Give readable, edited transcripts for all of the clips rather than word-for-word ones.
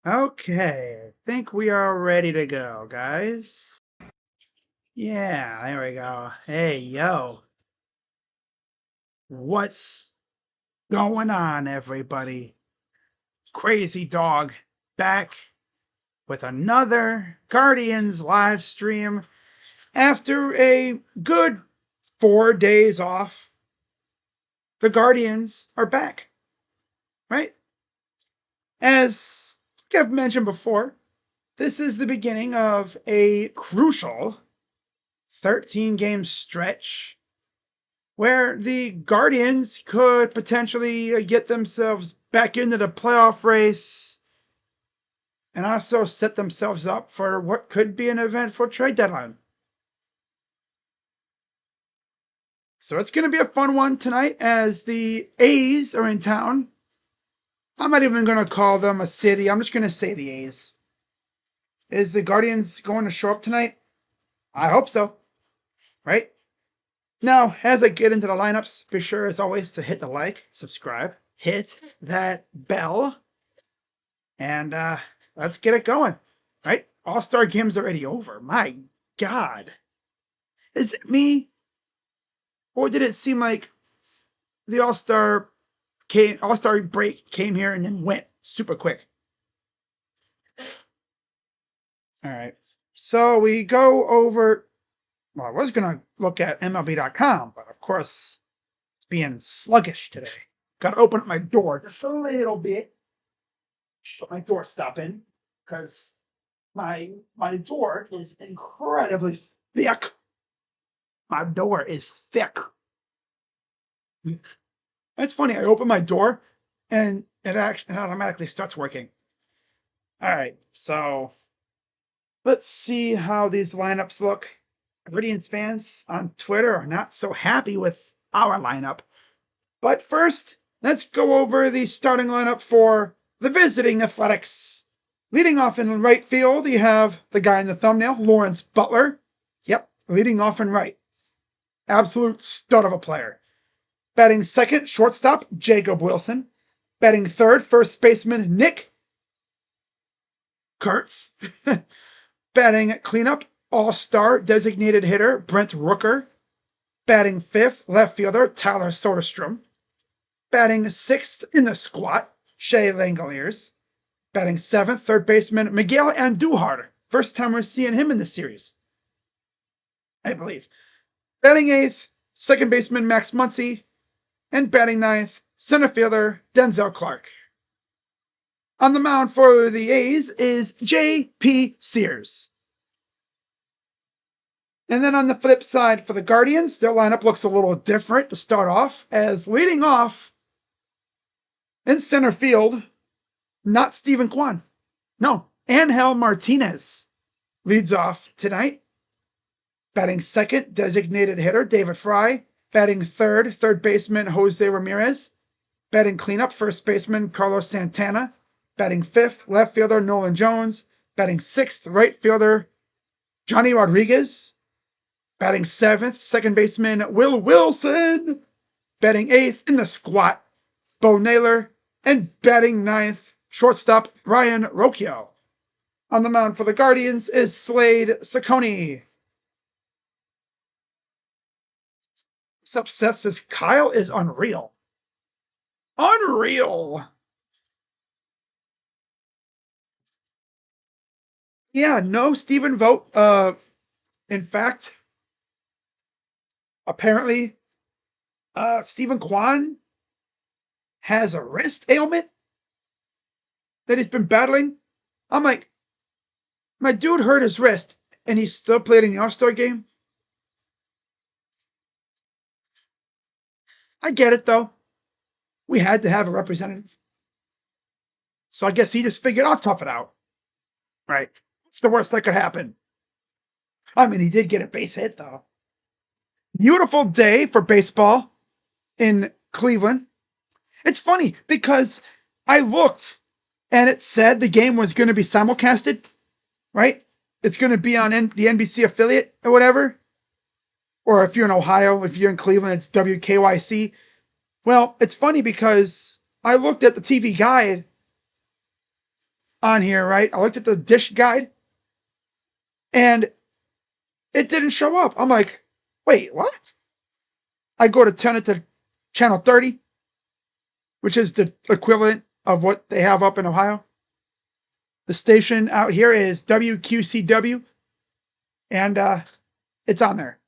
Okay, I think we are ready to go, guys. Yeah, there we go. Hey, yo, what's going on, everybody? Crazy Dog back with another Guardians live stream after a good 4 days off. The Guardians are back, right? As I've mentioned before, this is the beginning of a crucial 13-game stretch where the Guardians could potentially get themselves back into the playoff race and also set themselves up for what could be an eventful trade deadline. So it's going to be a fun one tonight as the A's are in town. I'm not even going to call them a city. I'm just going to say the A's. Is the Guardians going to show up tonight? I hope so. Right? Now, as I get into the lineups, be sure as always to hit the like, subscribe, hit that bell, and let's get it going. Right? All-Star game's already over. My God. Is it me? Or did it seem like the All-Star break came here and then went super quick? All right. So we go over, well, I was going to look at MLB.com, but of course, it's being sluggish today. Got to open up my door just a little bit. Put my door stop in because my door is incredibly thick. My door is thick. It's funny. I open my door and it automatically starts working. All right, so let's see how these lineups look. Guardians fans on Twitter are not so happy with our lineup. But first, let's go over the starting lineup for the visiting Athletics. Leading off in right field, you have the guy in the thumbnail, Lawrence Butler. Yep, leading off in right. Absolute stud of a player. Batting second, shortstop, Jacob Wilson. Batting third, first baseman, Nick Kurtz. Batting cleanup, all-star designated hitter, Brent Rooker. Batting fifth, left fielder, Tyler Soderstrom. Batting sixth in the squat, Shea Langoliers. Batting seventh, third baseman, Miguel Andujar. First time we're seeing him in the series, I believe. Batting eighth, second baseman, Max Muncy. And batting ninth, center fielder, Denzel Clark. On the mound for the A's is J.P. Sears. And then on the flip side for the Guardians, their lineup looks a little different to start off, as leading off in center field, not Steven Kwan. No, Angel Martinez leads off tonight. Batting second, designated hitter David Fry. Batting third, third baseman Jose Ramirez. Batting cleanup, first baseman Carlos Santana. Batting fifth, left fielder Nolan Jones. Batting sixth, right fielder Johnny Rodriguez. Batting seventh, second baseman Will Wilson. Batting eighth in the squat, Bo Naylor. And batting ninth, shortstop Ryan Rocchio. On the mound for the Guardians is Slade Saccone. This upsets as Kyle is unreal. Unreal! Yeah, no Stephen Vogt. In fact, apparently, Stephen Kwan has a wrist ailment that he's been battling. I'm like, my dude hurt his wrist and he still played in the All-Star game. I get it though. We had to have a representative. So I guess he just figured I'll tough it out. Right. It's the worst that could happen. I mean, he did get a base hit though. Beautiful day for baseball in Cleveland. It's funny because I looked and it said the game was going to be simulcasted, right? It's going to be on the NBC affiliate or whatever. Or if you're in Ohio, if you're in Cleveland, it's WKYC. Well, it's funny because I looked at the TV guide on here, right? I looked at the dish guide and it didn't show up. I'm like, wait, what? I go to turn it to channel 30, which is the equivalent of what they have up in Ohio. The station out here is WQCW, and it's on there.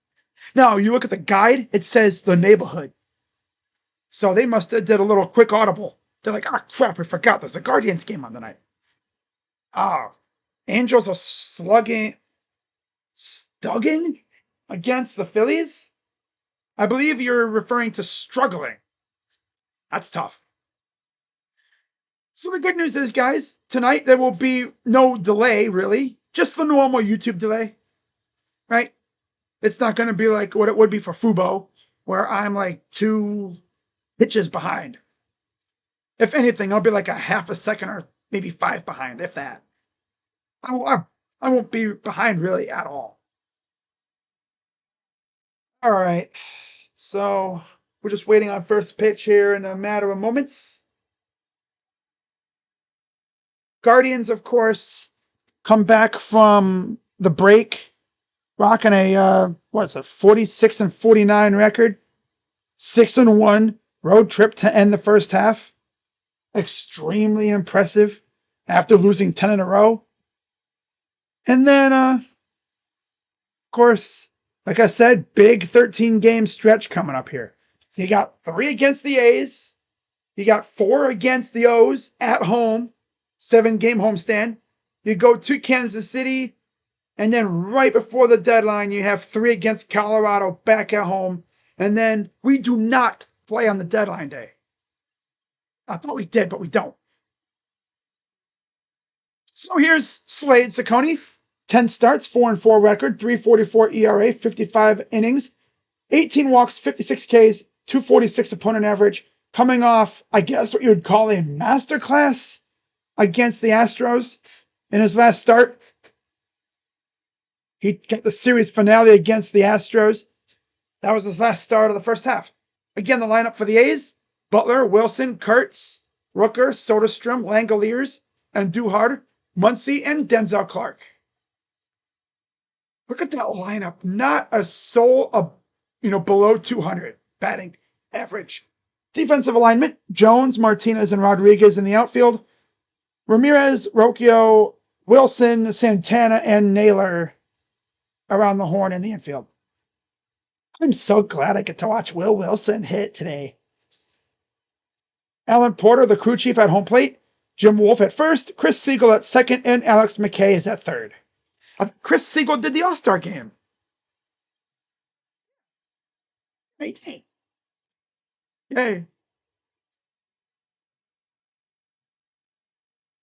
Now, you look at the guide, it says the neighborhood. So they must have did a little quick audible. They're like, ah, crap, we forgot there's a Guardians game on tonight. Ah, Angels are stugging against the Phillies. I believe you're referring to struggling. That's tough. So the good news is, guys, tonight there will be no delay, really. Just the normal YouTube delay, right? It's not going to be like what it would be for Fubo, where I'm like 2 pitches behind. If anything, I'll be like a half a second or maybe 5 behind, if that. I won't be behind really at all. All right. So we're just waiting on first pitch here in a matter of moments. Guardians, of course, come back from the break, rocking a 46-49 record, 6-1 road trip to end the first half. Extremely impressive after losing 10 in a row. And then, of course, like I said, big 13-game stretch coming up here. You got 3 against the A's. You got 4 against the O's at home. 7-game homestand. You go to Kansas City. And then right before the deadline, you have 3 against Colorado back at home. And then we do not play on the deadline day. I thought we did, but we don't. So here's Slade Cecconi. 10 starts, 4-4 record, 3.44 ERA, 55 innings, 18 walks, 56 Ks, 246 opponent average, coming off, I guess, what you would call a masterclass against the Astros in his last start. He got the series finale against the Astros. That was his last start of the first half. Again, the lineup for the A's: Butler, Wilson, Kurtz, Rooker, Soderstrom, Langoliers, and Duhard, Muncy, and Denzel Clark. Look at that lineup. Not a soul below 200 batting average. Defensive alignment: Jones, Martinez, and Rodriguez in the outfield. Ramirez, Rocchio, Wilson, Santana, and Naylor around the horn in the infield. I'm so glad I get to watch Will Wilson hit today. Alan Porter, the crew chief, at home plate. Jim Wolf at first, Chris Siegel at second, and Alex McKay is at third. Chris Siegel did the All-Star game. 18. Yay.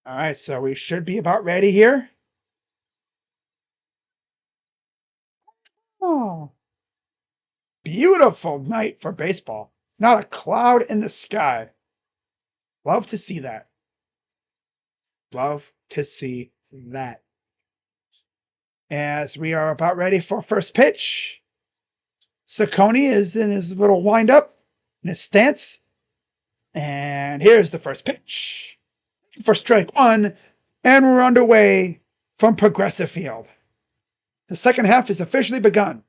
All right, so we should be about ready here. Oh, beautiful night for baseball. Not a cloud in the sky. Love to see that. Love to see that. As we are about ready for first pitch, Cecconi is in his little windup, in his stance. And here's the first pitch for strike 1. And we're underway from Progressive Field. The second half is officially begun.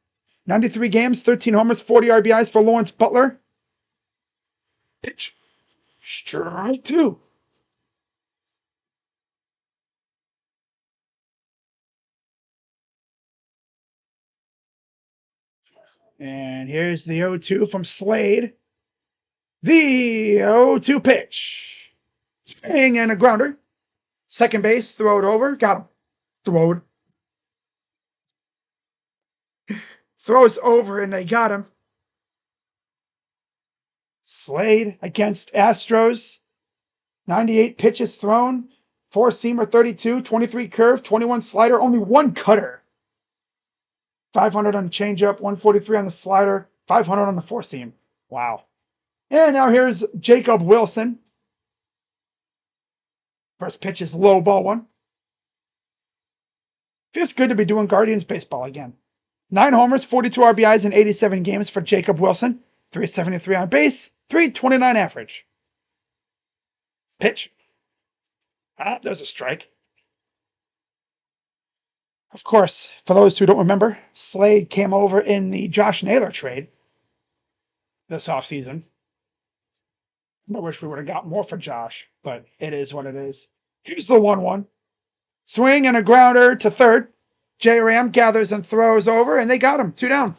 93 games, 13 homers, 40 RBIs for Lawrence Butler. Pitch. Strike 2. And here's the 0-2 from Slade. The 0-2 pitch. Swing and a grounder. Second base, throw it over. Got him. Throwed. Throws over and they got him. Slade against Astros. 98 pitches thrown. 4-seamer 32, 23 curve, 21 slider, only 1 cutter. 500 on the changeup, 143 on the slider, 500 on the 4-seam. Wow. And now here's Jacob Wilson. First pitch is low ball 1. Feels good to be doing Guardians baseball again. 9 homers, 42 RBIs in 87 games for Jacob Wilson. 373 on base, 329 average. Pitch. Ah, there's a strike. Of course, for those who don't remember, Slade came over in the Josh Naylor trade this offseason. I wish we would have got more for Josh, but it is what it is. Here's the 1-1. Swing and a grounder to third. J. Ram gathers and throws over, and they got him. 2 down.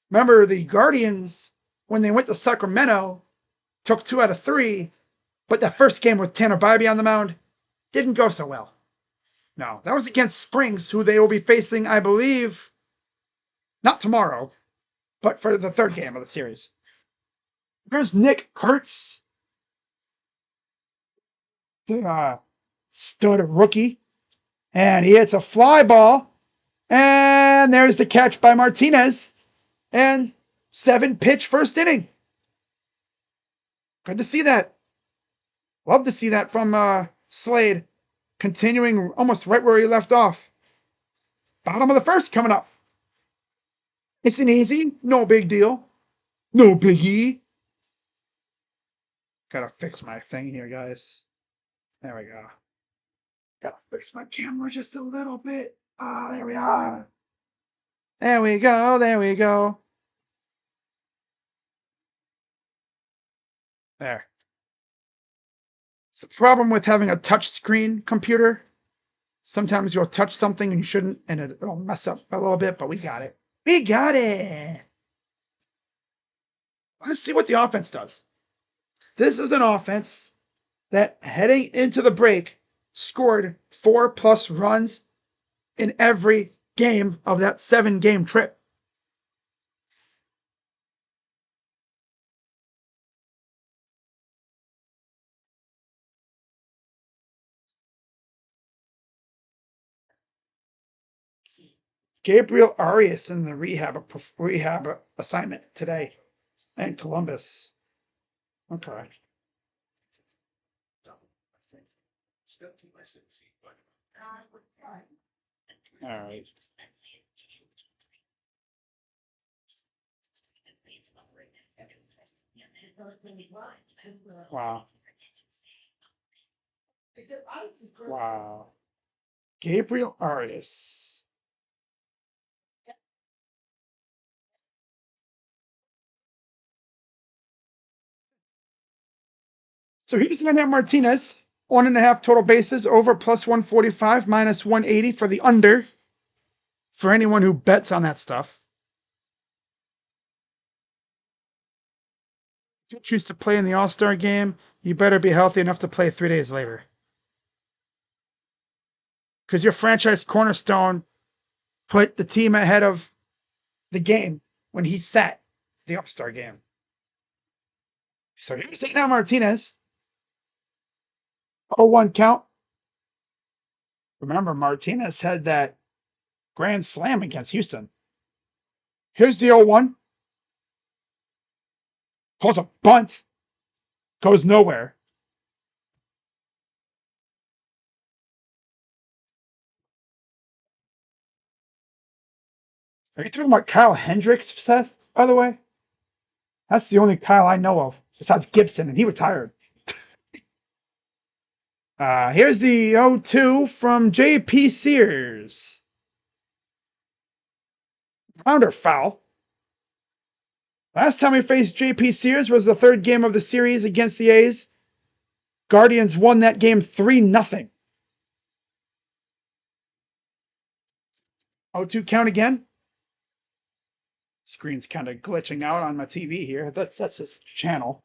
Remember, the Guardians, when they went to Sacramento, took 2 out of 3, but that first game with Tanner Bybee on the mound didn't go so well. No, that was against Springs, who they will be facing, I believe, not tomorrow, but for the third game of the series. There's Nick Kurtz, the stud rookie, and he hits a fly ball, and there's the catch by Martinez, and 7-pitch first inning. Good to see that. Love to see that from Slade, continuing almost right where he left off. Bottom of the first coming up. It's an easy, no big deal. No biggie. Gotta fix my thing here, guys. There we go. Gotta fix my camera just a little bit. Ah, there we are. There we go, there we go. There. It's the problem with having a touchscreen computer. Sometimes you'll touch something and you shouldn't, and it'll mess up a little bit, but we got it. We got it. Let's see what the offense does. This is an offense that, heading into the break, scored 4+ runs in every game of that 7-game trip. Gabriel Arias in the rehab assignment today in Columbus. Okay. All right. Wow. Wow. Gabriel Arias. So here's Leonard Martinez. 1.5 total bases, over plus 145, minus 180 for the under. For anyone who bets on that stuff. If you choose to play in the All-Star game, you better be healthy enough to play 3 days later. Because your franchise cornerstone put the team ahead of the game when he sat the All-Star game. So here's Leonard Martinez. 0-1 count. Remember, Martinez had that grand slam against Houston. Here's the 0-1. Calls a bunt. Goes nowhere. Are you talking about Kyle Hendricks, Seth, by the way? That's the only Kyle I know of, besides Gibson, and he retired. Here's the 0-2 from J.P. Sears. Rounder foul. Last time we faced J.P. Sears was the 3rd game of the series against the A's. Guardians won that game 3-0. 0-2 count again. Screen's kind of glitching out on my TV here. That's his channel.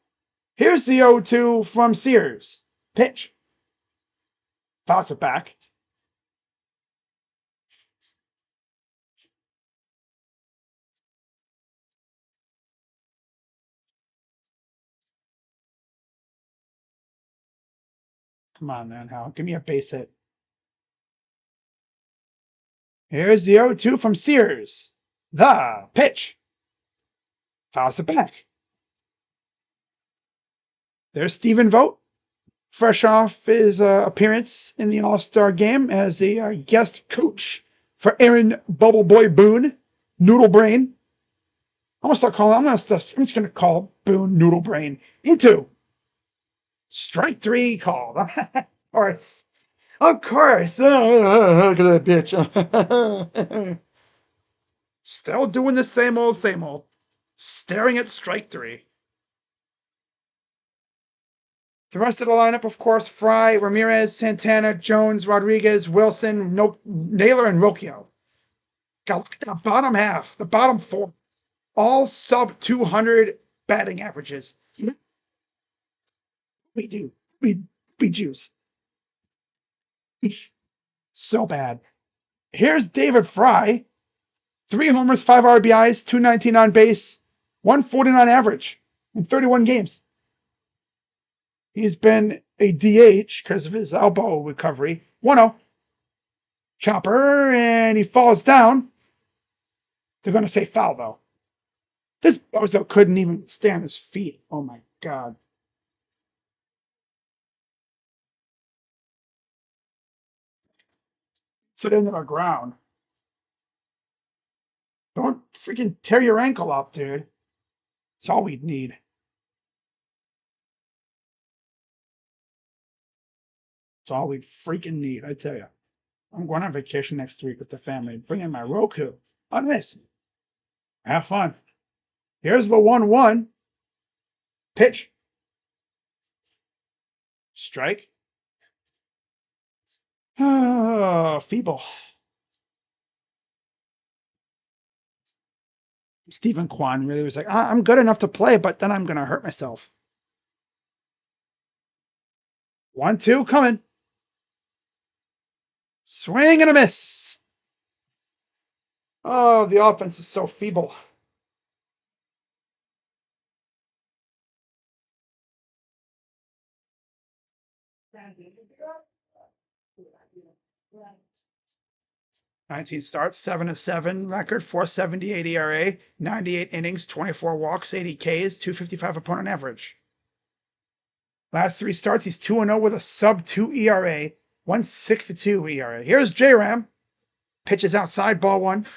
Here's the 0-2 from Sears. Pitch. Fouls it back. Come on, man. Hal. Give me a base hit. Here's the 0-2 from Sears. The pitch. Fouls it back. There's Stephen Vogt, fresh off his appearance in the All-Star game as a guest coach for Aaron Bubble Boy Boone, Noodle Brain. I'm just going to call Boone Noodle Brain. 2. Strike three called. Or of course. Look at that bitch. Still doing the same old, same old. Staring at strike three. The rest of the lineup, of course, Fry, Ramirez, Santana, Jones, Rodriguez, Wilson, Naylor, and Rocchio. God, look at that bottom half, the bottom four. All sub 200 batting averages. We do. We juice. So bad. Here's David Fry. 3 homers, 5 RBIs, 219 on base, 149 average in 31 games. He's been a DH because of his elbow recovery. 1-0. Chopper, and he falls down. They're going to say foul, though. This bozo couldn't even stay on his feet. Oh, my God. Sit into the ground. Don't freaking tear your ankle up, dude. That's all we'd need. That's all we'd freaking need, I tell you. I'm going on vacation next week with the family. Bring in my Roku. On this. Have fun. Here's the 1-1. Pitch. Strike. Oh, feeble. Stephen Kwan really was like, I'm good enough to play, but then I'm going to hurt myself. 1-2 coming. Swing and a miss. Oh, the offense is so feeble. '19 starts, 7-7 record, 4.78 ERA, 98 innings, 24 walks, 80 Ks, 255 opponent average. Last 3 starts, he's 2-0 with a sub 2 ERA, 1.62 ERA. Here's J-Ram. Pitches outside, ball 1.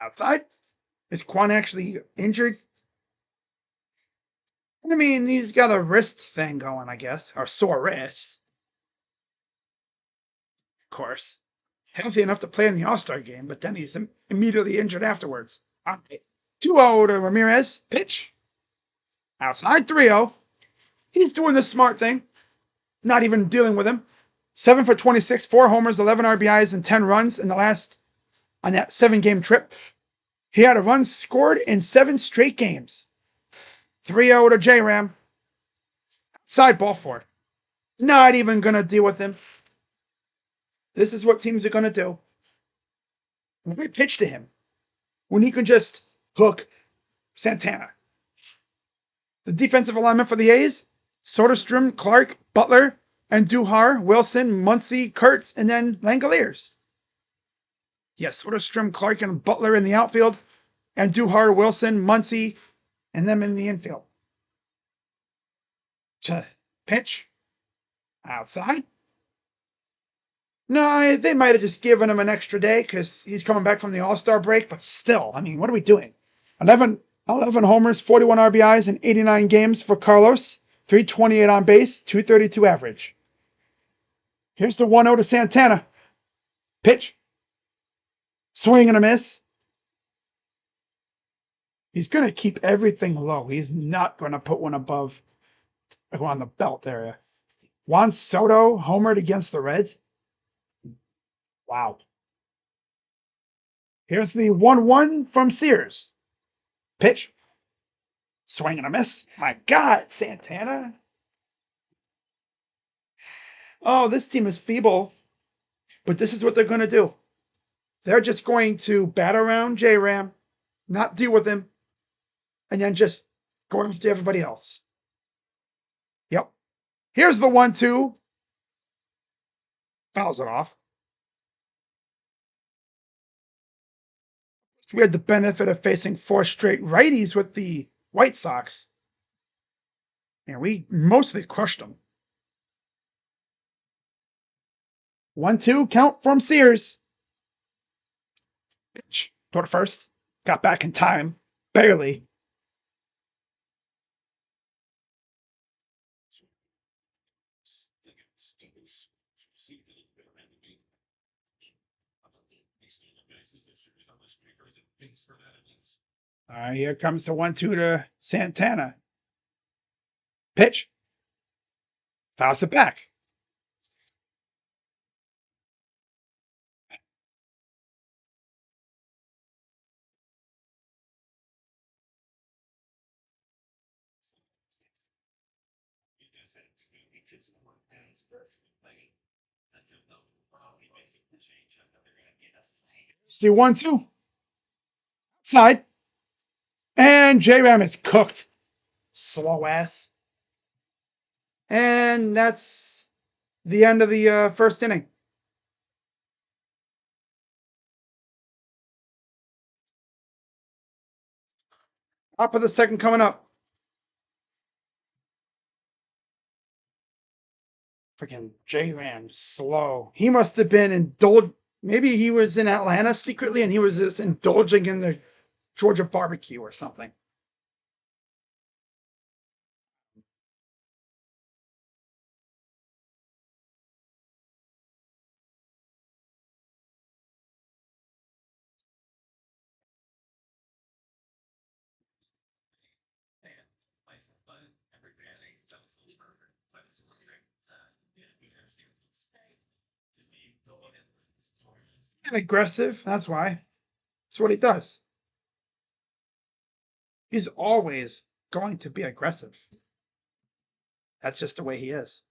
Outside. Is Quan actually injured? I mean, he's got a wrist thing going, I guess, or sore wrist. Of course. Healthy enough to play in the All-Star game, but then he's immediately injured afterwards. 2-0 to Ramirez. Pitch. Outside, 3-0. He's doing the smart thing. Not even dealing with him. 7 for 26, 4 homers, 11 RBIs, and 10 runs in the last, on that 7-game trip. He had a run scored in 7 straight games. 3-0 to J-Ram. Side ball 4. Not even going to deal with him. This is what teams are going to do. We pitch to him when he can just hook Santana. The defensive alignment for the A's: Soderstrom, Clark, Butler, and Duhar, Wilson, Muncy, Kurtz, and then Langoliers. Yes, Soderstrom, Clark, and Butler in the outfield, and Duhar, Wilson, Muncy, and them in the infield. Pitch. Outside. No, they might have just given him an extra day because he's coming back from the All-Star break, but still, I mean, what are we doing? 11 homers, 41 RBIs, and 89 games for Carlos. 328 on base, 232 average. Here's the 1-0 to Santana. Pitch. Swing and a miss. He's going to keep everything low. He's not going to put one above on the belt area. Juan Soto homered against the Reds. Wow. Here's the 1-1 from Sears. Pitch. Swing and a miss. My God, Santana. Oh, this team is feeble, but this is what they're going to do. They're just going to bat around J-Ram, not deal with him, and then just go after everybody else. Yep. Here's the 1-2. Fouls it off. We had the benefit of facing 4 straight righties with the White Sox, and we mostly crushed them. 1-2 count from Sears. Pitch. Toward first. Got back in time. Barely. Here comes the 1-2 to Santana. Pitch. Fouls it back. It's the 1-2. Side. And J-Ram is cooked. Slow ass. And that's the end of the first inning. Top of the second coming up. Freaking J-Ram, slow. He must have been indulged. Maybe he was in Atlanta secretly and he was just indulging in the Georgia barbecue or something. And aggressive. That's why. That's what he does. He's always going to be aggressive. That's just the way he is.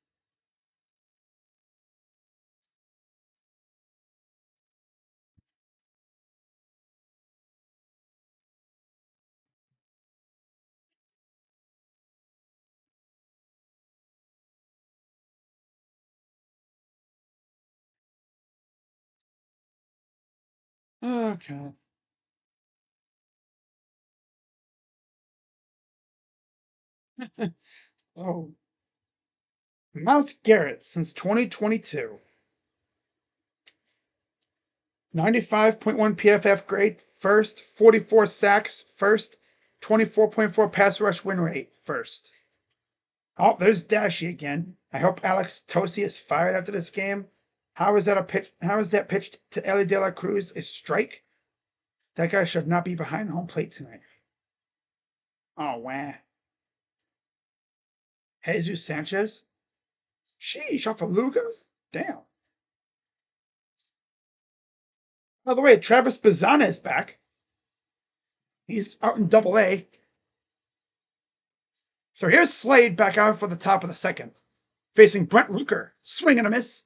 Okay. Oh, Mouse Garrett since 2022. 95.1 PFF grade, first. 44 sacks, first. 24.4 pass rush win rate, first. Oh, there's Dashy again. I hope Alex Tosi is fired after this game. How is that a pitch? How is that pitched to Ellie De La Cruz a strike? That guy should not be behind home plate tonight. Oh, wow. Jesus Sanchez? Sheesh, off of Luga? Damn. By the way, Travis Bazana is back. He's out in double A. So here's Slade back out for the top of the second, facing Brent Rooker. Swing and a miss.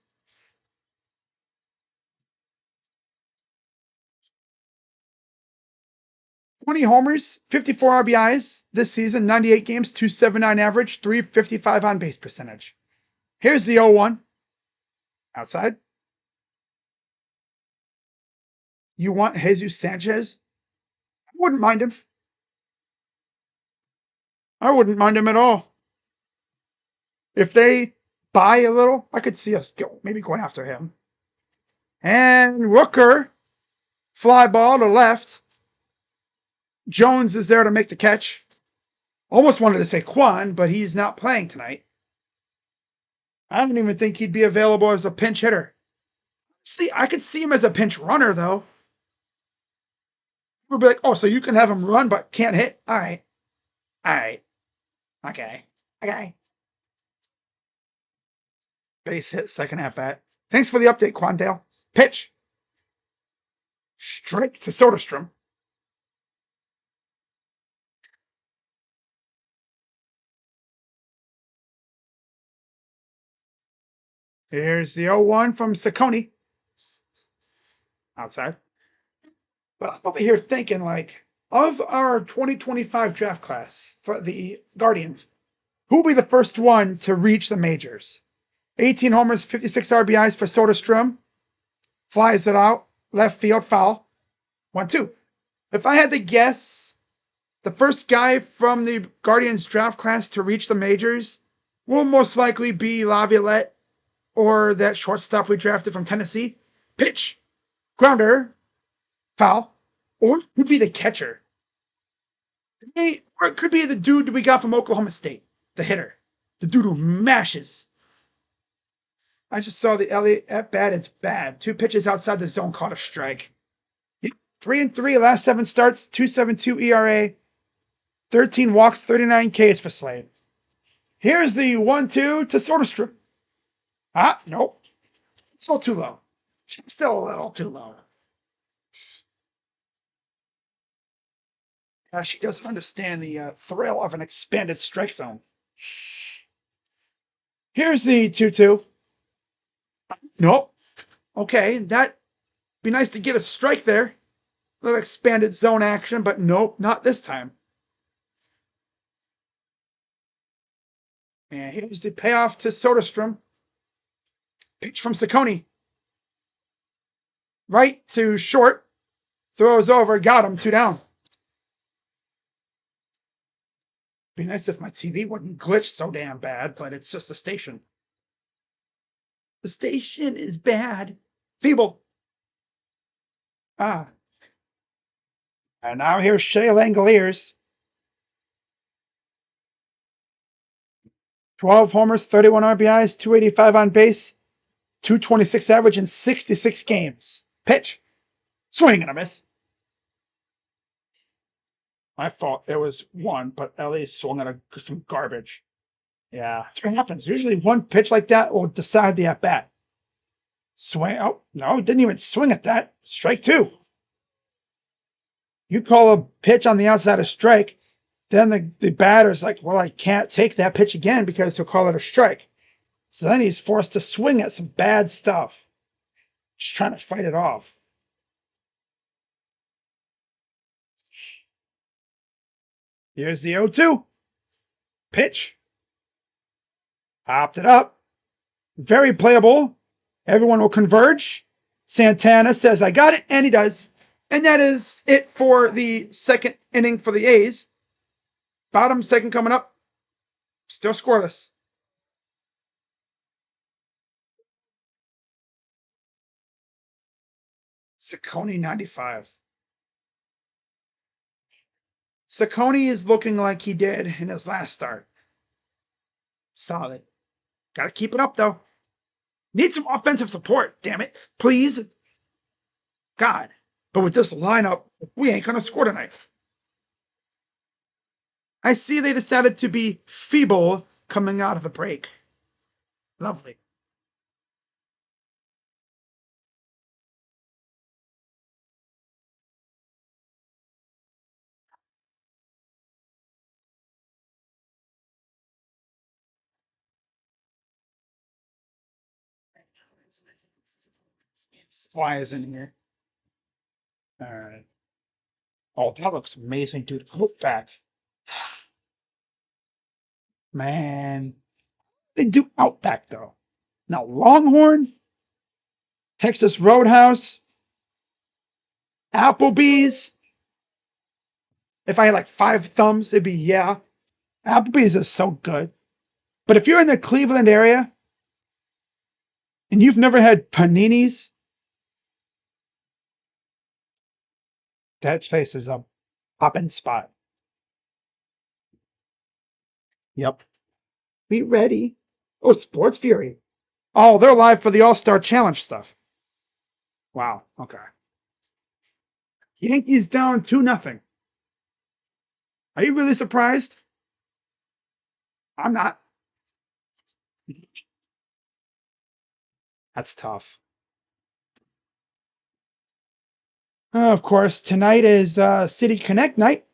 20 homers, 54 RBIs this season, 98 games, 279 average, 355 on base percentage. Here's the 0-1. Outside. You want Jesus Sanchez? I wouldn't mind him. I wouldn't mind him at all. If they buy a little, I could see us maybe going after him. And Rooker, fly ball to left. Jones is there to make the catch. Almost wanted to say Quan, but he's not playing tonight. I don't even think he'd be available as a pinch hitter. See, I could see him as a pinch runner, though. We'll be like, oh, so you can have him run but can't hit? All right. All right. Okay. Okay. Base hit, second at bat. Thanks for the update, Quandale. Pitch. Strike to Soderstrom. Here's the 0-1 from Saccone. Outside. But I'm over here thinking, like, of our 2025 draft class for the Guardians, who will be the first one to reach the majors? 18 homers, 56 RBIs for Soderstrom. Flies it out. Left field foul. 1-2. If I had to guess, the first guy from the Guardians draft class to reach the majors will most likely be Laviolette or that shortstop we drafted from Tennessee. Pitch, grounder, foul, or it could be the catcher. Or it could be the dude we got from Oklahoma State, the hitter, the dude who mashes. I just saw the Elliott at bat. It's bad. 2 pitches outside the zone caught a strike. 3-3 last 7 starts, 2.72 ERA, 13 walks, 39 Ks for Slade. Here's the 1-2 to Soderstrom. Nope. Still too low. Still a little too low. She doesn't understand the thrill of an expanded strike zone. Here's the 2-2. Nope. Okay, that'd be nice to get a strike there. A little expanded zone action, but nope, not this time. And here's the payoff to Soderstrom. Pitch from Ciccone. Right to short. Throws over. Got him. 2 down. Be nice if my TV wouldn't glitch so damn bad, but it's just the station. The station is bad. Feeble. And now here's Shea Langoliers. 12 homers, 31 RBIs, 285 on base, 226 average in 66 games. Pitch. Swing and a miss. My fault. It was 1, but Ellie swung at some garbage. Yeah, that's what happens. Usually 1 pitch like that will decide the at-bat. Swing. Oh, no, didn't even swing at that. Strike 2. You call a pitch on the outside a strike, then the batter's like, well, I can't take that pitch again because he'll call it a strike. So then he's forced to swing at some bad stuff. Just trying to fight it off. Here's the 0-2. Pitch. Hopped it up. Very playable. Everyone will converge. Santana says, I got it, and he does. And that is it for the second inning for the A's. Bottom second coming up. Still scoreless. Ciccone 95. Ciccone is looking like he did in his last start. Solid. Gotta keep it up, though. Need some offensive support, damn it. Please. God. But with this lineup, we ain't gonna score tonight. I see they decided to be feeble coming out of the break. Lovely. Why is in here? All right. Oh, that looks amazing, dude. Look back. Man. They do Outback, though. Now, Longhorn, Texas Roadhouse, Applebee's. If I had like 5 thumbs, it'd be yeah. Applebee's is so good. But if you're in the Cleveland area and you've never had paninis, that place is a poppin' spot. Yep. Be ready. Oh, Sports Fury. Oh, they're live for the All-Star Challenge stuff. Wow. Okay. Yankees down 2-0. Are you really surprised? I'm not. That's tough. Of course, tonight is City Connect night.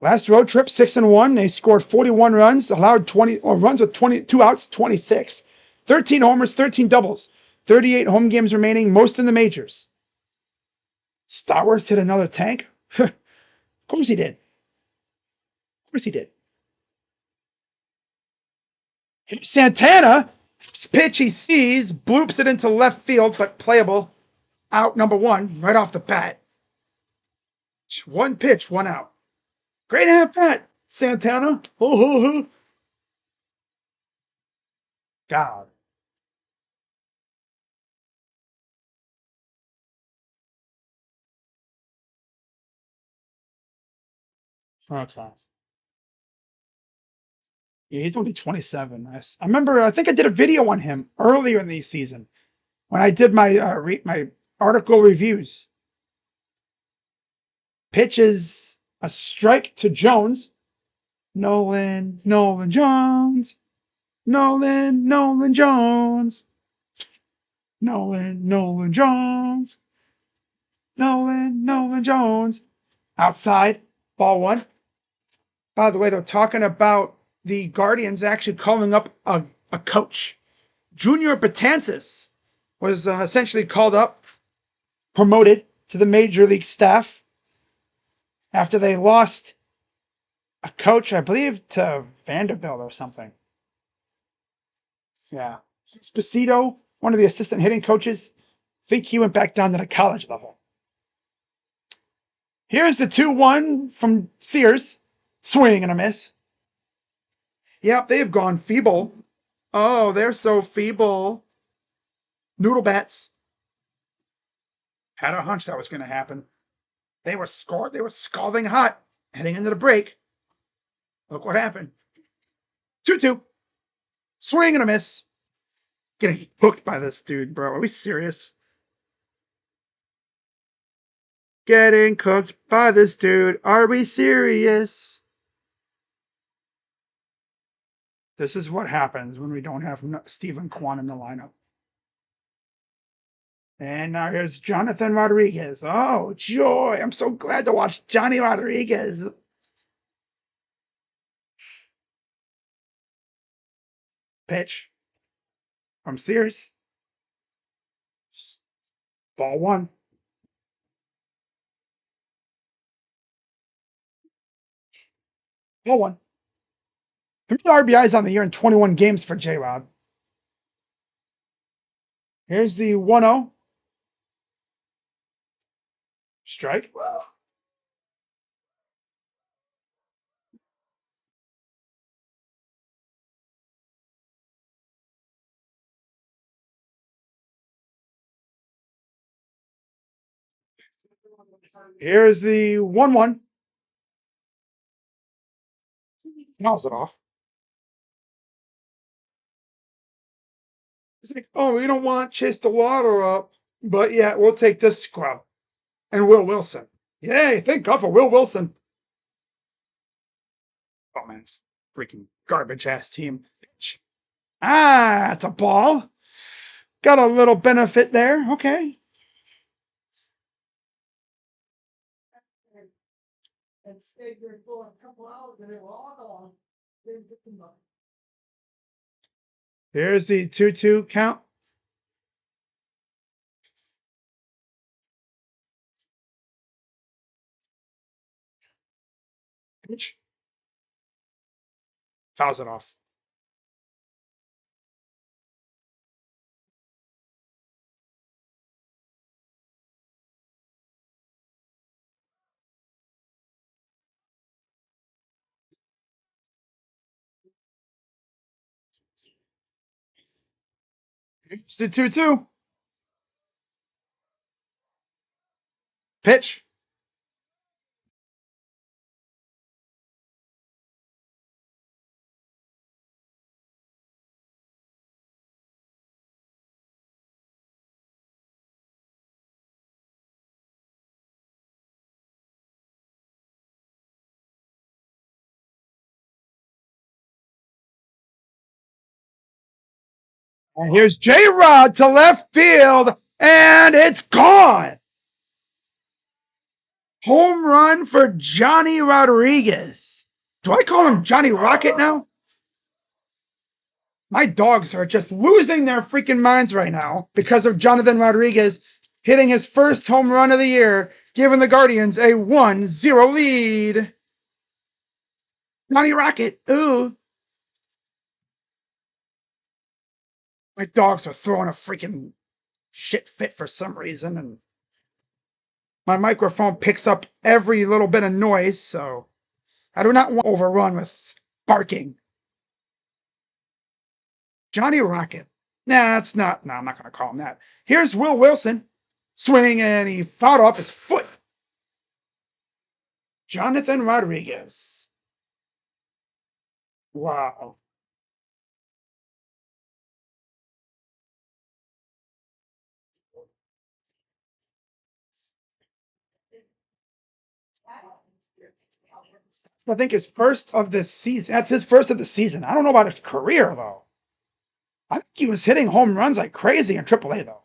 Last road trip, 6-1. They scored 41 runs, allowed 20 runs with 22 outs, 26. 13 homers, 13 doubles. 38 home games remaining, most in the majors. Star Wars hit another tank? Of course he did. Of course he did. Santana, pitch he sees, bloops it into left field, but playable. Out number 1, right off the bat. 1 pitch, 1 out. Great at bat, Santana. God. Okay. Yeah, he's only 27. I remember, I think I did a video on him earlier in the season when I did my my article reviews. Pitches a strike to Jones. Nolan Jones. Nolan Jones. Nolan Jones. Nolan Jones. Outside, ball one. By the way, they're talking about the Guardians actually calling up a coach. Junior Betances was essentially called up, promoted to the major league staff after they lost a coach, I believe, to Vanderbilt or something. Yeah. Esposito, one of the assistant hitting coaches, think he went back down to the college level. Here's the 2-1 from Sears. Swing and a miss. Yep, they've gone feeble. Oh, they're so feeble. Noodle bats. Had a hunch that was going to happen. They were scalding hot heading into the break. Look what happened. 2-2. Swing and a miss. Getting hooked by this dude, bro. Are we serious? Getting cooked by this dude. Are we serious? This is what happens when we don't have Stephen Kwan in the lineup. And now here's Jonathan Rodriguez. Oh, joy. I'm so glad to watch Johnny Rodriguez. Pitch from Sears. Ball one. Ball one. How many RBIs on the year in 21 games for J-Rod? Here's the 1-0. Strike. Here's the 1-1. Fouls it off. It's like, oh, we don't want Chase DeLauder up, but yeah, we'll take this scrub. And Will Wilson. Yay, thank God for Will Wilson. Oh, man, it's freaking garbage ass team. Ah, it's a ball. Got a little benefit there. Okay. Here's the 2-2 count. Pitch. Fouls it off. Here's the 2-2. Pitch. And here's J-Rod to left field, and it's gone. Home run for Johnny Rodriguez. Do I call him Johnny Rocket now? My dogs are just losing their freaking minds right now because of Jonathan Rodriguez hitting his first home run of the year, giving the Guardians a 1-0 lead. Johnny Rocket. Ooh. My dogs are throwing a freaking shit fit for some reason, and my microphone picks up every little bit of noise, so I do not want to overrun with barking. Johnny Rocket. Nah, it's not. No, I'm not going to call him that. Here's Will Wilson. Swing, and he fouled off his foot. Jonathan Rodriguez. Wow. I think his first of this season. That's his first of the season. I don't know about his career though. I think he was hitting home runs like crazy in AAA though.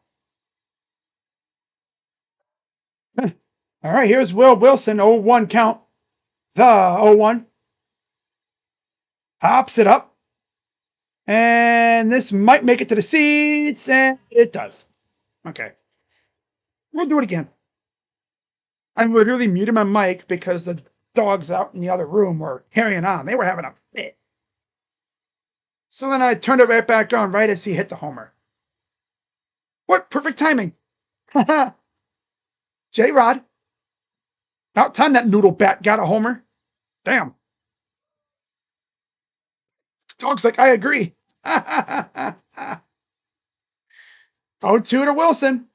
All right, here's Will Wilson, 0-1 count. The 0-1 hops it up, and this might make it to the seats, and it does. Okay, we'll do it again. I literally muted my mic because the dogs out in the other room were carrying on. They were having a fit. So then I turned it right back on right as he hit the homer. What perfect timing! J Rod. About time that noodle bat got a homer. Damn. The dog's like, I agree. 0-2 to Wilson.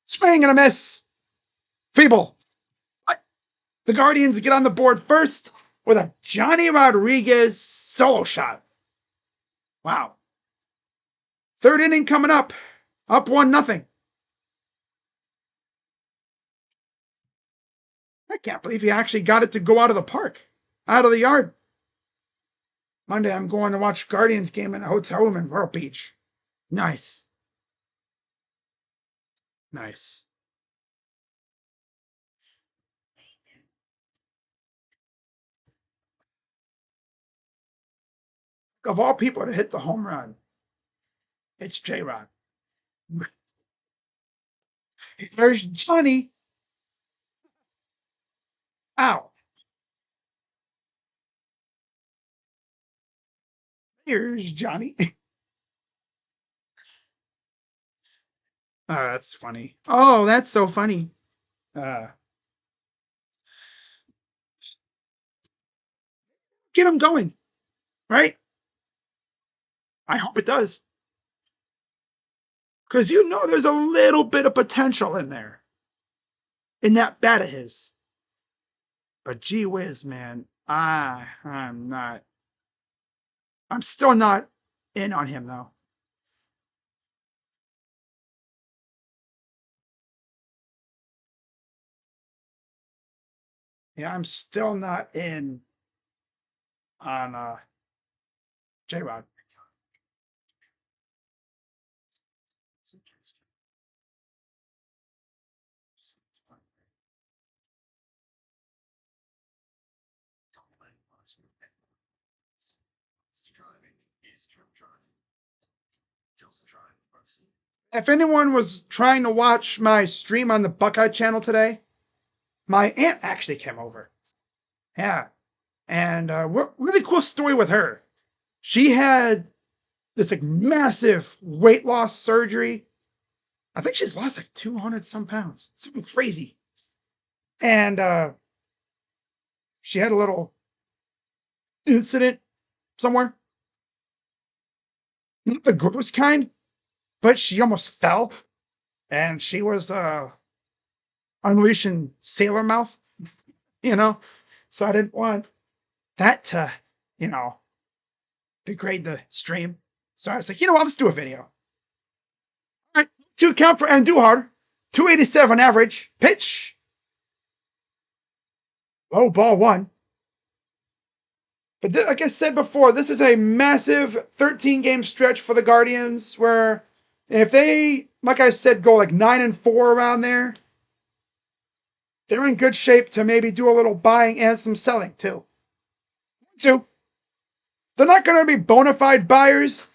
Swing and a miss. Feeble. What? The Guardians get on the board first with a Johnny Rodriguez solo shot. Wow. Third inning coming up. Up 1-0. I can't believe he actually got it to go out of the park, out of the yard. Monday, I'm going to watch Guardians game in a hotel room in Myrtle Beach. Nice. Nice. Of all people to hit the home run, it's J-Rod. There's Johnny. Ow. Here's Johnny. Oh, that's funny. Oh, that's so funny. Uh, get him going, right? I hope it does. Because you know there's a little bit of potential in there, in that bat of his. But gee whiz, man, I'm not. I'm still not in on him though. Yeah, I'm still not in on J Rod. If anyone was trying to watch my stream on the Buckeye channel today, my aunt actually came over. Yeah. And really cool story with her. She had this like massive weight loss surgery. I think she's lost like 200 some pounds, something crazy. And she had a little incident somewhere, not the gross kind, but she almost fell and she was unleashing sailor mouth, you know. So I didn't want that to, you know, degrade the stream. So I was like, I'll just do a video. All right, 2 count for Andujar, 287 average, pitch, low ball 1. But like I said before, this is a massive 13-game stretch for the Guardians where if they, like I said, go like 9-4 around there, they're in good shape to maybe do a little buying and some selling too. They're not going to be bona fide buyers.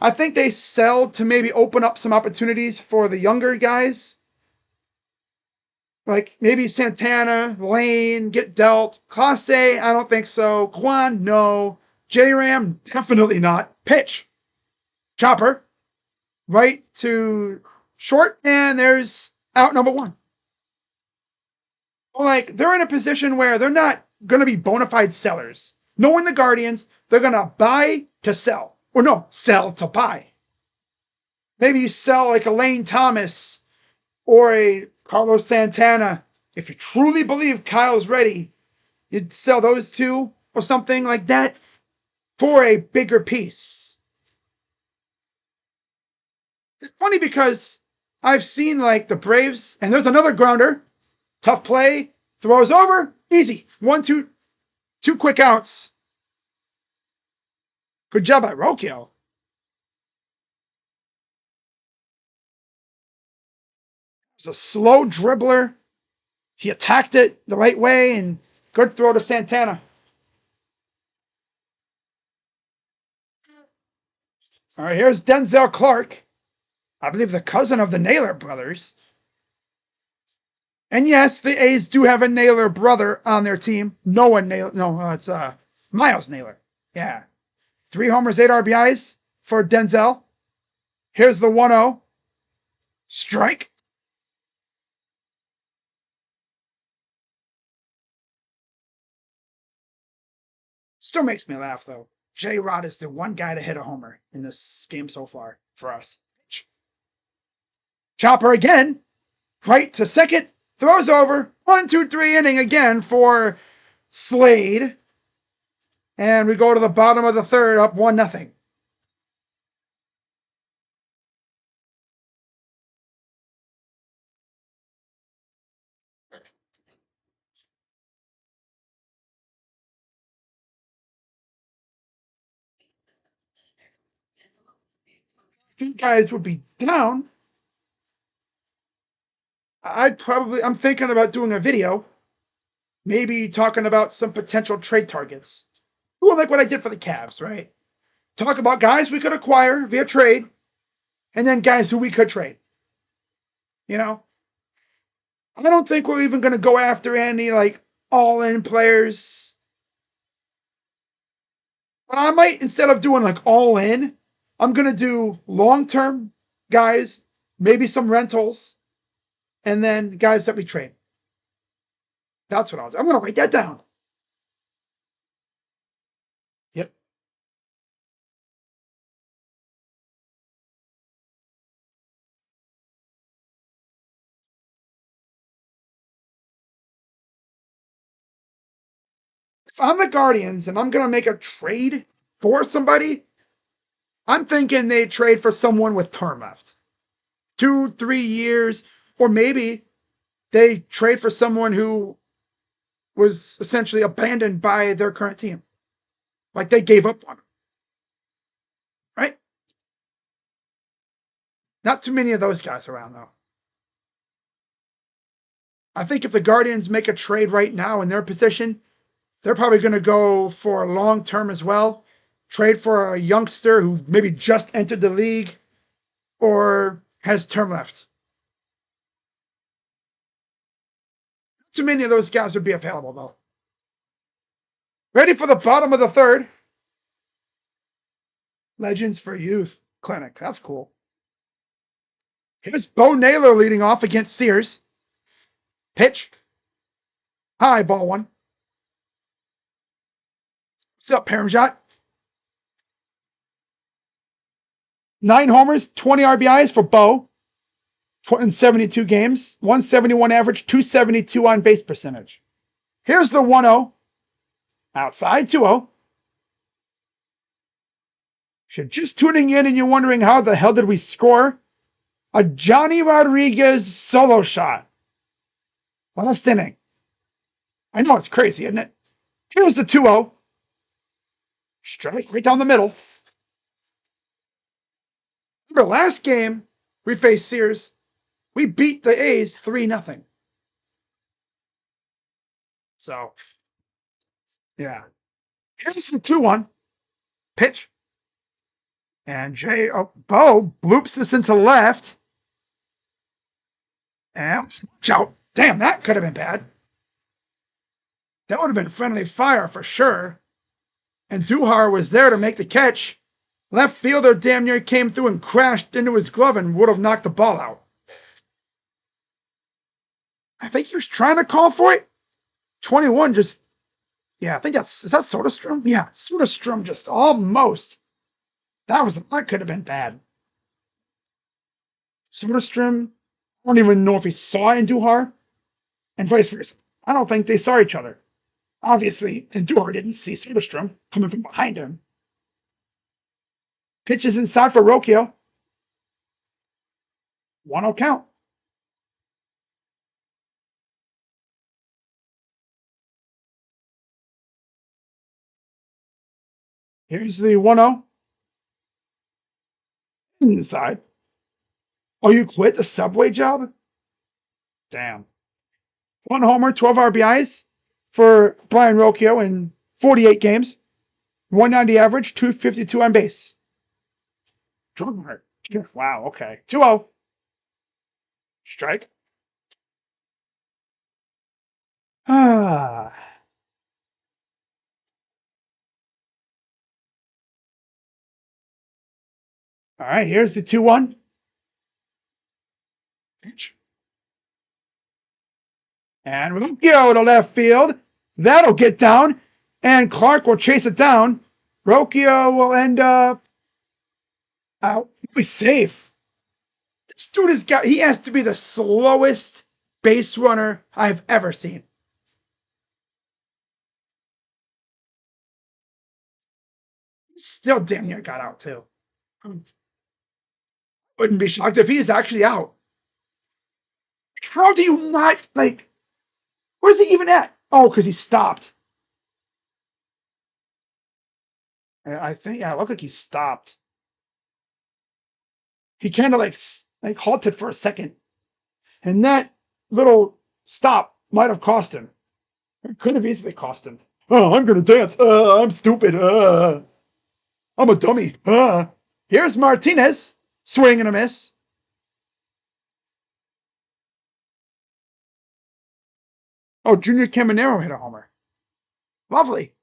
I think they sell to maybe open up some opportunities for the younger guys. Like maybe Santana, Lane, get dealt. Clase, I don't think so. Quan, no. J-Ram, definitely not. Pitch. Chopper. Right to short, and there's out number 1. Like, they're in a position where they're not going to be bona fide sellers. Knowing the Guardians, they're going to buy to sell. Or no, sell to buy. Maybe you sell like a Lane Thomas or a Carlos Santana. If you truly believe Kyle's ready, You'd sell those two or something like that for a bigger piece. It's funny because I've seen like the Braves, and there's another grounder. Tough play, throws over, easy. 1, 2, 2 quick outs. Good job by Rocchio. It's a slow dribbler. He attacked it the right way, and good throw to Santana. All right, here's Denzel Clark. I believe the cousin of the Naylor brothers. And yes, the A's do have a Naylor brother on their team. Noah Naylor. No, it's Miles Naylor. Yeah. 3 homers, 8 RBIs for Denzel. Here's the 1-0. Strike. Still makes me laugh, though. J-Rod is the one guy to hit a homer in this game so far for us. Chopper again. Right to second. Throws over. 1, 2, 3 inning again for Slade. And we go to the bottom of the third, up 1-0. You guys would be down. I'm thinking about doing a video, maybe talking about some potential trade targets. Well, like what I did for the Cavs, right? Talk about guys we could acquire via trade, and then guys who we could trade. You know, I don't think we're even going to go after any like all-in players. But I might, instead of doing like all-in, I'm going to do long-term guys, maybe some rentals, and then guys that we trade. That's what I'll do. I'm going to write that down. Yep. If I'm the Guardians and I'm going to make a trade for somebody, I'm thinking they trade for someone with term left. 2, 3 years, or maybe they trade for someone who was essentially abandoned by their current team. Like they gave up on him. Right? Not too many of those guys around, though. I think if the Guardians make a trade right now in their position, they're probably going to go for long term as well. Trade for a youngster who maybe just entered the league or has term left. Too many of those guys would be available, though. Ready for the bottom of the third. Legends for Youth Clinic. That's cool. Here's Bo Naylor leading off against Sears. Pitch. High, ball one. What's up, Paramjot? 9 homers, 20 RBIs for Bo in 72 games. 171 average, 272 on base percentage. Here's the 1-0. Outside, 2-0. If you're just tuning in and you're wondering how the hell did we score, a Johnny Rodriguez solo shot. Last inning. I know it's crazy, isn't it? Here's the 2-0. Strike right down the middle. Remember last game we faced Sears, we beat the A's 3-0. So, yeah. Here's the 2-1. Pitch. And Bo bloops this into left. And out. Damn, that could have been bad. That would have been friendly fire for sure. And Duhar was there to make the catch. Left fielder damn near came through and crashed into his glove and would have knocked the ball out. I think he was trying to call for it. 21 just, yeah, I think is that Soderstrom? Yeah, Soderstrom just almost. That could have been bad. Soderstrom, I don't even know if he saw Duhar, and vice versa. I don't think they saw each other. Obviously, Endure didn't see Soderstrom coming from behind him. Pitches inside for Rocchio. 1-0 count. Here's the 1-0. Inside. Oh, you quit the Subway job? Damn. 1 homer, 12 RBIs for Brian Rocchio in 48 games. 190 average, 252 on base. Drummer. Wow, okay. 2-0. Strike. Ah. All right, here's the 2-1. Pitch. And Rocchio to left field. That'll get down. And Clark will chase it down. Rocchio will end up out. He'll be safe. This dude he has to be the slowest base runner I've ever seen. Still damn near got out too. Wouldn't be shocked if he's actually out. How do you not, like, where's he even at? Oh, because he stopped. I think, yeah, it looked like he stopped. He kind of like halted for a second. And that little stop might have cost him. It could have easily cost him. Oh, I'm going to dance. I'm stupid. I'm a dummy. Here's Martinez. Swing and a miss. Oh, Junior Caminero hit a homer. Lovely.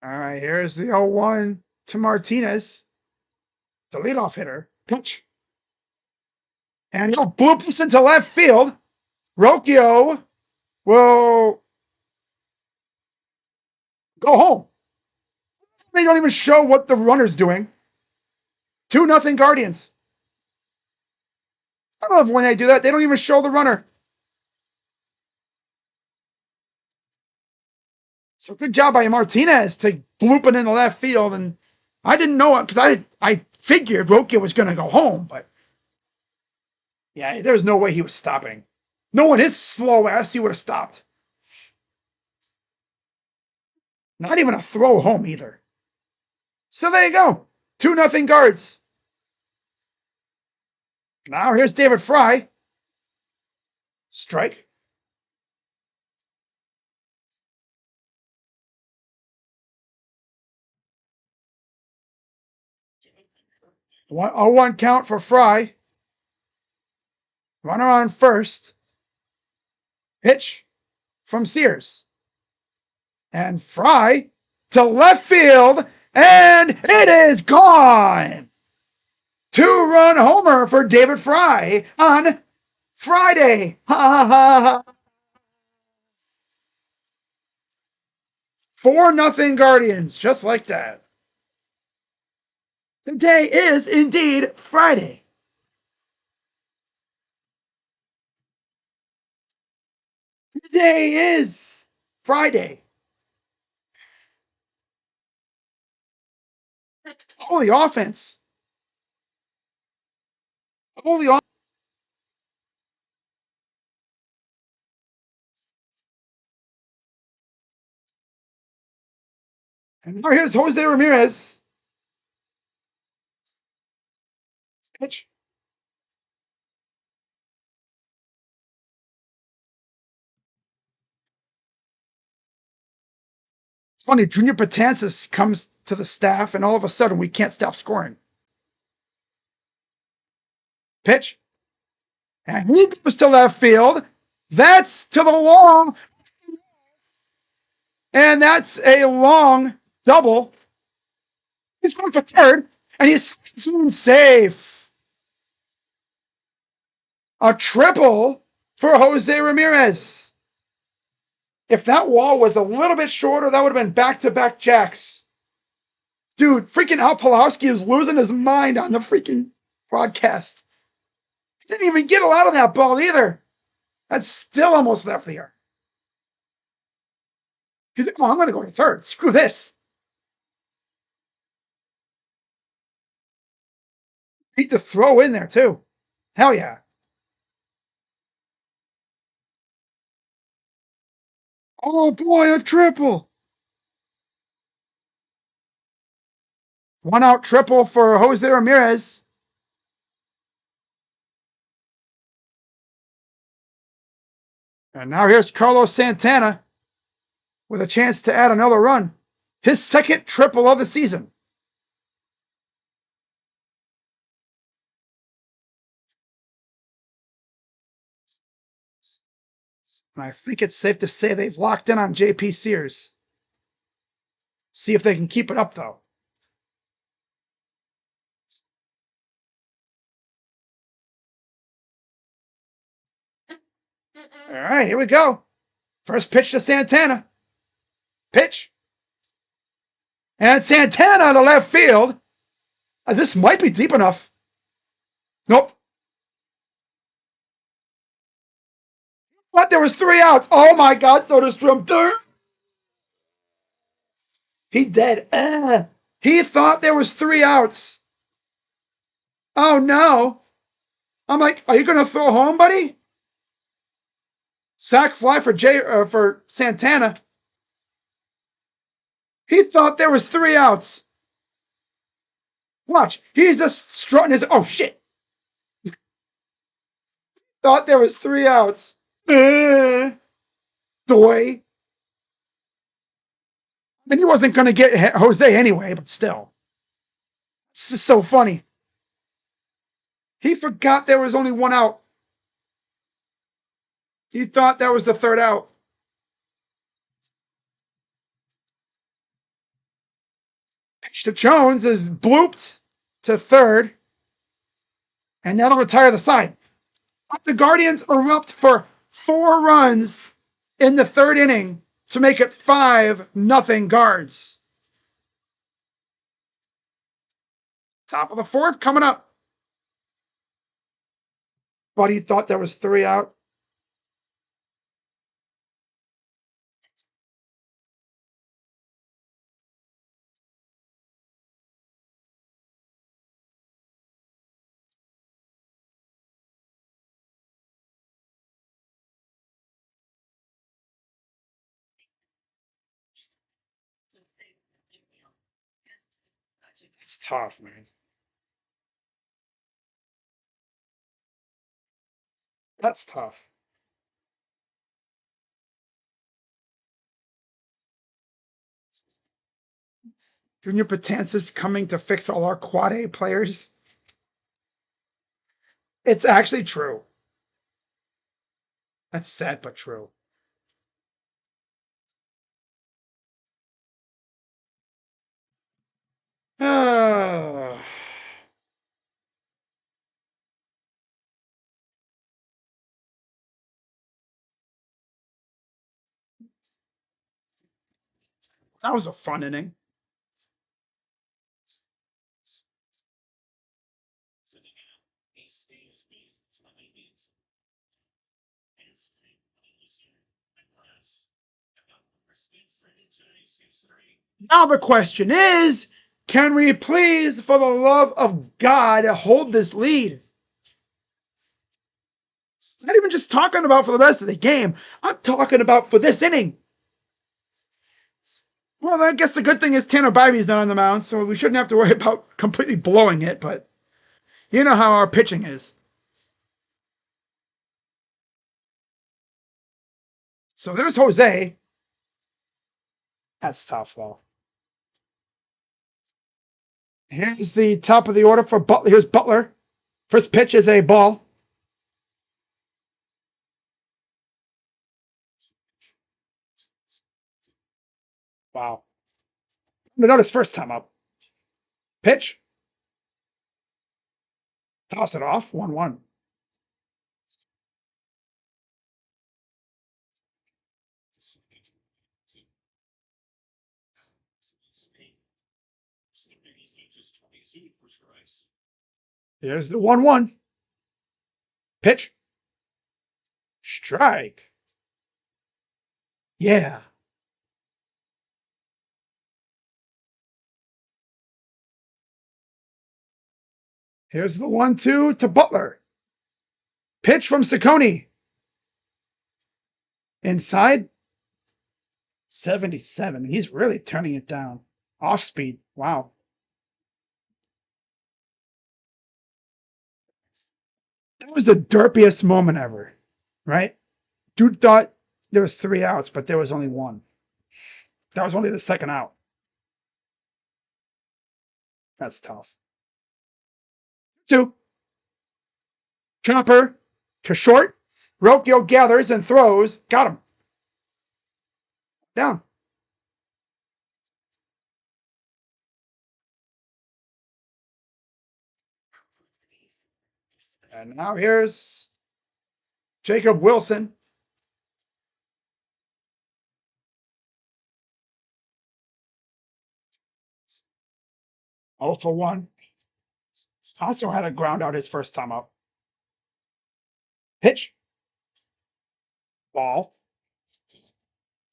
All right, here's the 0-1 to Martinez, the leadoff hitter. Pitch. And he'll bloop this into left field. Rocchio will go home. They don't even show what the runner's doing. 2-0 Guardians. I love when they do that. They don't even show the runner. So good job by Martinez to bloop it in the left field. And I didn't know it because I figured Rocchio was going to go home. But yeah, there's no way he was stopping. Knowing his slow ass, he would have stopped. Not even a throw home either. So there you go. 2-0 Guards. Now here's David Fry. Strike. 1-0 count for Fry. Runner on first. Pitch from Sears. And Fry to left field. And it is gone. 2-run homer for David Fry on Friday. 4-0 Guardians, just like that. Today is indeed Friday. Today is Friday. Holy offense. Holy offense. And now here's Jose Ramirez. Pitch. It's funny, Junior Betances comes to the staff, and all of a sudden we can't stop scoring. Pitch. And he goes to left field. That's to the wall. And that's a long double. He's going for third, and he's safe. A triple for Jose Ramirez. If that wall was a little bit shorter, that would have been back-to-back jacks. Dude, freaking Al Pawlowski is losing his mind on the freaking broadcast. Didn't even get a lot of that ball either. That's still almost left the air. He's like, oh, I'm going to go to third. Screw this. Need to throw in there, too. Hell yeah. Oh, boy, a triple. One out triple for Jose Ramirez. And now here's Carlos Santana with a chance to add another run. His second triple of the season. And I think it's safe to say they've locked in on JP Sears. See if they can keep it up, though. All right, here we go. First pitch to Santana. Pitch. And Santana to left field. This might be deep enough. Nope. But there was 3 outs. Oh my God, Soderstrom. He dead. He thought there was 3 outs. Oh no. I'm like, are you going to throw home, buddy? Sack fly for Santana. He thought there was 3 outs. Watch. He's just strutting his. Oh shit. Thought there was 3 outs. Doy. And he wasn't going to get Jose anyway, but still. This is so funny. He forgot there was only 1 out. He thought that was the 3rd out. Pitch to Jones is blooped to 3rd. And that'll retire the side. But the Guardians erupt for 4 runs in the 3rd inning to make it 5-0 Guards. Top of the 4th coming up. Buddy thought there was 3 out. It's tough, man. That's tough. Junior Patansis coming to fix all our quad A players. It's actually true. That's sad but true. That was a fun inning. Now the question is, can we please, for the love of God, hold this lead? I'm not even just talking about for the rest of the game. I'm talking about for this inning. Well, I guess the good thing is Tanner Bivey's not on the mound, so we shouldn't have to worry about completely blowing it, but you know how our pitching is. So there's Jose. That's tough, though. Here's the top of the order for Butler. Here's Butler. First pitch is a ball. Wow. Not his first time up. Pitch. Toss it off. 1-1. Here's the 1-1. Pitch. Strike. Yeah. Here's the 1-2 to Butler. Pitch from Ciccone. Inside. 77. He's really turning it down. Off speed. Wow. That was the derpiest moment ever, right? Dude thought there was 3 outs, but there was only one. That was only the second out. That's tough. 2. Chopper to short. Rocchio gathers and throws. Got him. Down. And now here's Jacob Wilson. Oh for 1. Also had a ground out his first time up. Pitch. Ball.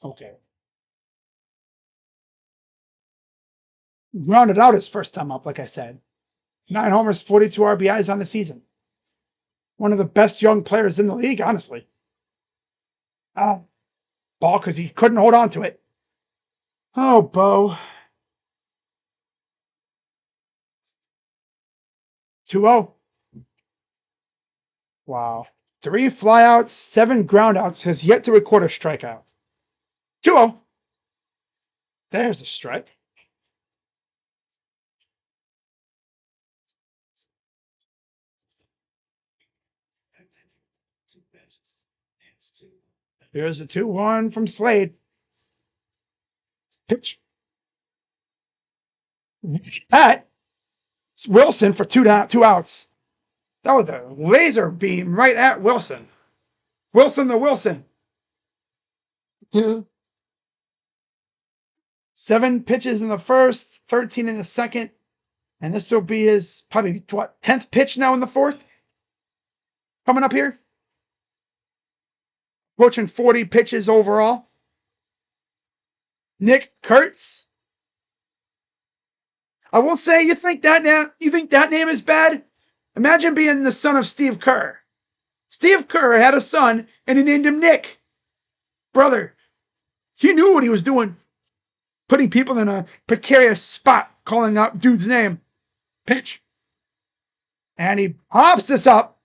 Okay. Grounded out his first time up, like I said. 9 homers, 42 RBIs on the season. One of the best young players in the league, honestly. Ball because he couldn't hold on to it. Oh, Bo. 2-0. Wow. 3 flyouts, 7 groundouts, has yet to record a strikeout. 2-0. There's a strike. Here's a 2-1 from Slade. Pitch. At Wilson for 2 outs. That was a laser beam right at Wilson. Wilson the Wilson. 7 pitches in the first, 13 in the second. And this will be his probably, 10th pitch now in the fourth? Coming up here. Approaching 40 pitches overall. Nick Kurtz. I will say, you think that name is bad? Imagine being the son of Steve Kerr. Steve Kerr had a son, and he named him Nick. Brother, he knew what he was doing. Putting people in a precarious spot, calling out dude's name. Pitch. And he hops this up.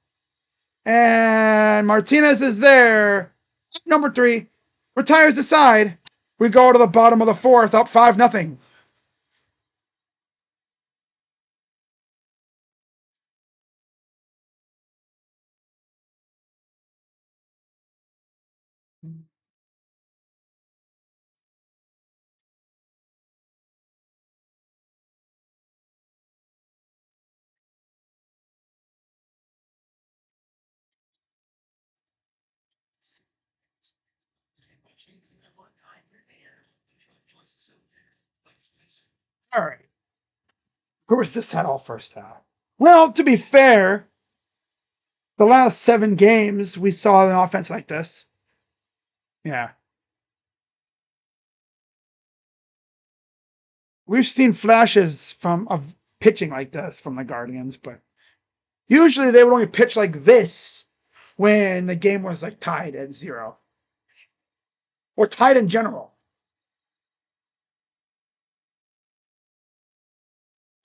And Martinez is there. Number 3. Retires the side. We go to the bottom of the 4th, up 5-0. All right. Who was this at all first half? Well, to be fair, the last 7 games we saw an offense like this. Yeah. We've seen flashes of pitching like this from the Guardians, but usually they would only pitch like this when the game was like tied at 0. Or tied in general.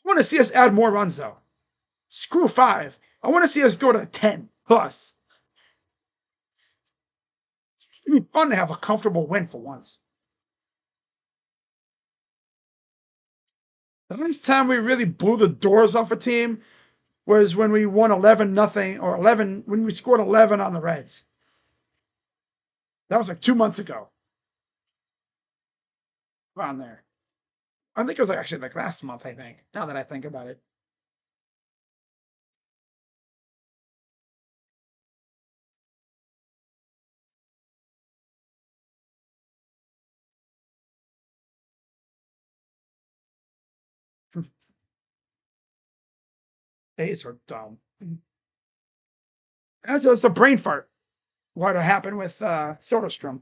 I want to see us add more runs, though. Screw 5. I want to see us go to 10 plus. It'd be fun to have a comfortable win for once. The last time we really blew the doors off a team was when we won 11-0 or 11 when we scored 11 on the Reds. That was like 2 months ago. Around there. I think it was actually like last month, I think, now that I think about it. A's are dumb. As was the brain fart. What happened with Soderstrom.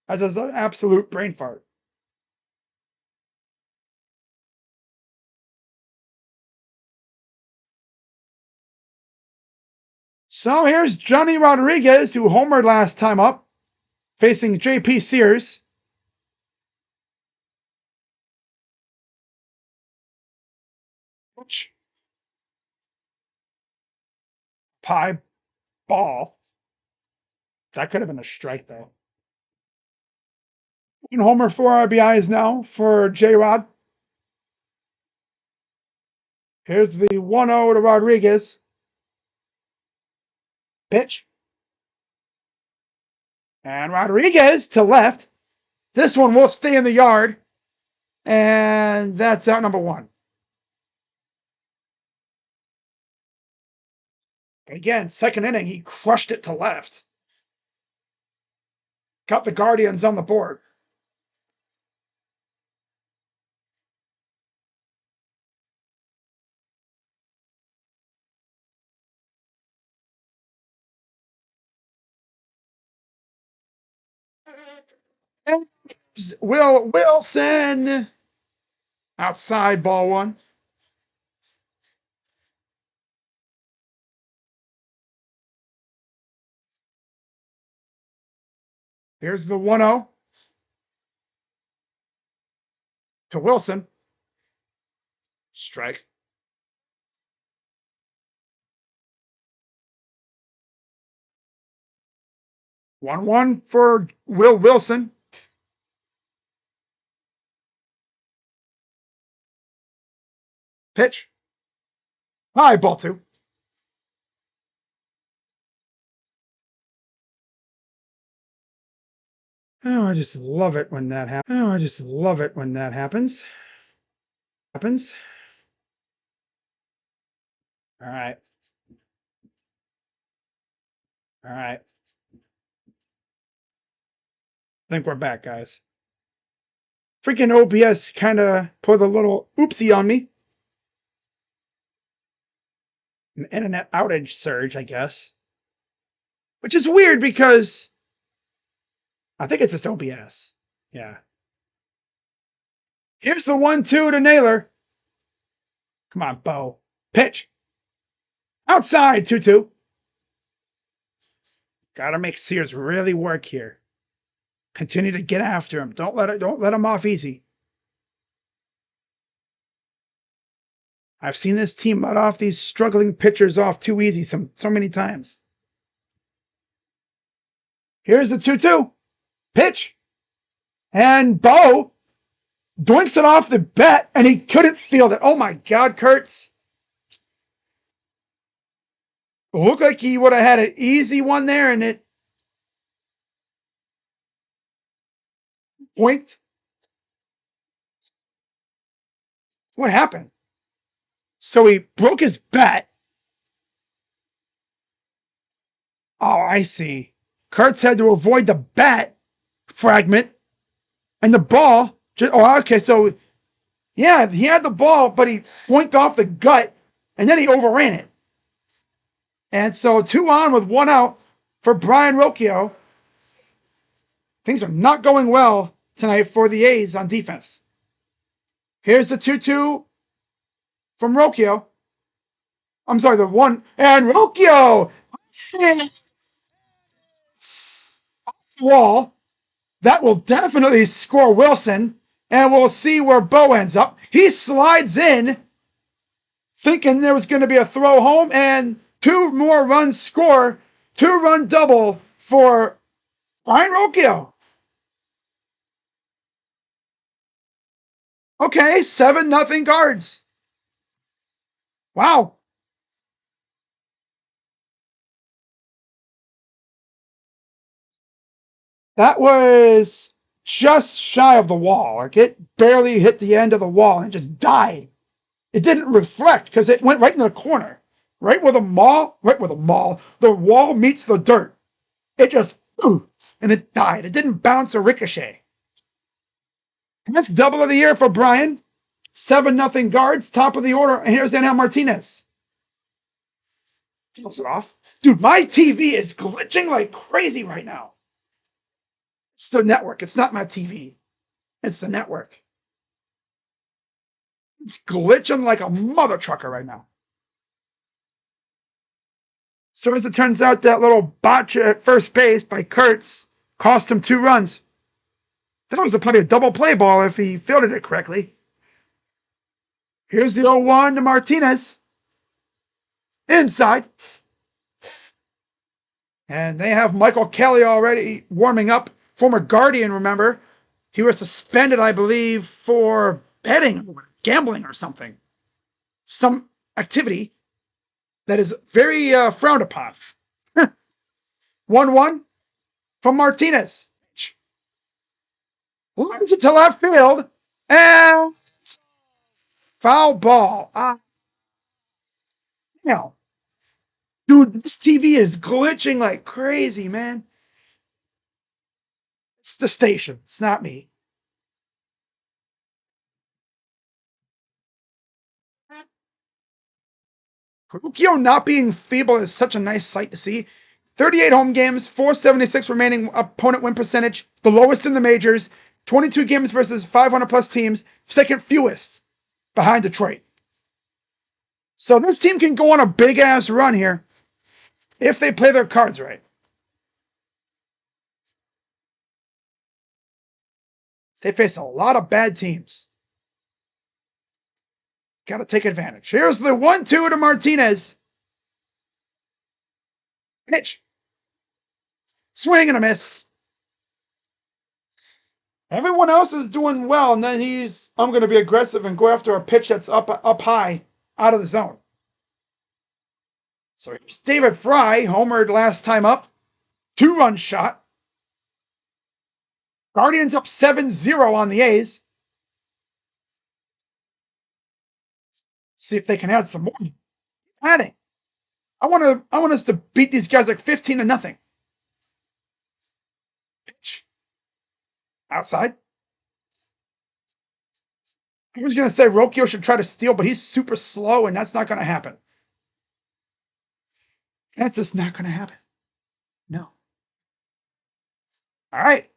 As was the absolute brain fart. So here's Johnny Rodriguez, who homered last time up, facing JP Sears. Pie ball. That could have been a strike, though. One homer, 4 RBIs now for J Rod. Here's the 1-0 to Rodriguez. Pitch. And Rodriguez to left. This one will stay in the yard. And that's out number one. Again, second inning, he crushed it to left. Got the Guardians on the board. And Will Wilson. Outside, ball one. Here's the 1-0 to Wilson. Strike. 1-1 for Will Wilson. Pitch. High, ball two. Oh, I just love it when that happens. Oh, I just love it when that happens. All right. All right. I think we're back, guys. Freaking OBS kind of put a little oopsie on me. An internet outage surge, I guess. Which is weird because I think it's just OBS. Yeah. Here's the 1-2 to Naylor. Come on, Bo. Pitch. Outside, 2-2. Gotta make Sears really work here. Continue to get after him. Don't let him off easy. I've seen this team let off these struggling pitchers off too easy so many times. Here's the 2-2. Pitch. And Bo doinks it off the bat, and he couldn't field it. Oh my God, Kurtz. It looked like he would have had an easy one there, and it winked. What happened? So he broke his bat. Oh, I see. Kurtz had to avoid the bat fragment, and the ball. Oh, okay. So, yeah, he had the ball, but he winked off the gut, and then he overran it. And so 2 on with 1 out for Brian Rocchio. Things are not going well tonight for the A's on defense. Here's the 2-2 from Rocchio. I'm sorry, the 1. And Rocchio! Off the wall. That will definitely score Wilson. And we'll see where Bo ends up. He slides in, thinking there was going to be a throw home, and 2 more runs score. 2-run double for Brian Rocchio. Okay, 7-0 Guards. Wow. That was just shy of the wall. Like, it barely hit the end of the wall and just died. It didn't reflect because it went right in the corner. Right where the wall meets the dirt. It just, and it died. It didn't bounce or ricochet. And that's double of the year for Brian. 7-0 Guards, top of the order. And here's Angel Martinez. Feels it off. Dude, my TV is glitching like crazy right now. It's the network. It's not my TV. It's the network. It's glitching like a mother trucker right now. So as it turns out, that little botch at first base by Kurtz cost him 2 runs. That was probably a double play ball if he fielded it correctly. Here's the 0-1 to Martinez. Inside. And they have Michael Kelly already warming up. Former Guardian, remember? He was suspended, I believe, for betting, gambling or something. Some activity that is very frowned upon. 1-1 from Martinez. Lines it to left field. And foul ball. Now, dude, this TV is glitching like crazy, man. It's the station. It's not me. Rukio not being feeble is such a nice sight to see. 38 home games, 476 remaining opponent win percentage, the lowest in the majors. 22 games versus 500 plus teams, second fewest behind Detroit. So this team can go on a big ass run here if they play their cards right. They face a lot of bad teams. Got to take advantage. Here's the 1-2 to Martinez. Pitch. Swing and a miss. Everyone else is doing well, and then I'm going to be aggressive and go after a pitch that's up high, out of the zone. So here's David Fry, homered last time up. 2-run shot. Guardians up 7-0 on the A's. See if they can add some more. Adding. I want us to beat these guys like 15-0. Pitch. Outside. I was going to say Rokio should try to steal, but he's super slow, and that's not going to happen. That's just not going to happen. No. All right.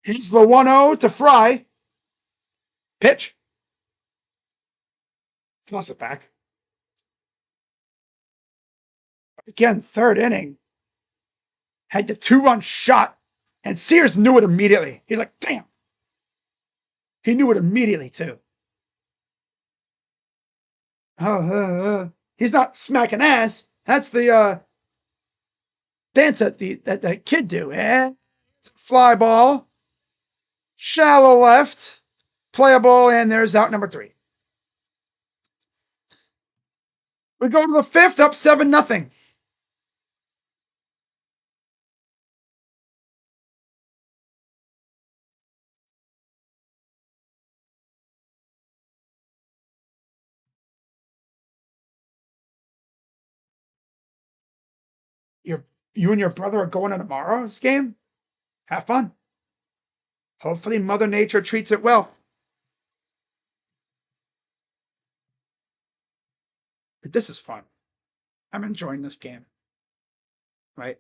Here's the 1-0 to Fry. Pitch. Toss it back. Again, third inning. Had the 2-run shot, and Sears knew it immediately. He's like, damn. He knew it immediately, too. He's not smacking ass. That's the dance that kid do. Fly ball. Shallow left. Playable, and there's out number 3. We go to the 5th, up 7-0. You and your brother are going to tomorrow's game? Have fun. Hopefully Mother Nature treats it well. But this is fun. I'm enjoying this game. Right?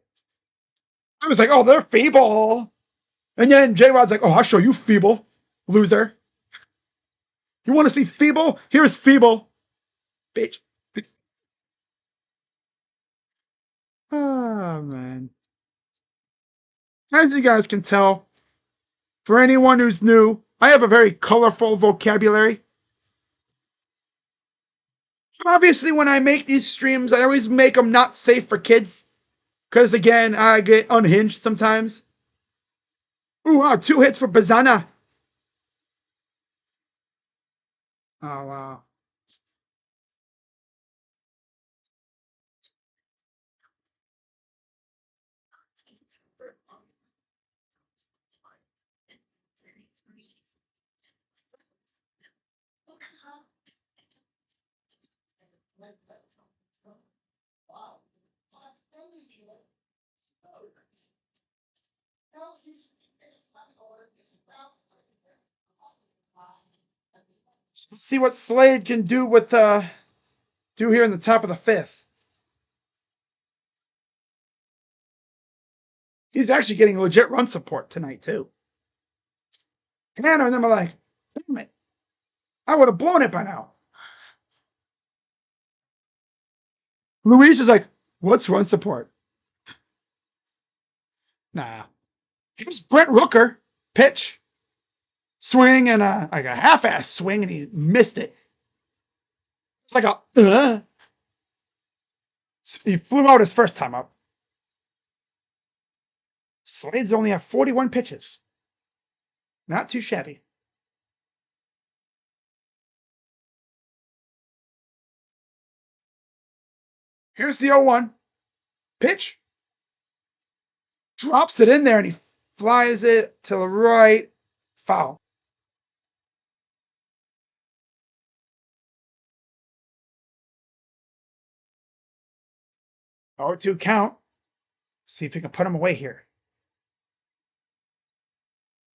I was like, oh, they're feeble. And then J-Rod's like, oh, I'll show you feeble, loser. You want to see feeble? Here's feeble. Bitch. Oh, man. As you guys can tell, for anyone who's new, I have a very colorful vocabulary. Obviously, when I make these streams, I always make them not safe for kids. Because, again, I get unhinged sometimes. Ooh, wow, 2 hits for Bazana. Oh, wow. Let's see what Slade can do with Due here in the top of the fifth. He's actually getting legit run support tonight, too. And then I'm like, damn it. I would have blown it by now. Luis is like, what's run support? Nah. Here's Brent Rooker. Pitch. Swing and like a half-ass swing, and he missed it. It's like he flew out his first time up. Slade's only have 41 pitches. Not too shabby. Here's the 0-1. Pitch. Drops it in there, and he flies it to the right. Foul. 0-2 count. See if we can put him away here.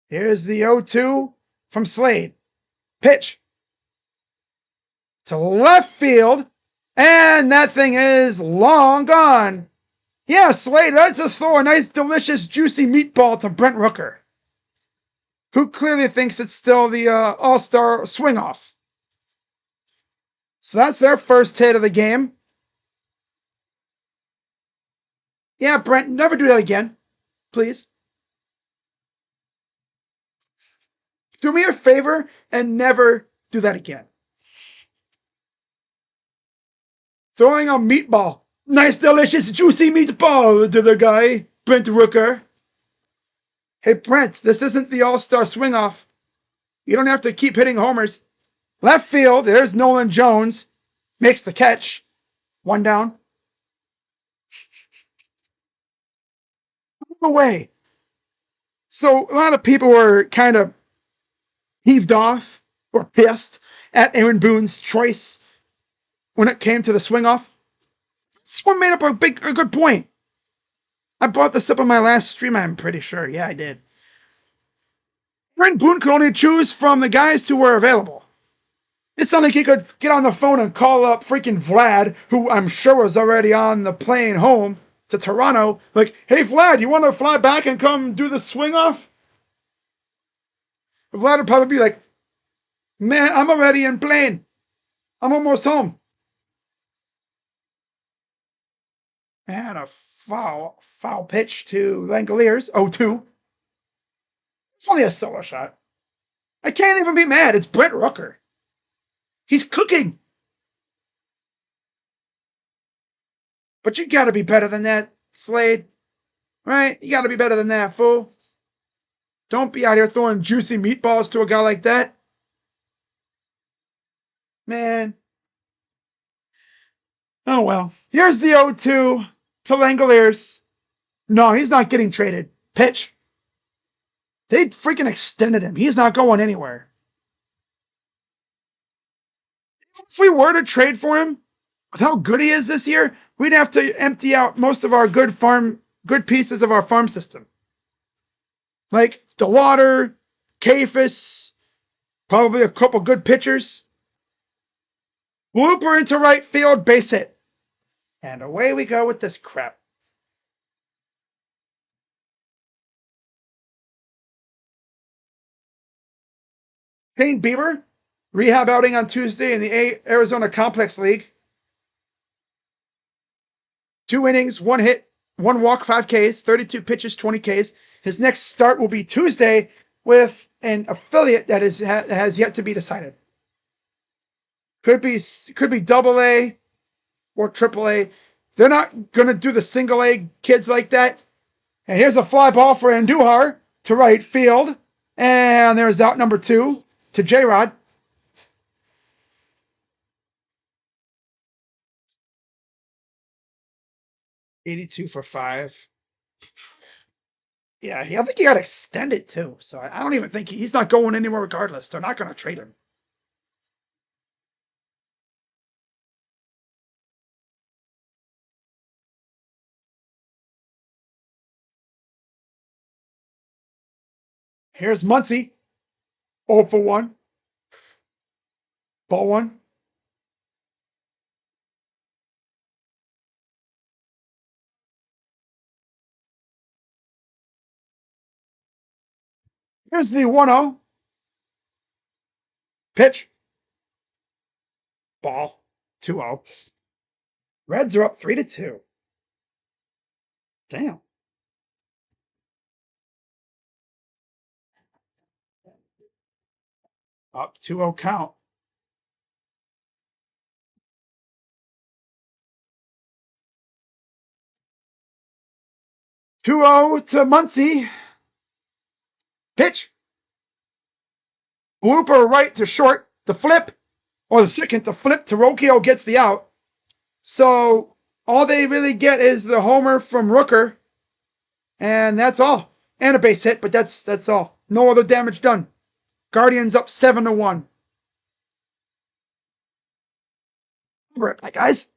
Here's the 0-2 from Slade. Pitch. To left field. And that thing is long gone. Yeah, Slade, let's just throw a nice, delicious, juicy meatball to Brent Rooker, who clearly thinks it's still the all-star swing-off. So that's their first hit of the game. Yeah, Brent, never do that again. Please. Do me a favor and never do that again. Throwing a meatball. Nice, delicious, juicy meatball to the guy, Brent Rooker. Hey, Brent, this isn't the all-star swing-off. You don't have to keep hitting homers. Left field, there's Nolan Jones. Makes the catch. 1 down. Away. So a lot of people were kind of heaved off or pissed at Aaron Boone's choice when it came to the swing-off. Someone made up a good point. I brought this up on my last stream, I'm pretty sure. Yeah, I did. Aaron Boone could only choose from the guys who were available. It's not like he could get on the phone and call up freaking Vlad, who I'm sure was already on the plane home to Toronto. Like, hey, Vlad, you want to fly back and come do the swing-off? Vlad would probably be like, man, I'm already in plane. I'm almost home. And a foul pitch to Langoliers. 0-2. It's only a solo shot. I can't even be mad. It's Brent Rooker. He's cooking. But you got to be better than that, Slade. Right? You got to be better than that, fool. Don't be out here throwing juicy meatballs to a guy like that. Man. Oh, well. Here's the 0-2 to Langoliers. No, he's not getting traded. Pitch. They freaking extended him. He's not going anywhere. If we were to trade for him, with how good he is this year, we'd have to empty out most of our good pieces of our farm system. Like DeWater, Kafis, probably a couple good pitchers. Blooper into right field, base hit. And away we go with this crap. Shane Bieber, rehab outing on Tuesday in the Arizona Complex League. 2 innings, 1 hit, 1 walk, 5 Ks, 32 pitches, 20 Ks. His next start will be Tuesday with an affiliate that has yet to be decided. Could be double A or triple A. They're not going to do the single A kids like that. And here's a fly ball for Andujar to right field. And there's out number 2 to J-Rod. $82 for 5. Yeah, I think he got extended too. So I don't even think he's not going anywhere regardless. They're not going to trade him. Here's Muncy. 0 for 1. Ball 1. Here's the 1-0. Pitch. Ball. 2-0. Reds are up 3-2. Damn. Up 2-0 count. Two-0 to Muncie. Pitch. Blooper right to short. The flip. Or the second, the flip to Rocchio gets the out. So all they really get is the homer from Rooker. And that's all. And a base hit, but that's all. No other damage done. Guardians up 7-1. Right back, guys.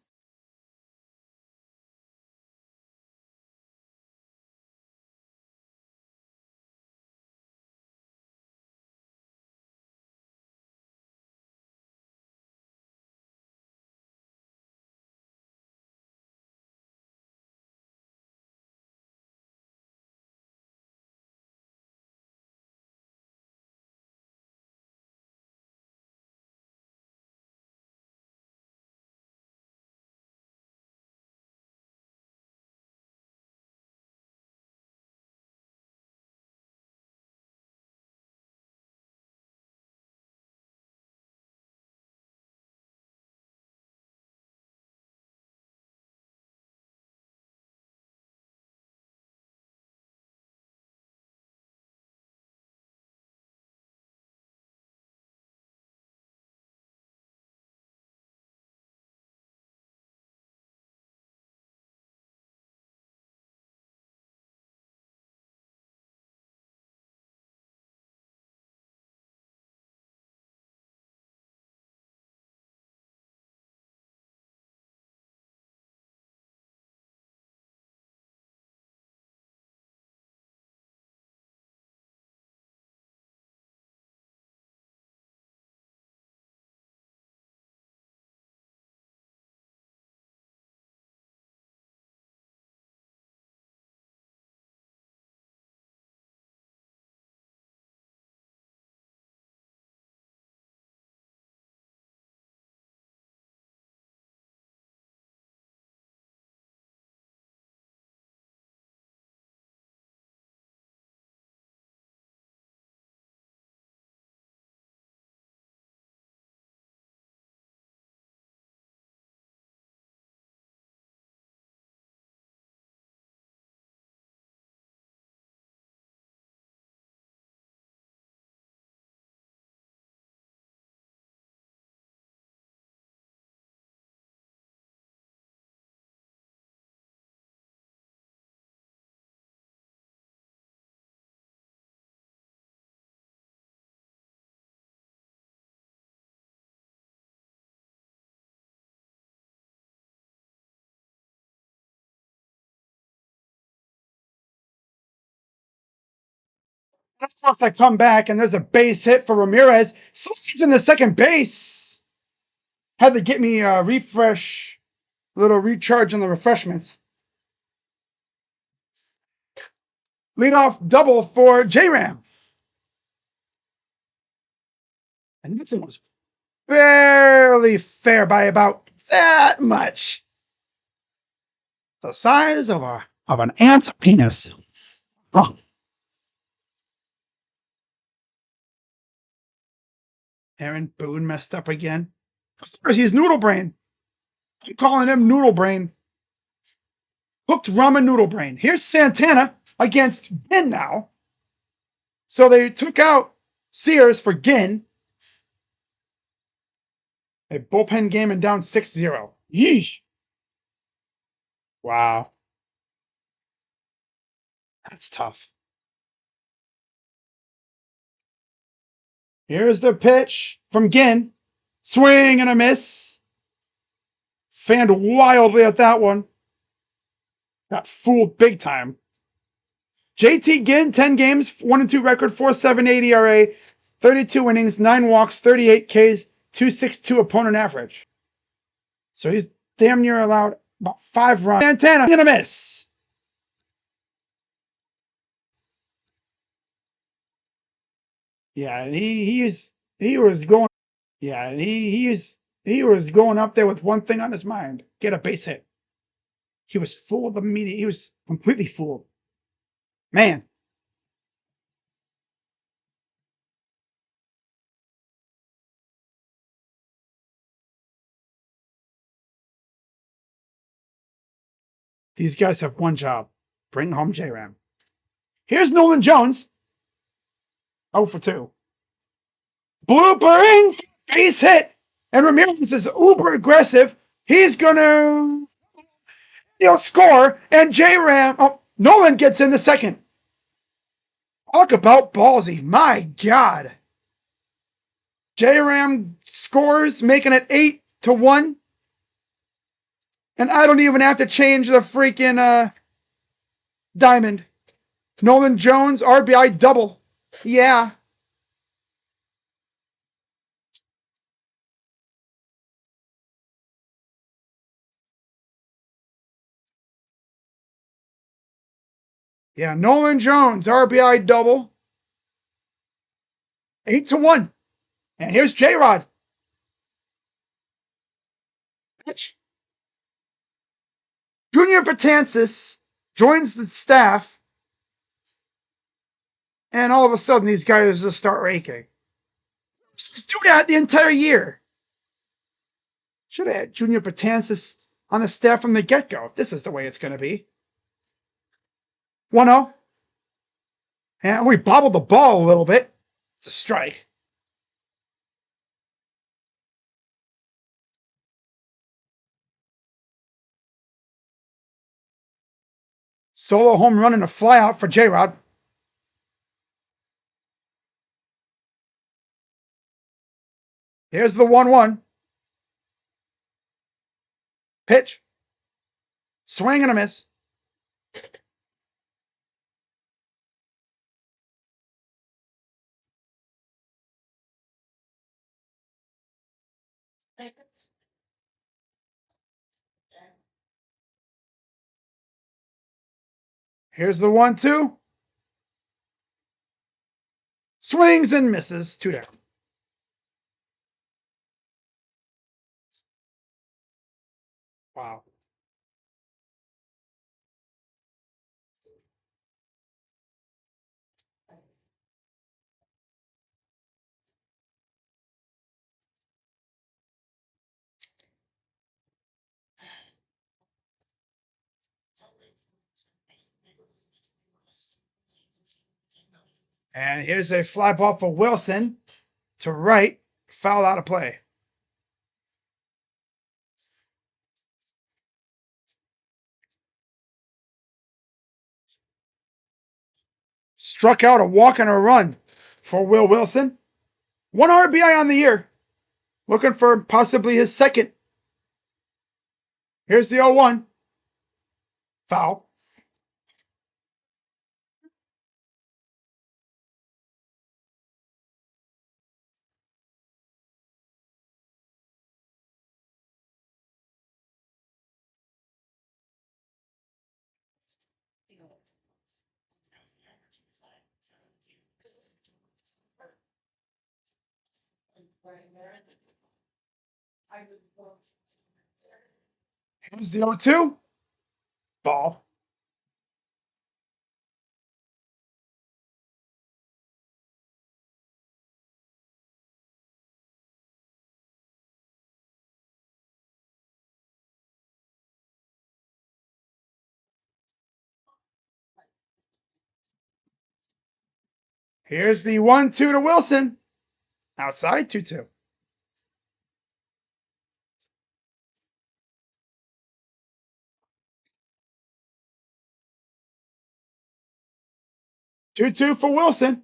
Looks like come back, and there's a base hit for Ramirez. Slides in the second base. Had to get me a refresh, little recharge on the refreshments. Leadoff double for J-Ram. And nothing was barely fair by about that much. The size of an ant's penis. Oh. Aaron Boone messed up again. Of course, he's Noodle Brain. I'm calling him Noodle Brain. Hooked ramen Noodle Brain. Here's Santana against Ginn now. So they took out Sears for Ginn. A bullpen game and down 6-0. Yeesh. Wow. That's tough. Here's the pitch from Ginn. Swing and a miss. Fanned wildly at that one. Got fooled big time. JT Ginn, 10 games, 1-2 record, 4.78 ERA, 32 innings, 9 walks, 38 Ks, 2.62 opponent average. So he's damn near allowed about 5 runs. Santana gonna miss. Yeah, and he was going. Yeah, and he was going up there with one thing on his mind: get a base hit. He was fooled immediately. He was completely fooled. Man, these guys have one job: bring home J-Ram. Here's Nolan Jones. 0 for 2. Blooper in, base hit, and Ramirez is uber aggressive. He's gonna score, and J-Ram. Oh, Nolan gets in the second. Talk about ballsy. My God. J-Ram scores, making it 8-1. And I don't even have to change the freaking diamond. Nolan Jones, RBI double. Yeah. Yeah, Nolan Jones, RBI double. 8-1. And here's J Rod. Pitch. Junior Betances joins the staff, and all of a sudden these guys just start raking. Just do that the entire year. Should have had Junior Betances on the staff from the get go. This is the way it's going to be. 1-0. And we bobbled the ball a little bit. It's a strike. Solo home run and a flyout for J Rod. Here's the 1-1. Pitch. Swing and a miss. Here's the 1-2. Swings and misses. 2 down. Wow. And here's a fly ball for Wilson to right. Foul out of play. Struck out a walk and a run for Will Wilson. 1 RBI on the year. Looking for possibly his second. Here's the 0-1. Foul. Here's the 0-2. Ball. Here's the 1-2 to Wilson. Outside 2-2. 2-2 for Wilson.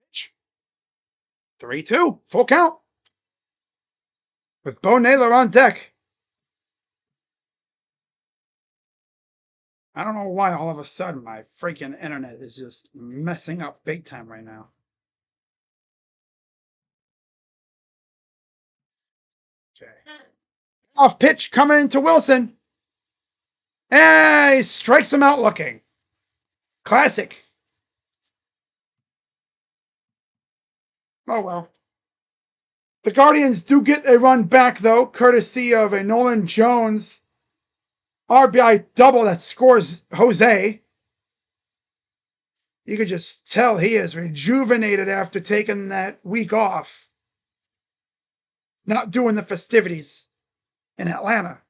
Pitch. 3-2. Full count. With Bo Naylor on deck. I don't know why all of a sudden my freaking internet is just messing up big time right now. Okay. Off pitch coming to Wilson. And he strikes him out looking. Classic. Oh, well. The Guardians do get a run back, though, courtesy of a Nolan Jones RBI double that scores Jose. You could just tell he is rejuvenated after taking that week off. Not doing the festivities in Atlanta.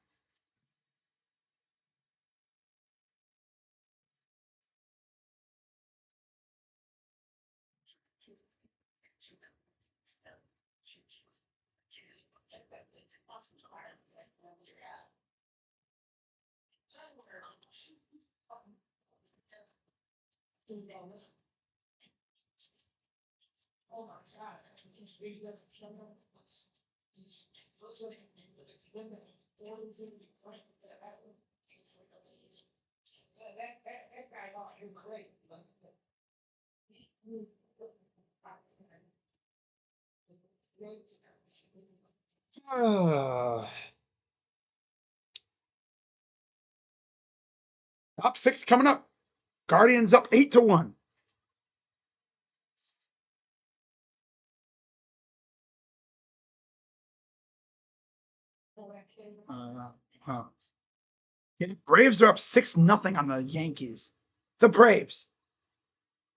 Top six coming up. Guardians up 8-1. Uh, yeah, Braves are up 6-0 on the Yankees. The Braves.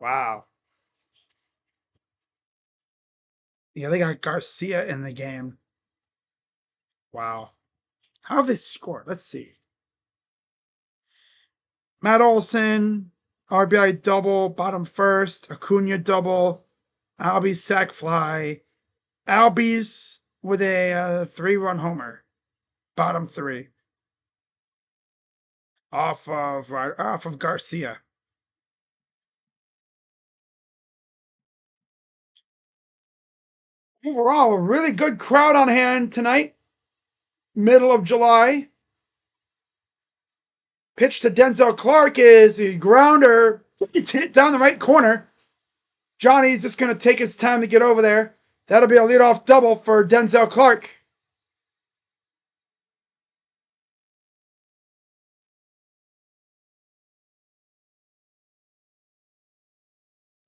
Wow. Yeah, they got Garcia in the game. Wow. How have they scored? Let's see. Matt Olson, RBI double, bottom first. Acuna double. Albie sac fly. Albies with a 3-run homer. Bottom three. Off of Garcia. Overall, a really good crowd on hand tonight. Middle of July. Pitch to Denzel Clark is a grounder. He's hit down the right corner. Johnny's just going to take his time to get over there. That'll be a leadoff double for Denzel Clark.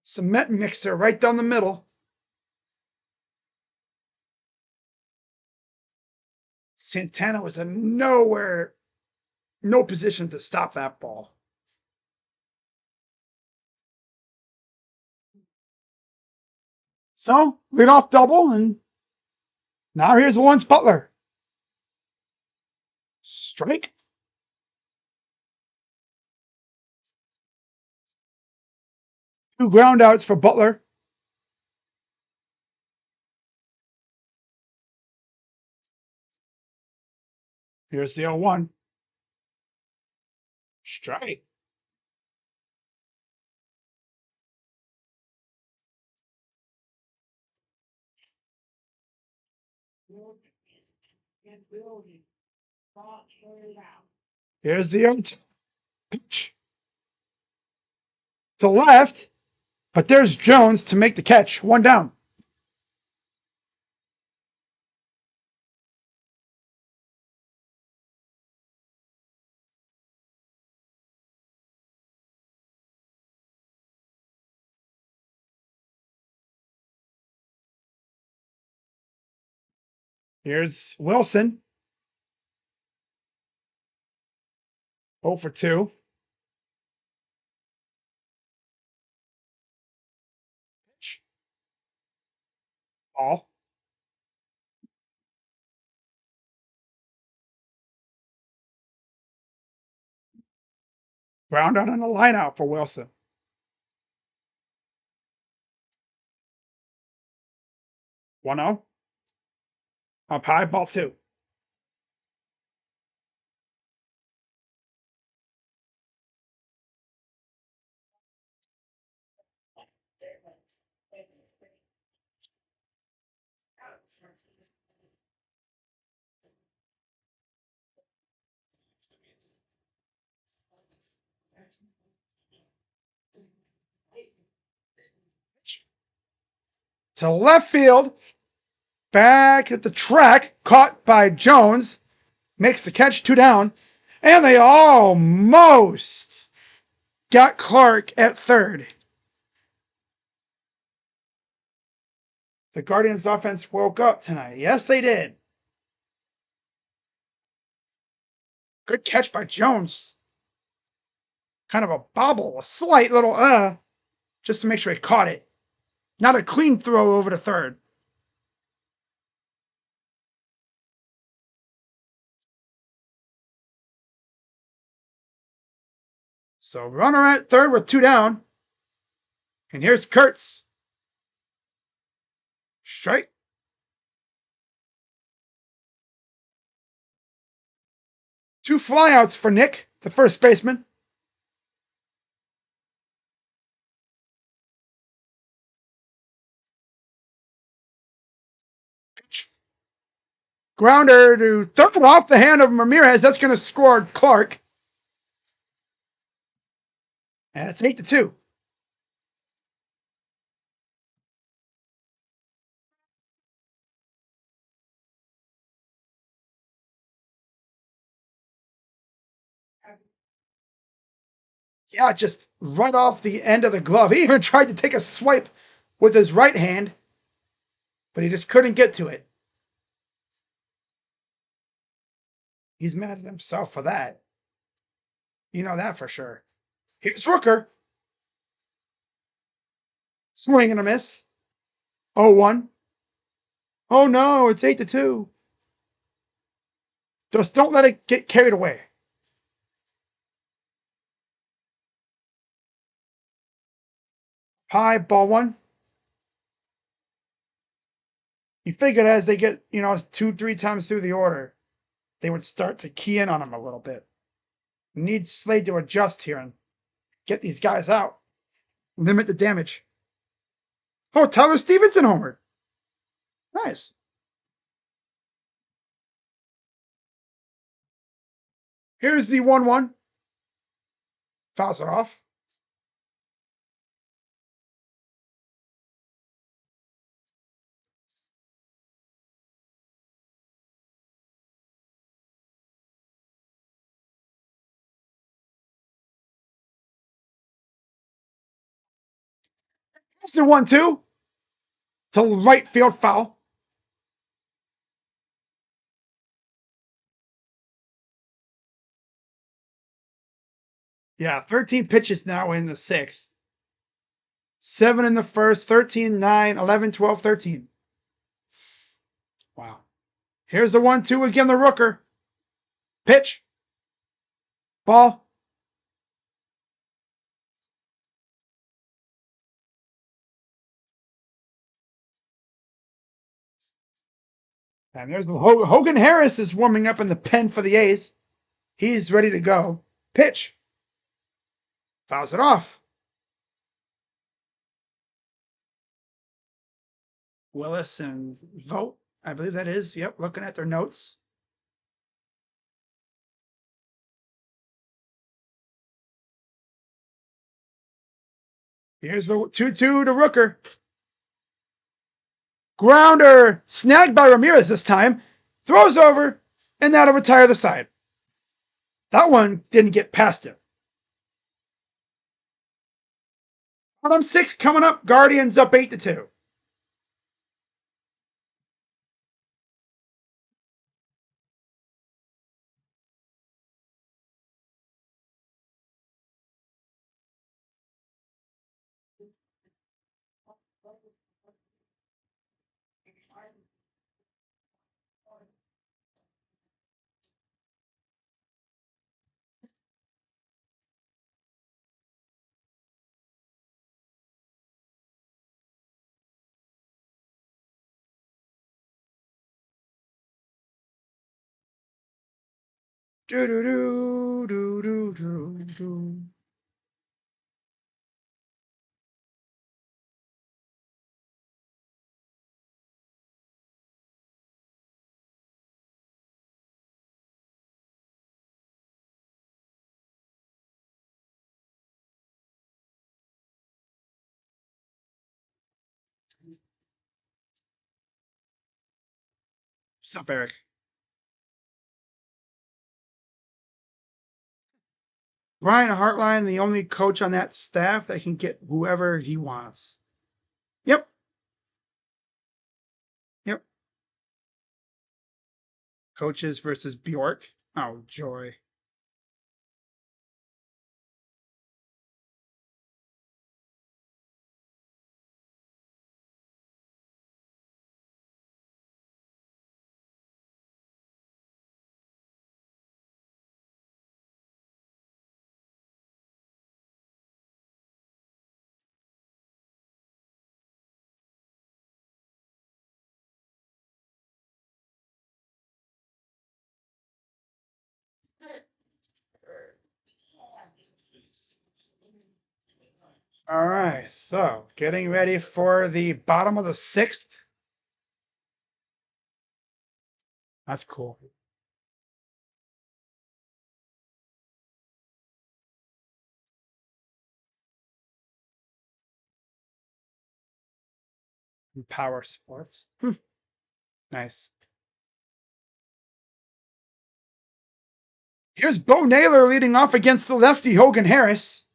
Cement mixer right down the middle. Santana was in no position to stop that ball. So, leadoff double, and now here's Lawrence Butler. Strike. Two groundouts for Butler. Here's the 0-1. Strike. Here's the 0-2 pitch. To left, but there's Jones to make the catch. One down. Here's Wilson. 0 for 2. Pitch. Ball. Ground out on the line out for Wilson. 1-0. Up high, ball 2. To left field. Back at the track. Caught by Jones. Makes the catch. 2 down. And they almost got Clark at third. The Guardians offense woke up tonight. Yes, they did. Good catch by Jones. Kind of a bobble, a slight little just to make sure he caught it. Not a clean throw over to third. So runner at third with 2 down. And here's Kurtz. Strike. 2 flyouts for Nick, the first baseman. Pitch. Grounder to throw it off the hand of Ramirez. That's going to score Clark. And it's 8-2. Yeah, just right off the end of the glove. He even tried to take a swipe with his right hand, but he just couldn't get to it. He's mad at himself for that. You know that for sure. Here's Rooker. Swing and a miss. 0-1. Oh no, it's 8-2. Just don't let it get carried away. High, ball one. You figured as they get, 2-3 times through the order, they would start to key in on him a little bit. Need Slade to adjust here and get these guys out. Limit the damage. Oh, Tyler Stevenson homered. Nice. Here's the 1-1. Fouls it off. Here's the 1-2. To right field foul. Yeah, 13 pitches now in the sixth. 7 in the first, 13, 9, 11, 12, 13. Wow. Here's the 1-2 again, the Rooker. Pitch. Ball. And there's Hogan Harris is warming up in the pen for the A's. He's ready to go. Pitch. Fouls it off. Willis and Vogt, I believe that is. Yep, looking at their notes. Here's the 2-2 to Rooker. Grounder snagged by Ramirez this time. Throws over, and that'll retire the side. That one didn't get past him. Bottom 6 coming up. Guardians up 8-2. Do do do do do do do. What's up, Eric? Brian Hartline, the only coach on that staff that can get whoever he wants. Yep. Yep. Coaches versus Bjork. Oh, joy. All right, so getting ready for the bottom of the sixth. That's cool. Power sports. Nice. Here's Bo Naylor leading off against the lefty Hogan Harris.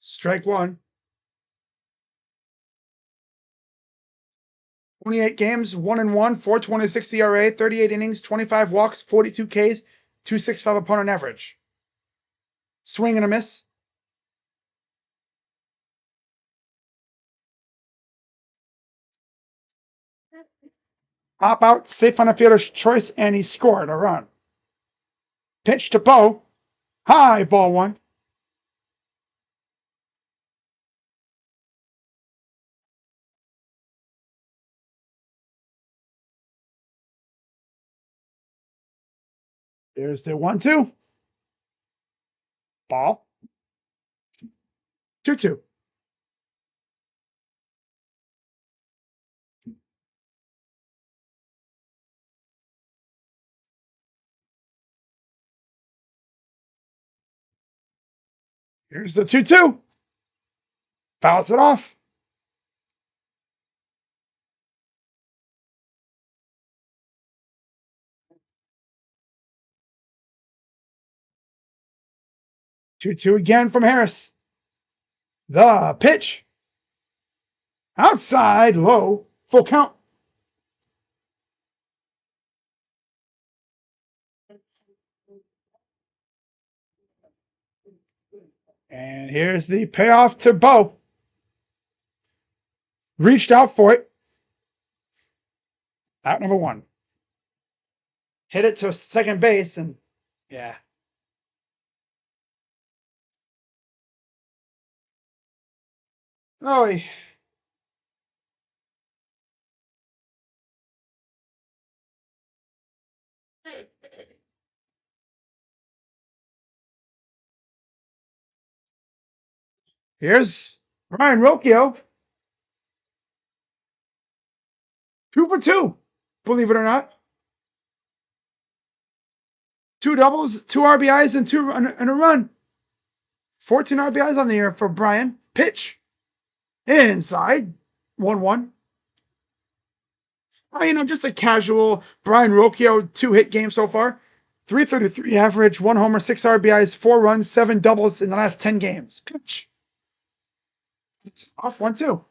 Strike one. 28 games, 1-1, 4.26 ERA, 38 innings, 25 walks, 42 Ks, 2.65 opponent average. Swing and a miss. Pop out, safe on a fielder's choice, and he scored a run. Pitch to Bo. High, ball one. There's the 1-2. Ball. 2-2. Here's the 2-2. Fouls it off. Two again from Harris. The pitch. Outside, low, full count. And here's the payoff to Bo. Reached out for it. Out number one. Hit it to second base, and yeah. Oh, here's Ryan Rocchio. 2 for 2, believe it or not. 2 doubles, 2 RBIs, and a run. 14 RBIs on the year for Brian. Pitch. Inside. 1-1. Oh, just a casual Brian Rocchio 2-hit game so far. 333 average, 1 homer, 6 RBIs, 4 runs, 7 doubles in the last 10 games. Pitch. Off 1-2.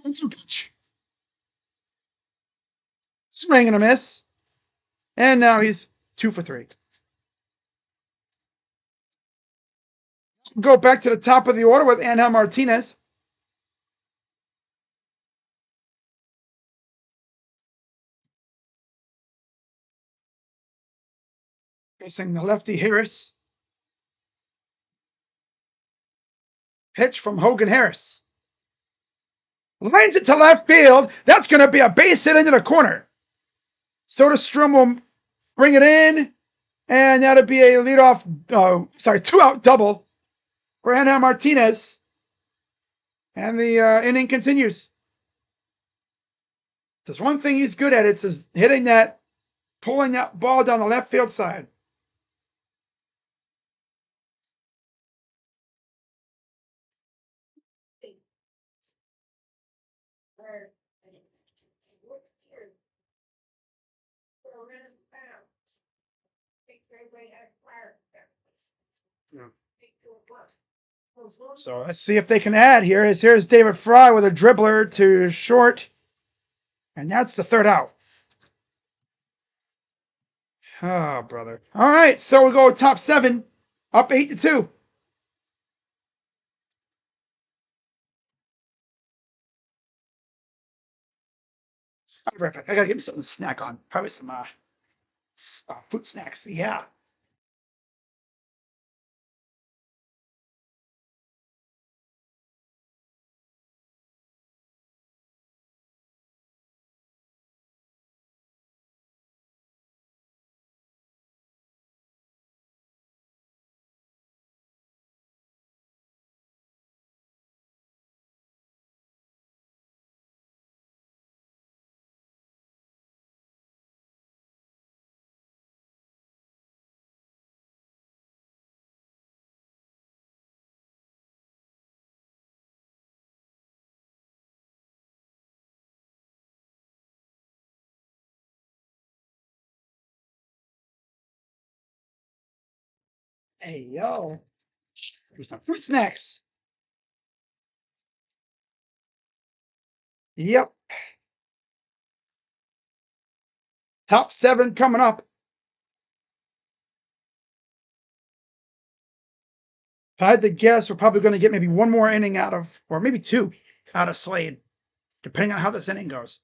Pitch. Swing and a miss. And now he's 2 for 3. Go back to the top of the order with Angel Martinez. Facing the lefty Harris. Pitch from Hogan Harris. Lines it to left field. That's going to be a base hit into the corner. Soderstrom will bring it in, and that'll be a leadoff, 2-out double for Angel Martinez. And the inning continues. There's one thing he's good at. It's hitting that, pulling that ball down the left field side. So let's see if they can add here. Here's David Fry with a dribbler to short. And that's the third out. Oh, brother. All right, so we go top 7, up 8-2. I'll be right back. I gotta get me something to snack on. Probably some fruit snacks. Yeah. Hey, yo. Here's some fruit snacks. Yep. Top 7 coming up. If I had to guess, we're probably going to get maybe one more inning out of, or maybe 2 out of Slade, depending on how this inning goes.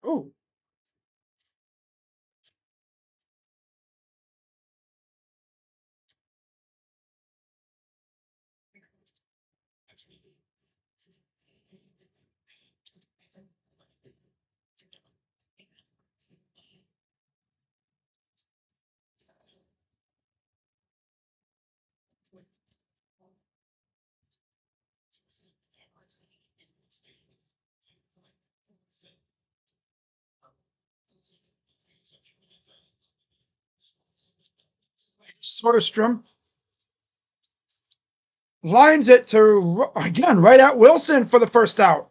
Oh, Soderstrom lines it to, again, right at Wilson for the first out.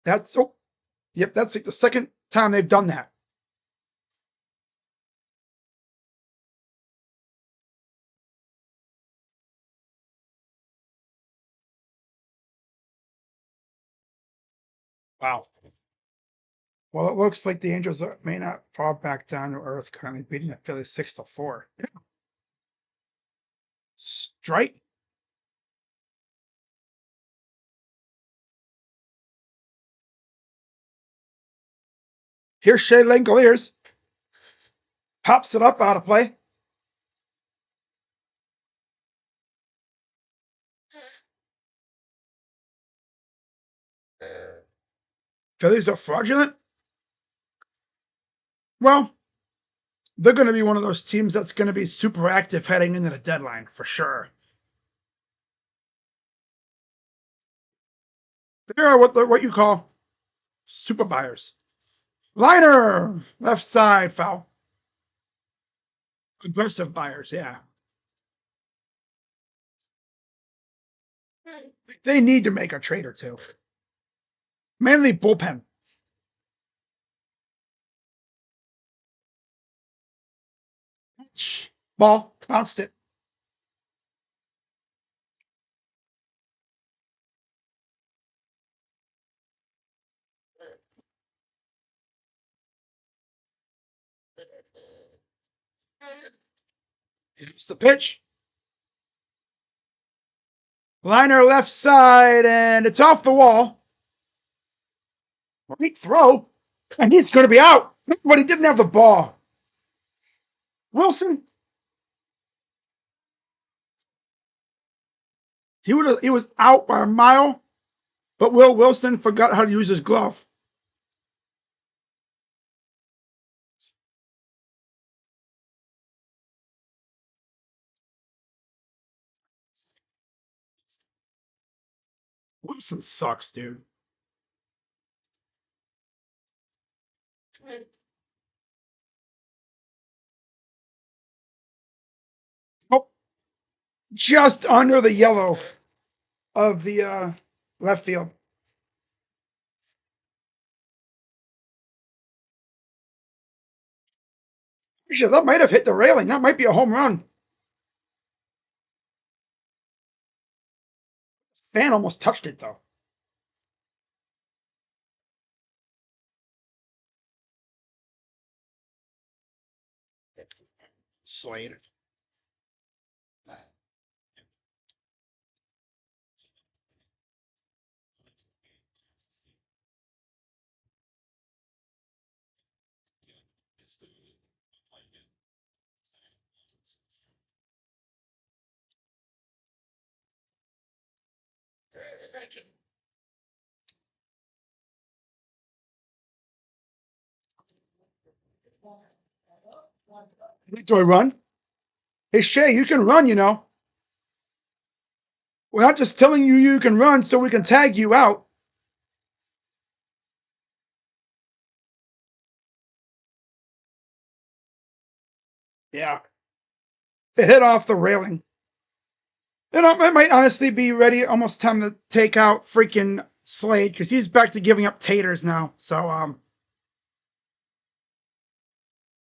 That's, oh, yep, that's like the second time they've done that. Wow. Well, it looks like the Angels may not fall back down to earth, currently beating the Phillies 6-4. Yeah. Strike. Here's Shea Langoliers. Pops it up out of play. Phillies are fraudulent. Well, they're going to be one of those teams that's going to be super active heading into the deadline for sure. They are what you call super buyers. Liner, left side, foul. Aggressive buyers, yeah. They need to make a trade or two. Mainly bullpen. Ball, bounced it. It's the pitch. Liner left side, and it's off the wall. Great throw. And he's going to be out, but he didn't have the ball. Wilson, he was out by a mile, but Will Wilson forgot how to use his glove. Wilson sucks, dude. Oh, just under the yellow of the left field. Actually, that might have hit the railing. That might be a home run. Fan almost touched it though. Slade. Do I run? Hey Shay, you can run, you know. We're not just telling you you can run so we can tag you out. Yeah. It hit off the railing. It might honestly be ready, almost time to take out freaking Slade because he's back to giving up taters now. So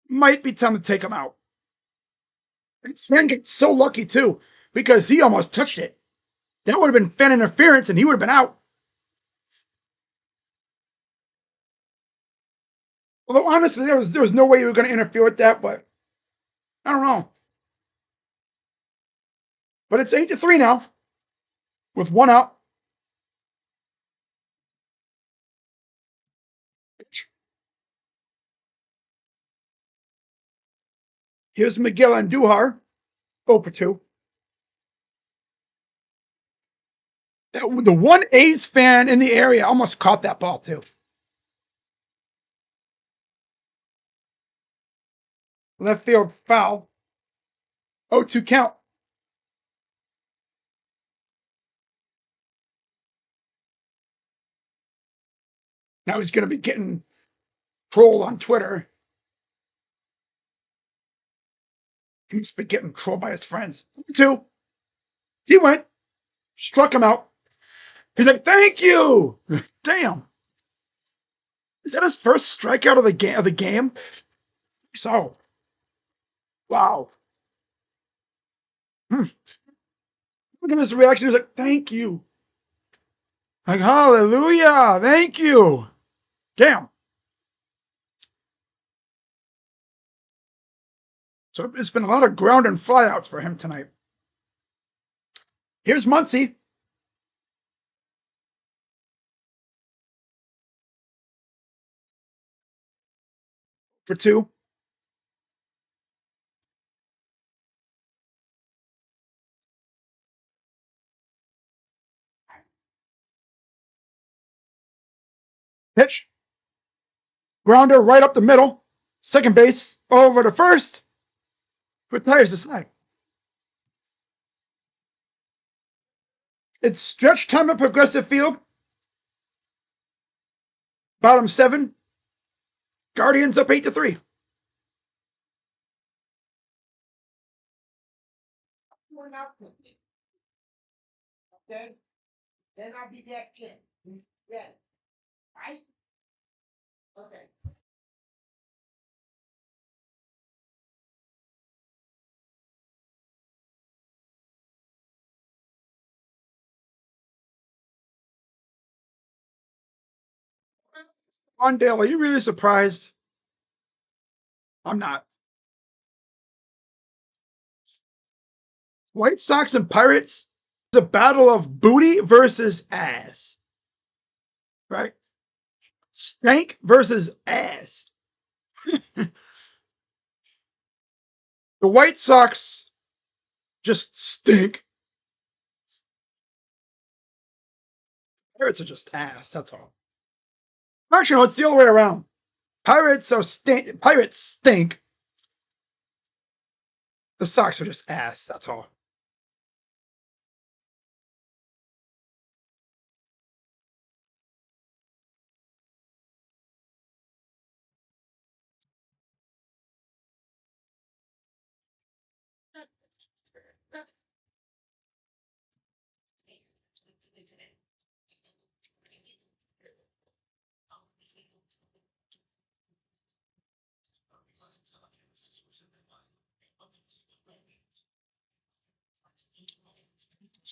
might be time to take him out. And Fan gets so lucky too because he almost touched it. That would have been fan interference, and he would have been out. Although honestly, there was no way you were going to interfere with that, but I don't know. But it's 8-3 now with one out. Here's Miguel Andujar, 0-2. The one A's fan in the area almost caught that ball too. Left field foul. 0-2 count. Now he's going to be getting trolled on Twitter. He's been getting trolled by his friends. 2. He went, struck him out. He's like, "Thank you." Damn. Is that his first strikeout of the game? So, wow. Hmm. Look at his reaction. He's like, "Thank you." Like, hallelujah. Thank you. Damn. So it's been a lot of ground and flyouts for him tonight. Here's Muncie. For 2. Pitch. Grounder right up the middle. Second base over to first. Retires the side. It's stretch time at Progressive Field. Bottom 7. Guardians up 8-3. Okay. Then I'll be back in. Yeah. Right? Okay. Mondale, are you really surprised? I'm not. White Sox and Pirates. It's a battle of booty versus ass. Right? Stank versus ass. The White Sox just stink. Pirates are just ass. That's all. Actually, no, it's the other way around. Pirates stink. The Sox are just ass. That's all.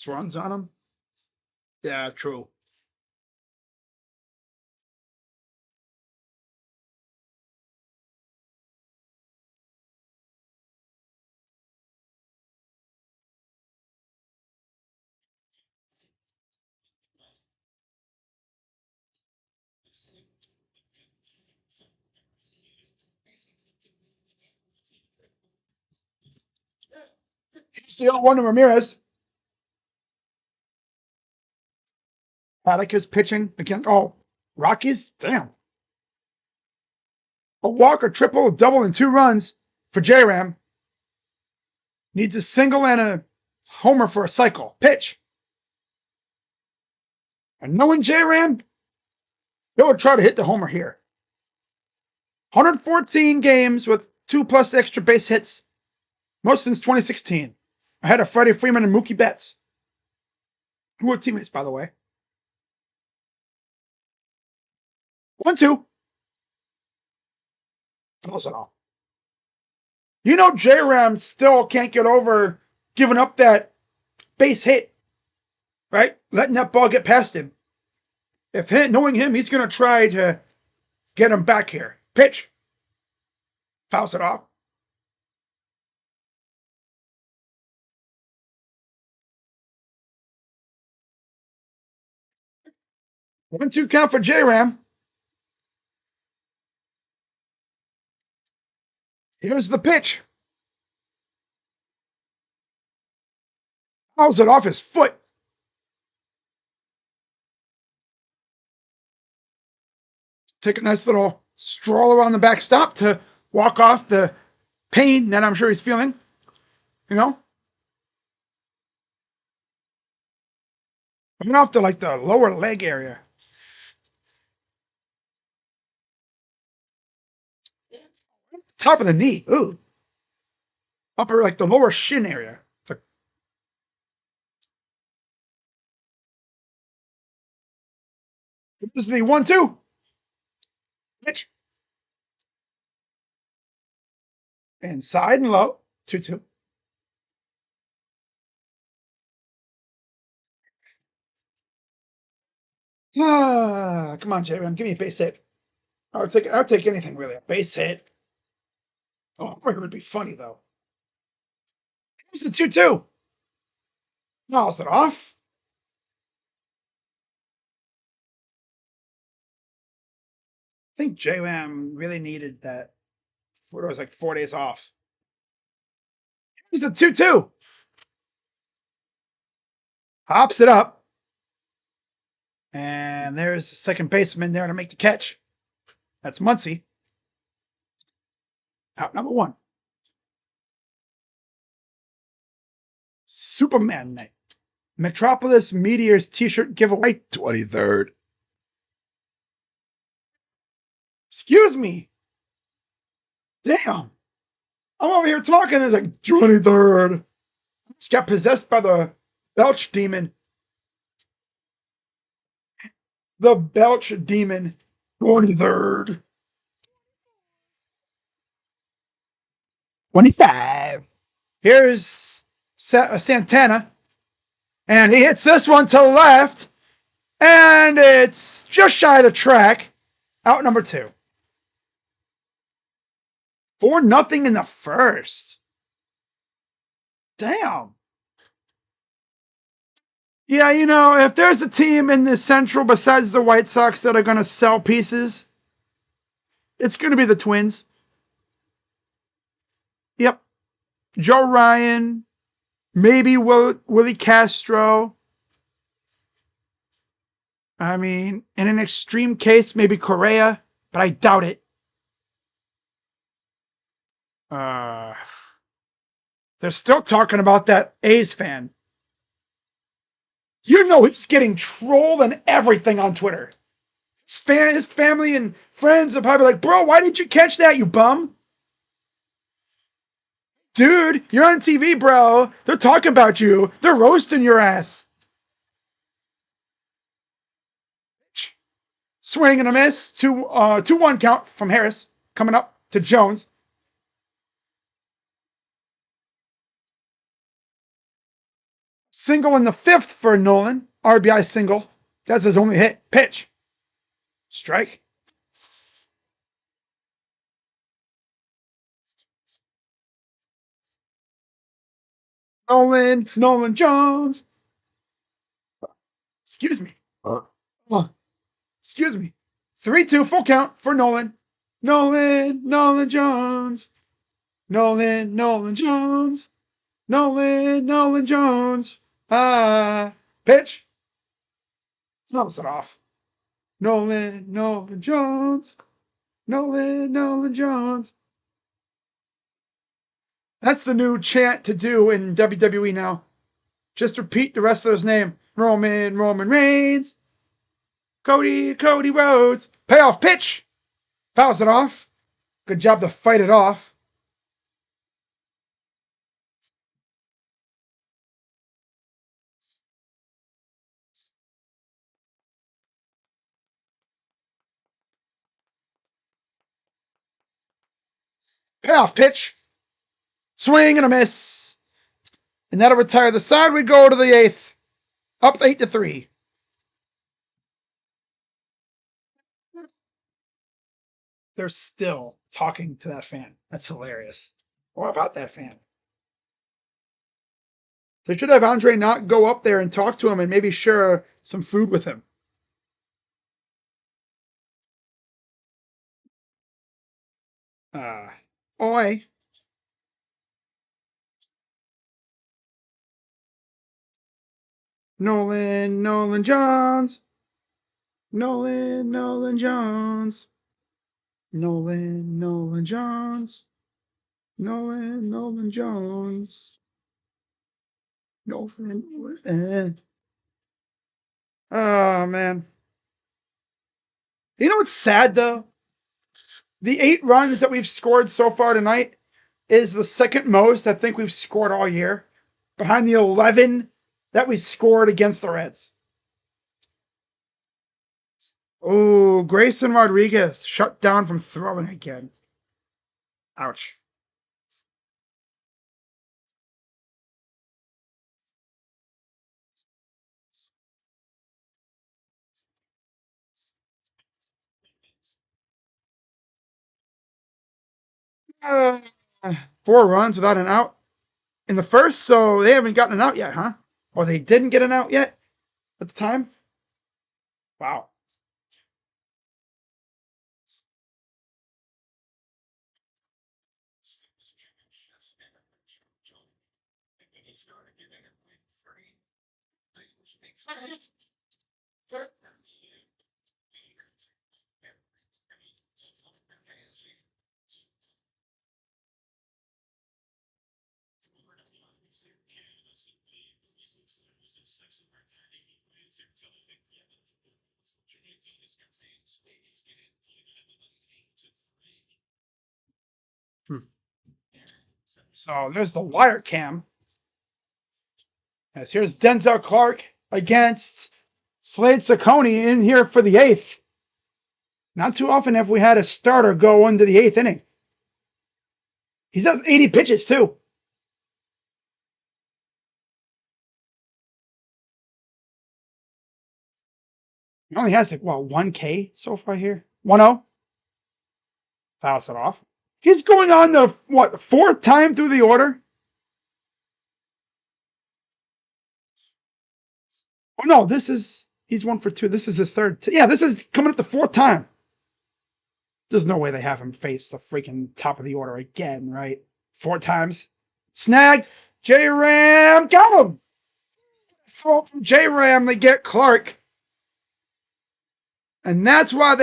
runs on him. Yeah, true. He's the 0-1 to Ramirez. Paddock is pitching again. Oh, Rockies? Damn. A walk, a triple, a double, and 2 runs for J-Ram. Needs a single and a homer for a cycle. Pitch. And knowing J-Ram, he'll try to hit the homer here. 114 games with 2+ extra base hits. Most since 2016. Ahead of Freddie Freeman and Mookie Betts. Who are teammates, by the way. 1-2. Fouls it off. You know J-Ram still can't get over giving up that base hit, right? Letting that ball get past him. Knowing him, he's going to try to get him back here. Pitch. Fouls it off. One, two count for J-Ram. Here's the pitch. Fouls it off his foot. Take a nice little stroll around the backstop to walk off the pain that I'm sure he's feeling. You know? Coming off to like the lower leg area. Top of the knee. Ooh. Upper, like the lower shin area. This is the 1-2. Pitch. Inside and low. 2-2. Come on, J-Ram. Give me a base hit. I'll take anything, really. A base hit. Oh, it would be funny, though. Here's the 2-2. Fouls it off. I think J-Ram really needed that. It was like 4 days off. Here's the 2-2. Hops it up. And there's the second baseman there to make the catch. That's Muncy. Out number 1. Superman Night. Metropolis Meteors t-shirt giveaway 23rd. Excuse me. Damn. I'm over here talking. It's like 23rd. It's got possessed by the Belch demon. The Belch demon. 23rd. 25. Here's Santana. And he hits this one to left. And it's just shy of the track. Out number 2. 4-0 in the first. Damn. Yeah, you know, if there's a team in the Central besides the White Sox that are going to sell pieces, it's going to be the Twins. Yep. Joe Ryan, maybe Willie Castro. I mean, in an extreme case, maybe Correa, but I doubt it. They're still talking about that A's fan. You know he's getting trolled and everything on Twitter. His family and friends are probably like, bro, why didn't you catch that, you bum? Dude, you're on TV, bro. They're talking about you. They're roasting your ass. Swing and a miss. 2-1 count from Harris. Coming up to Jones. Single in the 5th for Nolan. RBI single. That's his only hit. Pitch. Strike. Nolan Jones. Excuse me. Excuse me. 3-2 full count for Nolan. Nolan Jones. Nolan Jones. Nolan Jones. Pitch. Smells it off. Nolan Jones. Nolan Jones. That's the new chant to do in WWE now. Just repeat the rest of his name. Roman Reigns. Cody Rhodes. Payoff pitch. Fouls it off. Good job to fight it off. Payoff pitch. Swing and a miss. And that'll retire the side. We go to the 8th. Up 8-3. They're still talking to that fan. That's hilarious. What about that fan? They should have Andre not go up there and talk to him and maybe share some food with him. Oi. Nolan Jones. Nolan Jones. Nolan Jones. Nolan Jones. Oh, man. You know what's sad, though? The 8 runs that we've scored so far tonight is the second most I think we've scored all year, behind the 11 that we scored against the Reds. Oh, Grayson Rodriguez shut down from throwing again. Ouch. Uh, 4 runs without an out in the first, so they haven't gotten an out yet, huh? Or they didn't get an out yet at the time? Wow. So there's the wire cam. As here's Denzel Clark against Slade Ciccone in here for the 8th. Not too often have we had a starter go into the 8th inning. He does 80 pitches too. He only has like, 1K so far here? 1-0. Fouls it off. He's going on the, 4th time through the order? Oh, no, he's 1 for 2. This is his 3rd. Yeah, this is coming up the 4th time. There's no way they have him face the freaking top of the order again, right? 4 times. Snagged. J-Ram. Got him. Throw from J-Ram. They get Clark. And that's why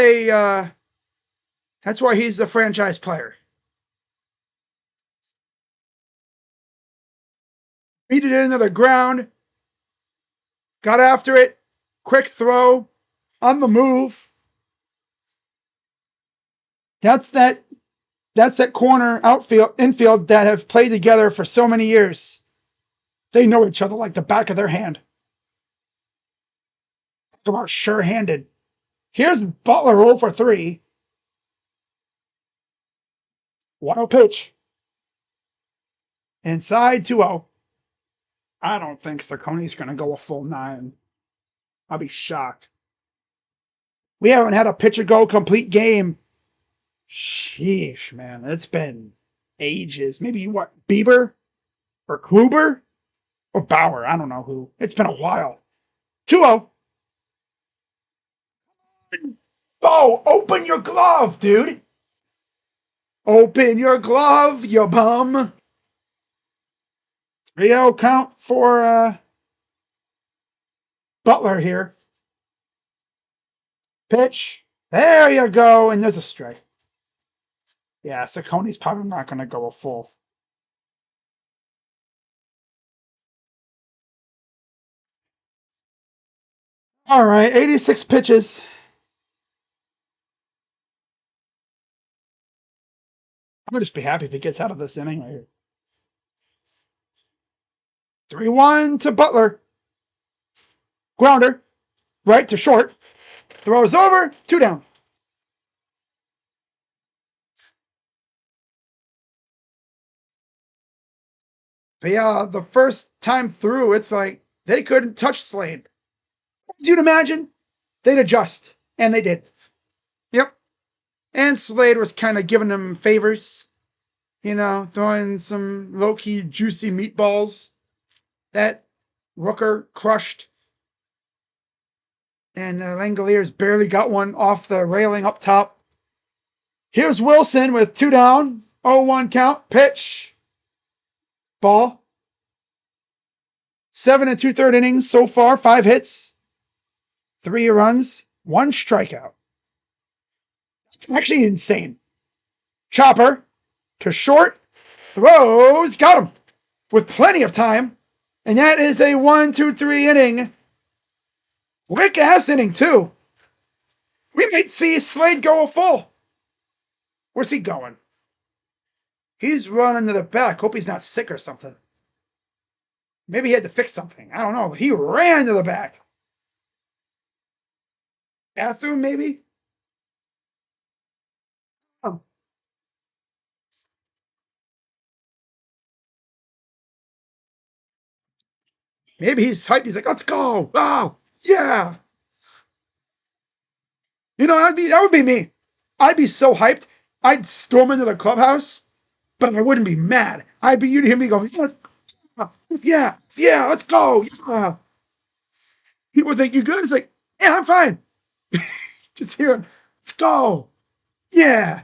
that's why he's the franchise player. Beat it into the ground. Got after it. Quick throw. On the move. That's that corner infield that have played together for so many years. They know each other like the back of their hand. Talk about sure-handed. Here's Butler 0 for 3. 1-0 pitch. Inside 2-0. I don't think Saucony's going to go a full 9. I'll be shocked. We haven't had a pitcher go complete game. Sheesh, man. It's been ages. Maybe what? Bieber? Or Kluber? Or Bauer? I don't know who. It's been a while. 2-0. Oh, open your glove, dude. Open your glove, you bum. 3-0 count for Butler here. Pitch. There you go. And there's a strike. Yeah, Saucony's probably not going to go a full. All right, 86 pitches. I'm going to just be happy if he gets out of this inning right here. 3-1 to Butler. Grounder. Right to short. Throws over. 2 down. But yeah, the first time through, it's like they couldn't touch Slade. As you'd imagine, they'd adjust. And they did. Yep. And Slade was kind of giving them favors. You know, throwing some low-key juicy meatballs that Rooker crushed. And Langoliers barely got one off the railing up top. Here's Wilson with 2 down. 0-1 count. Pitch. Ball. 7 2/3 innings so far. 5 hits. 3 runs. 1 strikeout. It's actually insane. Chopper to short. Throws. Got him. With plenty of time. And that is a 1-2-3 inning. Quick ass inning, too. We might see Slade go a full. Where's he going? He's running to the back. Hope he's not sick or something. Maybe he had to fix something. I don't know. He ran to the back. Bathroom, maybe? Oh. Maybe he's hyped. He's like, let's go. Oh, yeah. You know, that would be me. I'd be so hyped. I'd storm into the clubhouse, but I wouldn't be mad. You'd hear me go, yeah, yeah, let's go. Yeah. People think you good. It's like, yeah, I'm fine. Just hear him. Let's go. Yeah.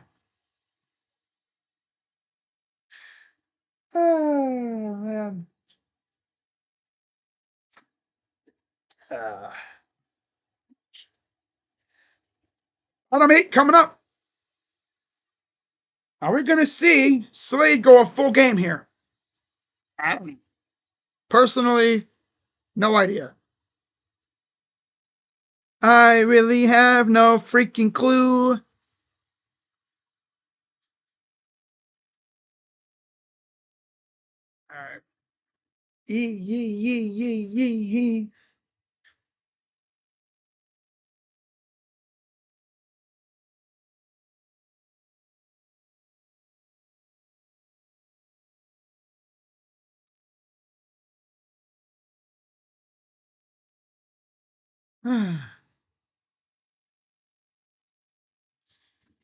Oh, man. Uh, Bottom 8 coming up. Are we going to see Slade go a full game here? I don't know. Personally, no idea. I really have no freaking clue. All right. Yee.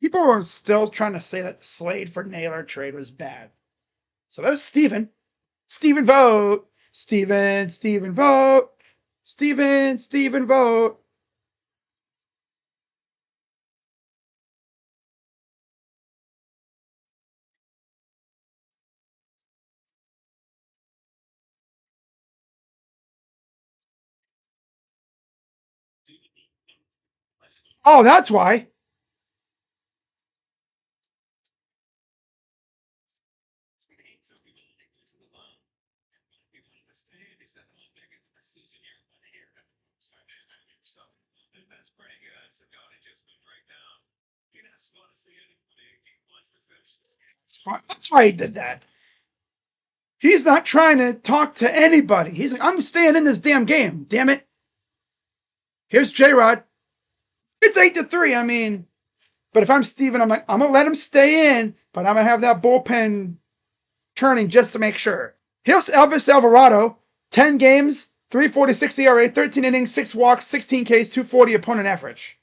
People are still trying to say that the Slade for Naylor trade was bad. So there's Steven. Steven vote. Steven vote. Steven vote. Oh, that's why. That's why he did that. He's not trying to talk to anybody. He's like, I'm staying in this damn game. Damn it. Here's J Rod. It's 8-3. I mean, but if I'm Steven, I'm like, I'm gonna let him stay in, but I'm gonna have that bullpen turning just to make sure. Here's Elvis Alvarado. 10 games, 3.46 ERA, 13 innings, 6 walks, 16 Ks, 240 opponent average.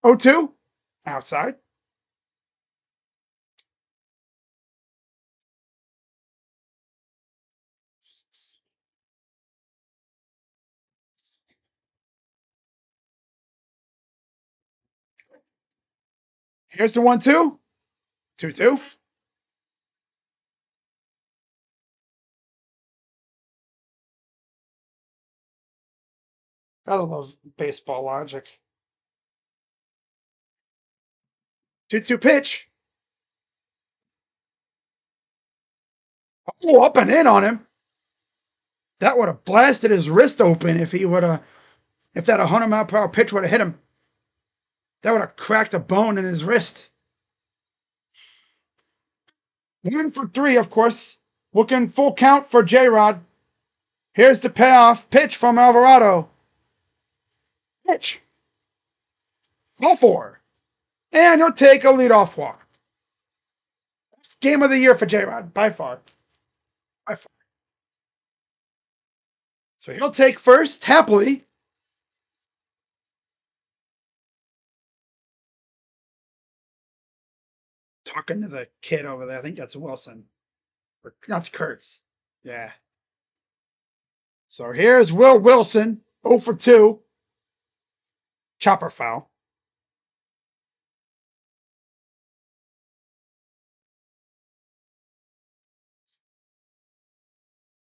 Oh two, outside. Here's the 1-2. 2-2. Gotta love baseball logic. 2-2 pitch. Oh, up and in on him. That would have blasted his wrist open if that 100-mile-per-hour pitch would have hit him. That would have cracked a bone in his wrist. 1-for-3, of course. Looking full count for J-Rod. Here's the payoff. Pitch from Alvarado. Pitch. Ball 4. And he'll take a leadoff walk. Best game of the year for J-Rod, by far. By far. So he'll take first, happily. Talking to the kid over there. I think that's Wilson. Or that's Kurtz. Yeah. So here's Will Wilson, 0-for-2. Chopper foul.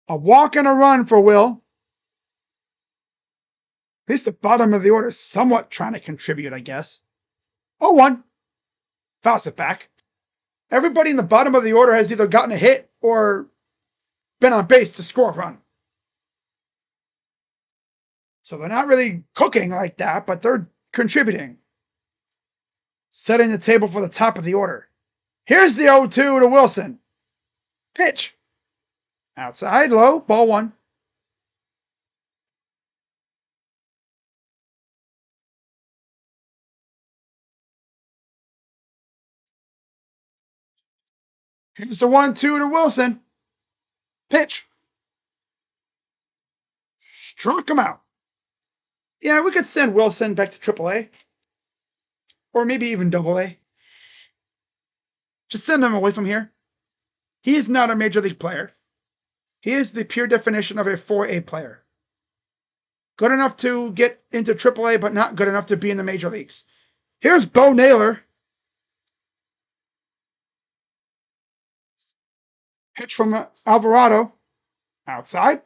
A walk and a run for Will. At least the bottom of the order is somewhat trying to contribute, I guess. 0-1. Fouls it back. Everybody in the bottom of the order has either gotten a hit or been on base to score a run. So they're not really cooking like that, but they're contributing. Setting the table for the top of the order. Here's the 0-2 to Wilson. Pitch. Outside, low, ball 1. Here's the 1-2 to Wilson. Pitch. Struck him out. Yeah, we could send Wilson back to AAA. Or maybe even AA. Just send him away from here. He is not a major league player. He is the pure definition of a 4A player. Good enough to get into AAA, but not good enough to be in the major leagues. Here's Bo Naylor. Pitch from Alvarado. Outside.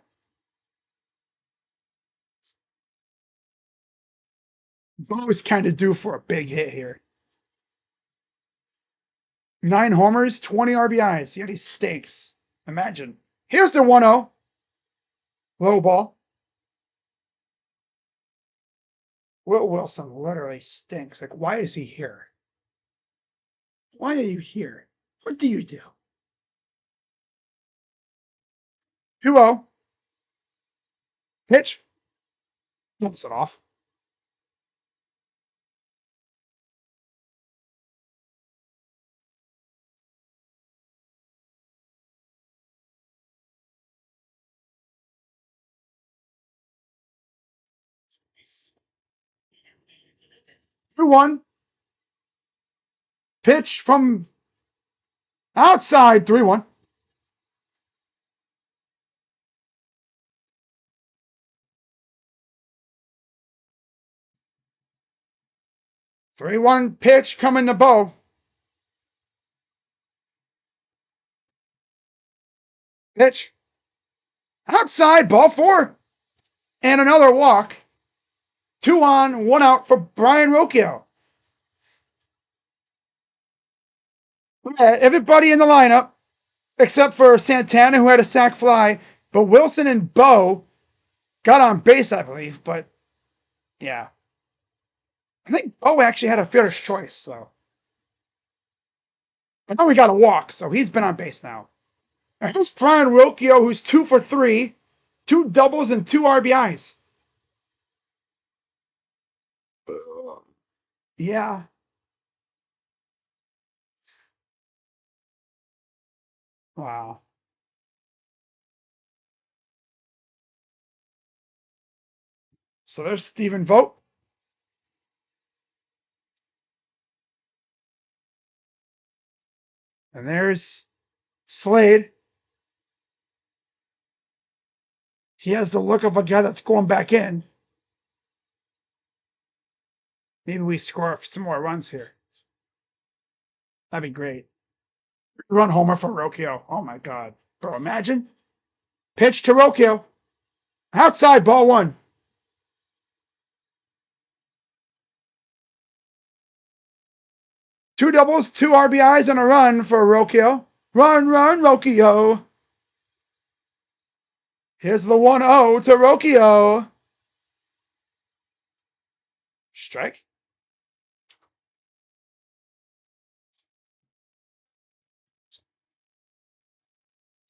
Bo is kind of due for a big hit here. 9 homers, 20 RBIs, yet he stinks. Imagine. Here's the 1-0. Low ball. Will Wilson literally stinks. Like, why is he here? Why are you here? What do you do? 2-0. Pitch. Pulls it off. Two one. Pitch from outside. 3-1. Three one pitch coming to Bo. Pitch. Outside. Ball 4. And another walk. 2 on, 1 out for Brian Rocchio. Everybody in the lineup, except for Santana, who had a sac fly, but Wilson and Bo got on base, I believe. But yeah, I think Bo actually had a fierce choice, though. But now we got a walk, so he's been on base now. And here's Brian Rocchio, who's 2-for-3, 2 doubles and 2 RBIs. Yeah. Wow. So there's Stephen Vogt. And there's Slade. He has the look of a guy that's going back in. Maybe we score some more runs here. That'd be great. Run homer for Rocchio. Oh my God. Bro, imagine. Pitch to Rocchio. Outside, ball one. Two doubles, two RBIs, and a run for Rocchio. Run, Rocchio. Here's the 1-0 to Rocchio. Strike.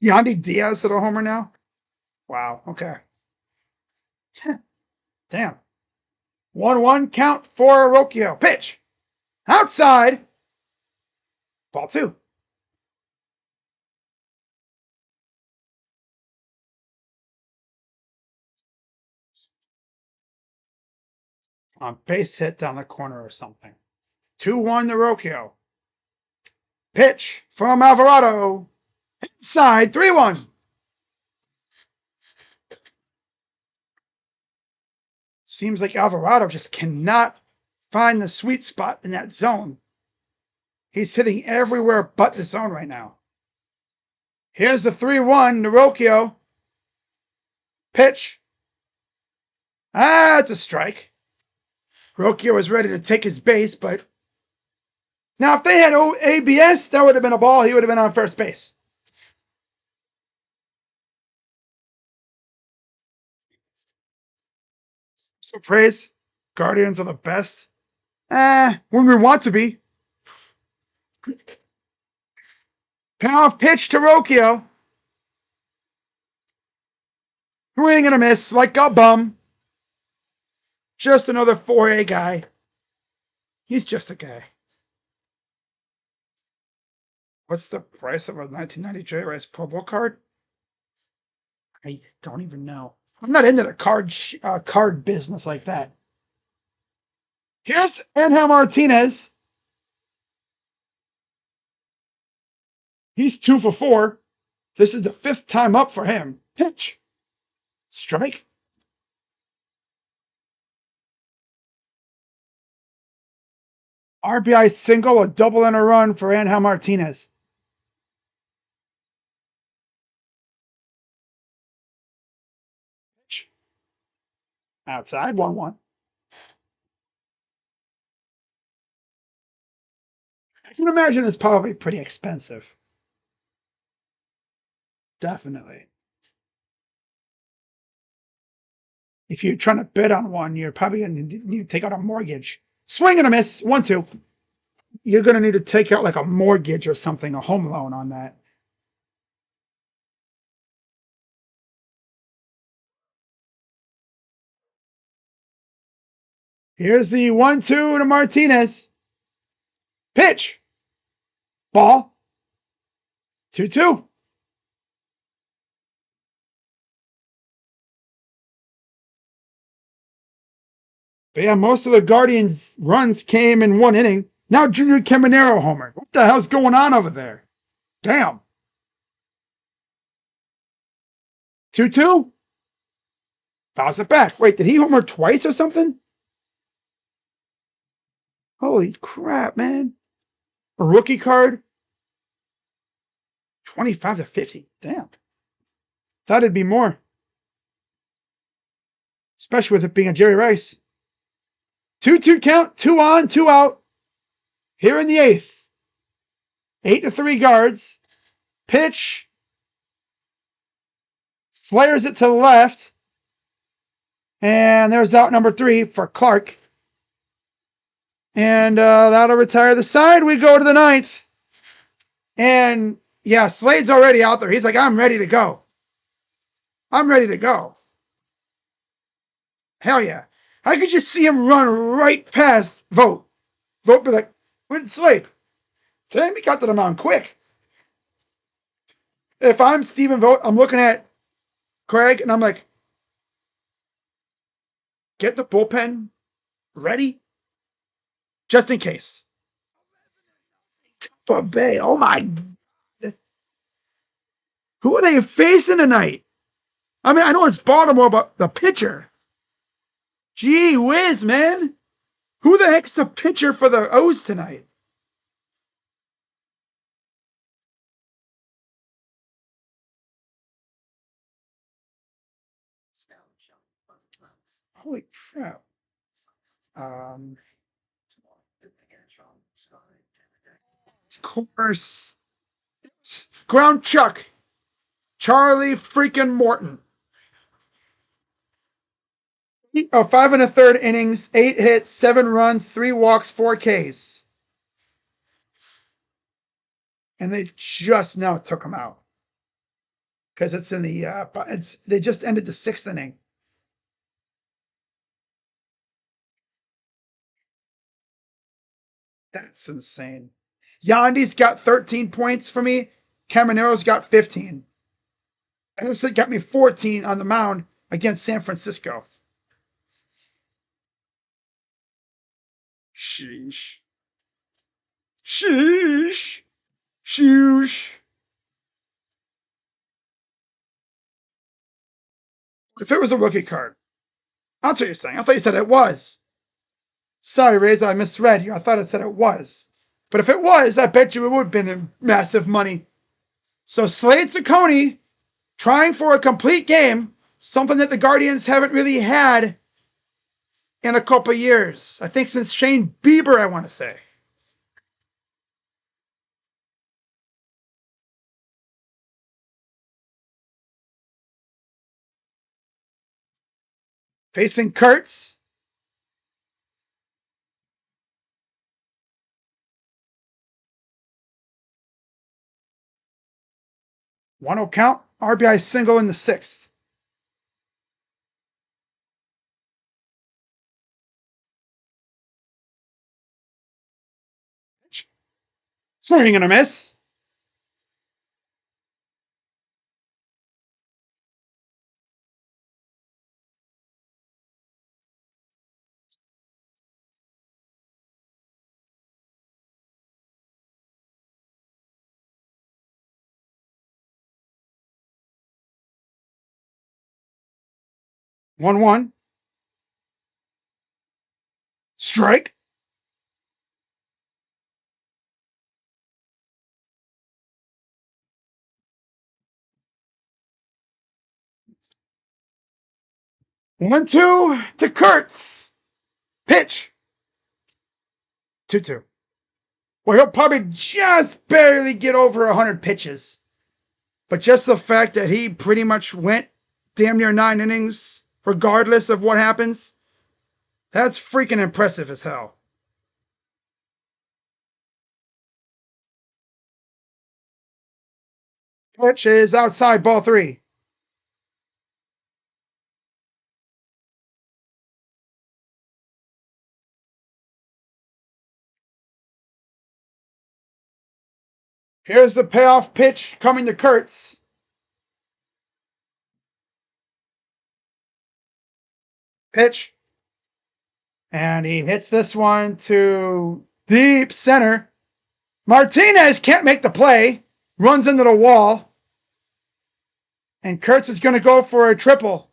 Yandy Diaz hit a homer now? Wow, okay. Damn. 1-1 count for Rocchio. Pitch. Outside. Ball two. On base hit down the corner or something. 2-1 to Rocchio. Pitch from Alvarado. Inside. 3-1. Seems like Alvarado just cannot find the sweet spot in that zone. He's hitting everywhere but the zone right now. Here's the 3-1 to Rocchio. Pitch. It's a strike. Rocchio was ready to take his base, but now if they had ABS, that would have been a ball. He would have been on first base. So praise. Guardians are the best. When we want to be. Power pitch to Rocchio. Swing and a miss like a bum. Just another 4A guy. He's just a guy. What's the price of a 1990 J Rice Pro Bowl card? I don't even know. I'm not into the card business like that. Here's Angel Martinez. He's 2 for 4. This is the 5th time up for him. Pitch. Strike. RBI single, a double, and a run for Angel Martinez. Pitch. Outside, 1-1. I can imagine it's probably pretty expensive. Definitely. If you're trying to bid on one, you're probably going to need to take out a mortgage. Swing and a miss. 1-2. You're going to need to take out like a mortgage or something, a home loan on that. Here's the 1-2 to Martinez. Pitch. Ball. 2-2. But yeah, most of the Guardians' runs came in one inning. Now Junior Caminero homered. What the hell's going on over there? Damn. 2-2. Fouls it back. Wait, did he homer twice or something? Holy crap, man. A rookie card. 25-50. Damn. Thought it'd be more. Especially with it being a Jerry Rice. 2-2 count. 2 on, 2 out. Here in the 8th. 8-3 guards. Pitch. Flares it to the left. And there's out number 3 for Clark. And that'll retire the side. We go to the 9th. And yeah, Slade's already out there. He's like, I'm ready to go. I'm ready to go. Hell yeah. I could just see him run right past Vogt. Vogt be like, where'd Slade? Damn, he got to the mound quick. If I'm Stephen Vogt, I'm looking at Craig and I'm like, get the bullpen ready just in case. Tampa Bay. Oh my God. Who are they facing tonight? I mean, I know it's Baltimore, but the pitcher. Gee whiz, man. Who the heck's the pitcher for the O's tonight? Holy crap. Um, of course. Ground Chuck. Charlie freaking Morton. Oh, 5 1/3 innings, 8 hits, 7 runs, 3 walks, 4 Ks. And they just now took him out because it's in the they just ended the 6th inning. That's insane. Yandi's got 13 points for me. Camaro's got 15. It got me 14 on the mound against San Francisco. Sheesh. Sheesh. Shoosh. If it was a rookie card, that's what you're saying. I thought you said it was. Sorry, Reza, I misread you. I thought it said it was. But if it was, I bet you it would have been in massive money. So Slade Ciccone trying for a complete game, something that the Guardians haven't really had in a couple years. I think since Shane Bieber, I want to say. Facing Kurtz. 1-0 count. RBI single in the 6th. Swing and a miss. One one. Strike. One two to Kurtz. Pitch. 2-2. Well, he'll probably just barely get over 100 pitches. But just the fact that he pretty much went damn near 9 innings, regardless of what happens, that's freaking impressive as hell. Pitch is outside, ball 3. Here's the payoff pitch coming to Kurtz. Pitch. And he hits this one to deep center. Martinez can't make the play. Runs into the wall. And Kurtz is going to go for a triple.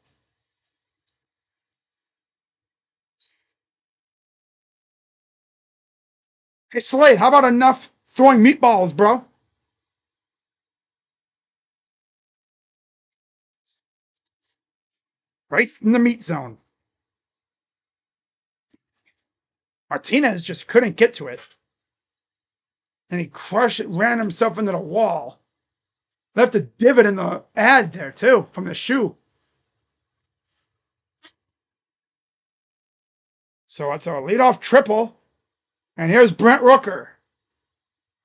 Hey, Slade, how about enough throwing meatballs, bro? Right in the meat zone. Martinez just couldn't get to it. And he crushed it, ran himself into the wall. Left a divot in the ad there, too, from the shoe. So it's a leadoff triple. And here's Brent Rooker.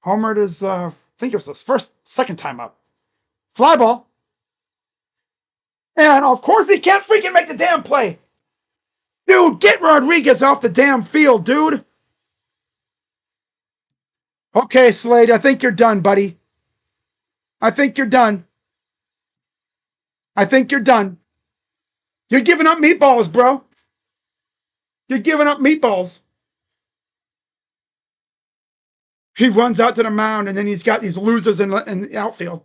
Homered is, I think it was his second time up. Fly ball. And of course he can't freaking make the damn play. Dude, get Rodriguez off the damn field, dude. Okay, Slade, I think you're done, buddy. I think you're done. I think you're done. You're giving up meatballs, bro. You're giving up meatballs. He runs out to the mound, and then he's got these losers in the outfield.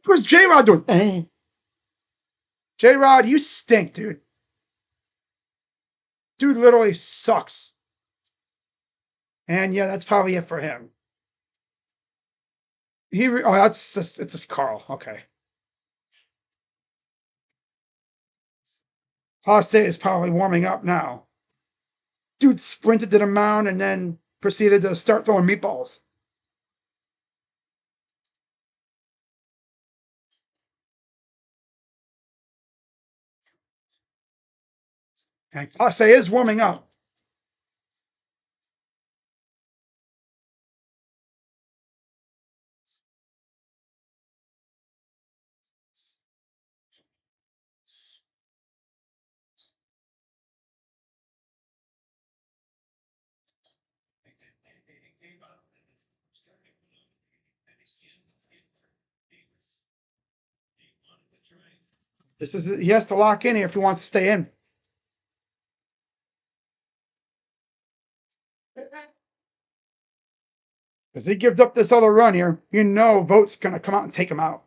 Where's J-Rod doing? J-Rod, you stink, dude. Dude literally sucks. And yeah, that's probably it for him. That's just Carl. Okay. Passe is probably warming up now. Dude sprinted to the mound and then proceeded to start throwing meatballs. And Passe is warming up. He has to lock in here if he wants to stay in. Because he gives up this other run here, you know Vogt's going to come out and take him out.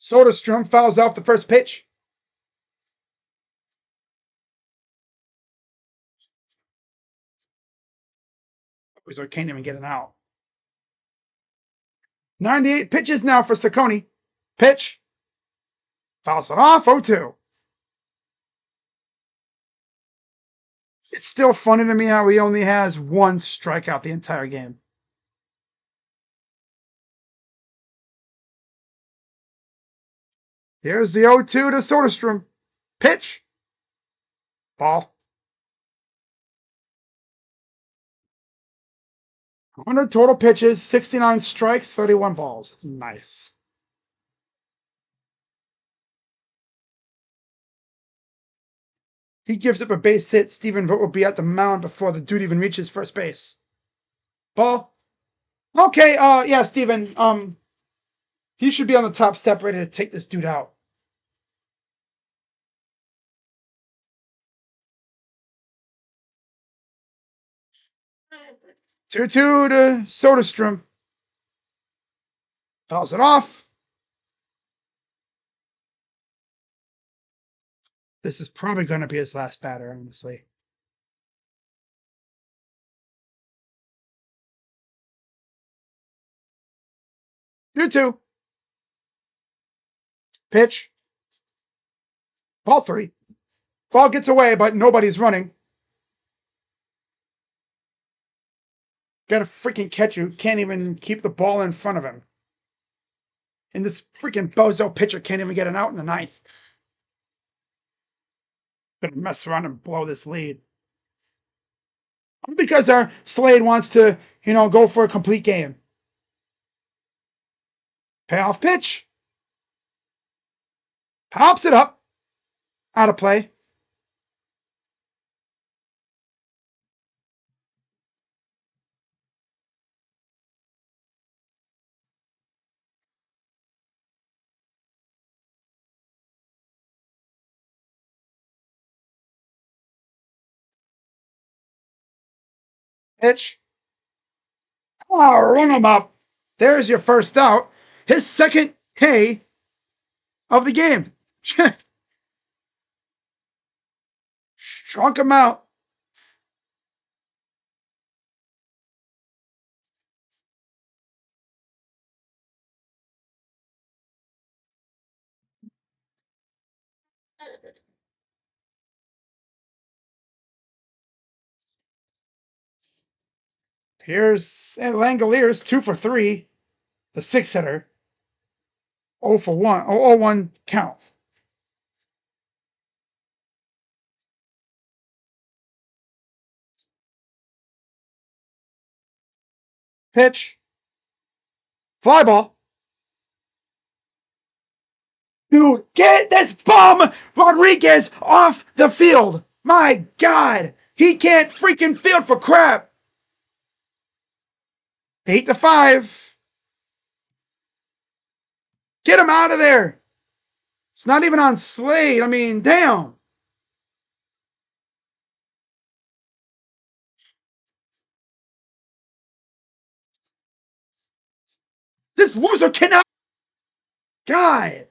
Soderstrom fouls out the first pitch. So he can't even get it out. 98 pitches now for Saccone. Pitch. Fouls it off, 0-2. It's still funny to me how he only has one strikeout the entire game. Here's the 0-2 to Soderstrom. Pitch. Ball. 100 total pitches, 69 strikes, 31 balls. Nice. He gives up a base hit. Stephen Vogt will be at the mound before the dude even reaches first base. Ball. Okay, yeah, Stephen. He should be on the top step ready to take this dude out. Two-two to Soderstrom. Fouls it off. This is probably going to be his last batter, honestly. Two-two. Pitch. Ball three. Ball gets away, but nobody's running. Got a freaking catcher who can't even keep the ball in front of him. And this freaking bozo pitcher can't even get an out in the ninth. Gonna mess around and blow this lead. Because our Slade wants to, go for a complete game. Payoff pitch. Pops it up. Out of play. Pitch. Oh, run him up. There's your first out. His second K of the game. Struck him out. Here's Langoliers, 2 for 3. The 6-hitter. 0 for 1. 0-1 count. Pitch. Fly ball. Dude, get this bum Rodriguez off the field. My God. He can't freaking field for crap. 8-5. Get him out of there. It's not even on Slade. I mean, damn. This loser cannot. God.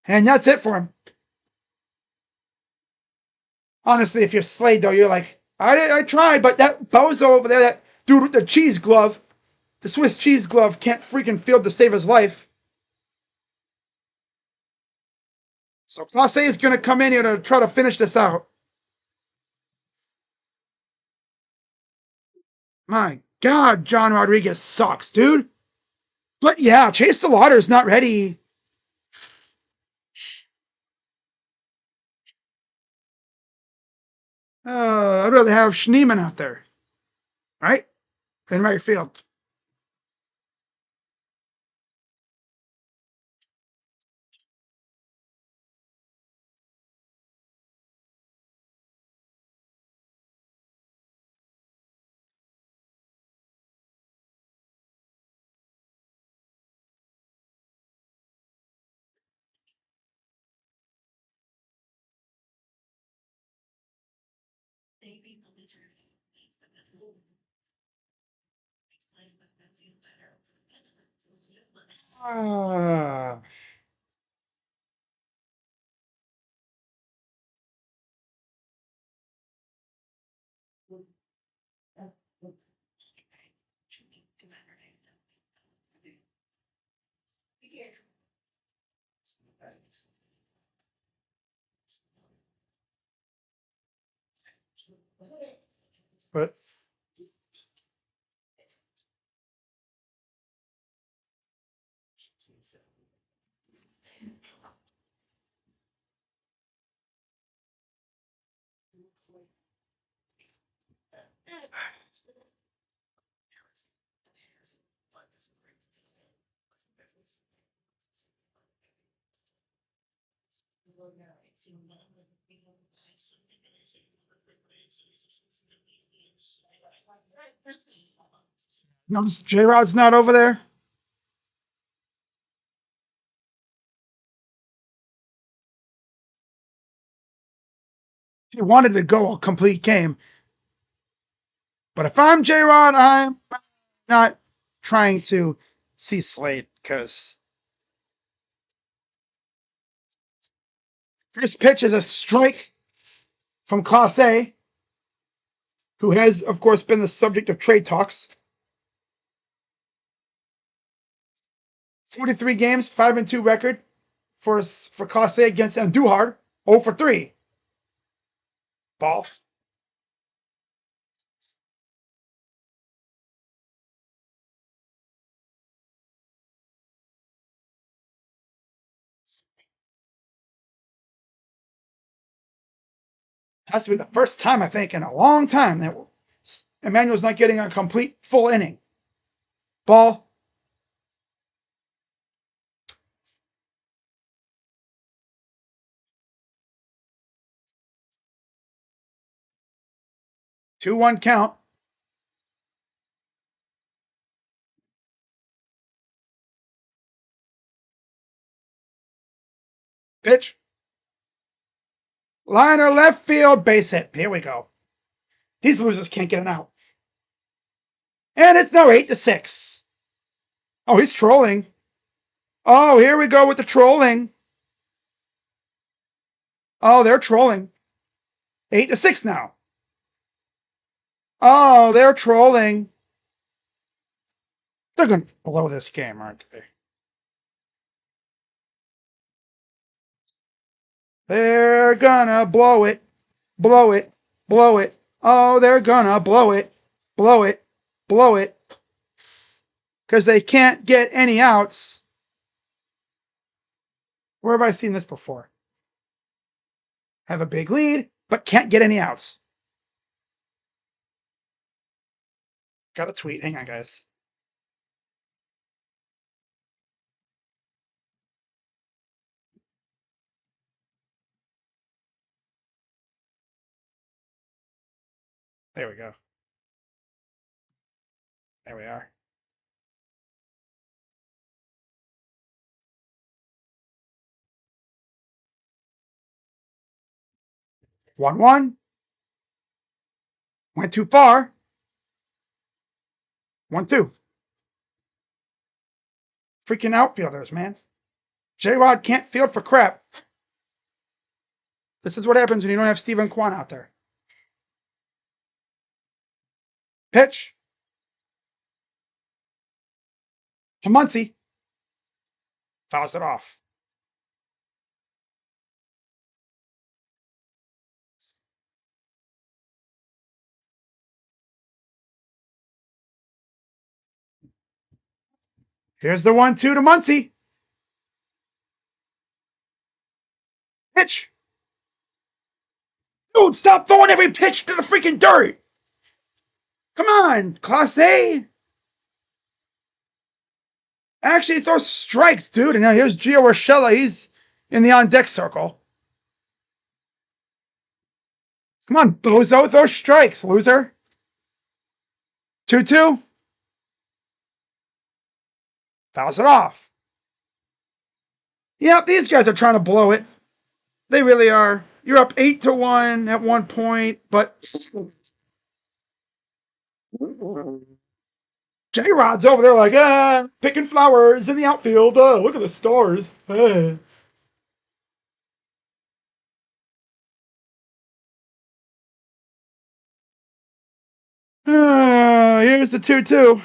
And that's it for him. Honestly, if you're Slade, though, you're like, I tried, but that bozo over there, that dude with the cheese glove, the Swiss cheese glove, can't freaking field to save his life. So Class A is going to come in here to try to finish this out. My God, John Rodriguez sucks, dude. But yeah, Chase the Lauder's not ready. I'd rather have Schneeman out there, right? In right field. Uh, but notice J Rod's not over there. He wanted to go a complete game. But if I'm J Rod, I'm not trying to see Slade because first pitch is a strike from Class A, who has, of course, been the subject of trade talks. 43 games, 5-2 record for Class A against Andujar. 0 for 3. Ball. Has to be the first time, I think, in a long time that Emmanuel's not getting a complete full inning. Ball. Two one count. Pitch. Liner left field, base hit. Here we go. These losers can't get an out. And it's now 8-6. Oh, he's trolling. Oh, here we go with the trolling. Oh, they're trolling. 8-6 now. Oh, they're trolling. They're going to blow this game, aren't they? They're gonna blow it, blow it, blow it. Oh, they're gonna blow it, blow it, blow it. Because they can't get any outs. Where have I seen this before? Have a big lead, but can't get any outs. Got a tweet. Hang on, guys. There we go. There we are. One. Went too far. 1-2. Freaking outfielders, man. J-Rod can't field for crap. This is what happens when you don't have Stephen Kwan out there. Pitch. To Muncy. Fouls it off. Here's the 1-2 to Muncy. Pitch. Dude, stop throwing every pitch to the freaking dirt. Come on, Class A. Actually, throw strikes, dude. And now here's Gio Urshela. He's in the on-deck circle. Come on, bozo. Throw strikes, loser. 2-2. Fouls it off. Yeah, these guys are trying to blow it. They really are. You're up 8-1 at one point, but J-Rod's over there like, picking flowers in the outfield. Look at the stars. Here's the 2-2.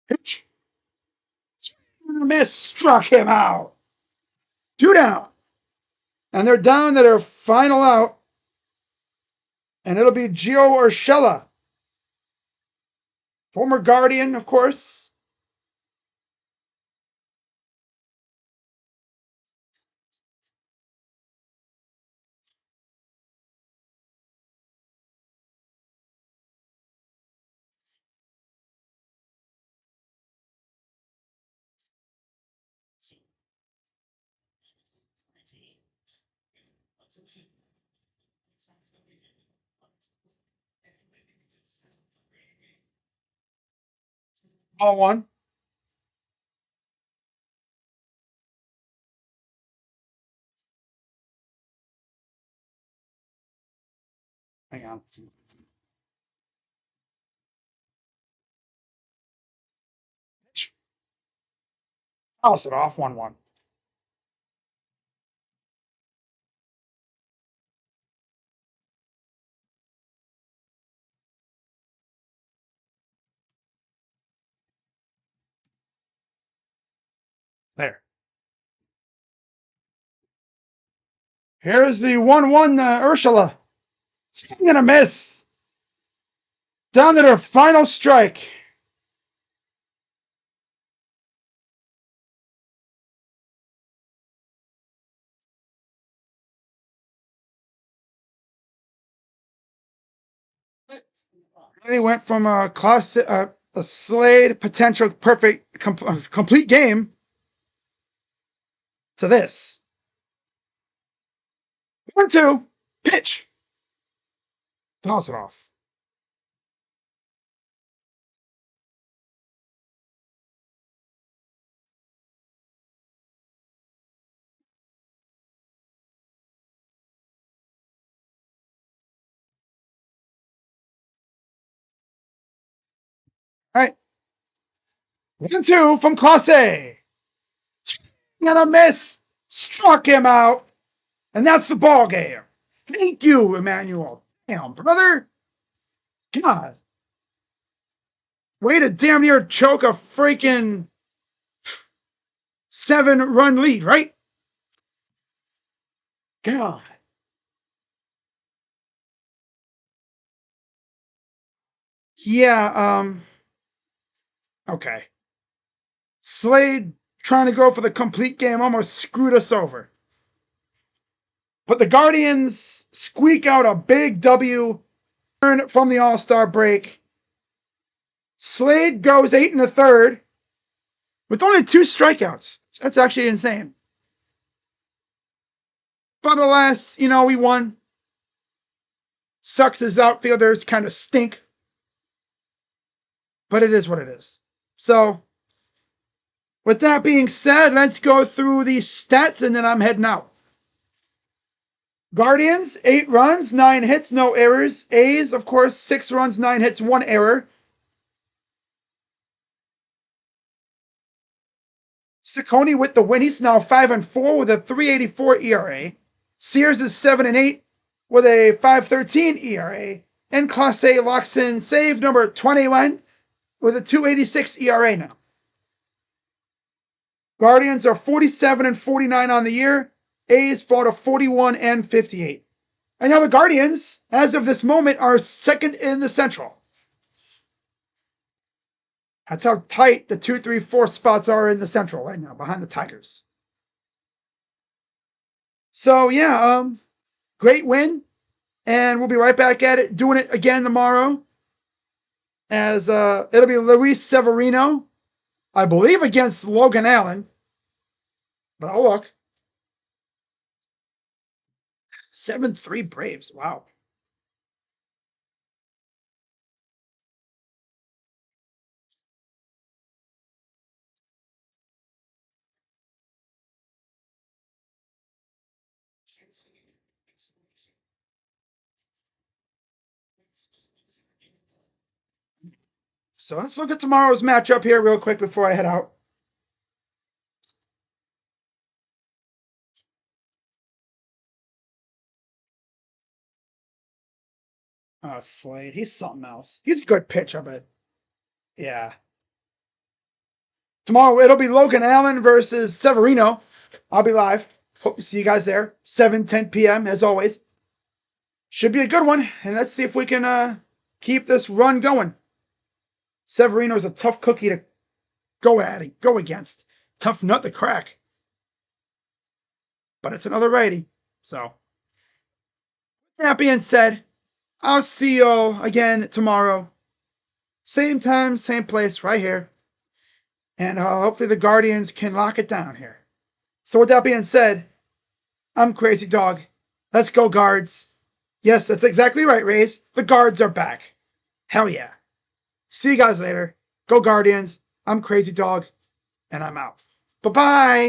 Pitch. Miss, struck him out. 2 down. And they're down to their final out. And it'll be Gio Urshela. Former Guardian, of course. All one. Hang on. I'll set off 1-1. There. Here's the 1-1 Urshela. Swing and a miss. Down to their final strike. They went from a Slade potential perfect complete game to this. 1-2. Pitch. Fouls it off. All right. 1-2 from Class A. And a miss. Struck him out. And that's the ball game. Thank you, Emmanuel. Damn, brother. God. Way to damn near choke a freaking 7-run lead, right? God. Yeah, okay. Slade trying to go for the complete game almost screwed us over. But the Guardians squeak out a big W from the All-Star break. Slade goes 8 1/3 with only 2 strikeouts. That's actually insane. But alas, we won. Sucks his outfielders kind of stink. But it is what it is. So, with that being said, let's go through the stats and then I'm heading out. Guardians, 8 runs, 9 hits, no errors. A's, of course, 6 runs, 9 hits, 1 error. Ciccone with the win. He's now 5-4 with a 3.84 ERA. Sears is 7-8 with a 5.13 ERA. And Clase locks in save number 21 with a 2.86 ERA now. Guardians are 47-49 on the year. A's fall to 41-58. And now the Guardians, as of this moment, are second in the Central. That's how tight the 2, 3, 4 spots are in the Central right now, behind the Tigers. So yeah, great win. And we'll be right back at it, doing it again tomorrow. As it'll be Luis Severino, I believe, against Logan Allen. But I'll look. 7-3 Braves. Wow. So let's look at tomorrow's matchup here real quick before I head out. Oh, Slade. He's something else. He's a good pitcher, but yeah. Tomorrow it'll be Logan Allen versus Severino. I'll be live. Hope to see you guys there. 7:10 p.m. as always. Should be a good one. And let's see if we can keep this run going. Severino's a tough cookie to go against. Tough nut to crack. But it's another righty. So, that being said, I'll see you again tomorrow. Same time, same place, right here. And hopefully the Guardians can lock it down here. So with that being said, I'm Crazy Dog. Let's go, Guards. Yes, that's exactly right, Rays. The Guards are back. Hell yeah. See you guys later. Go Guardians. I'm Crazy Dog, and I'm out. Bye-bye.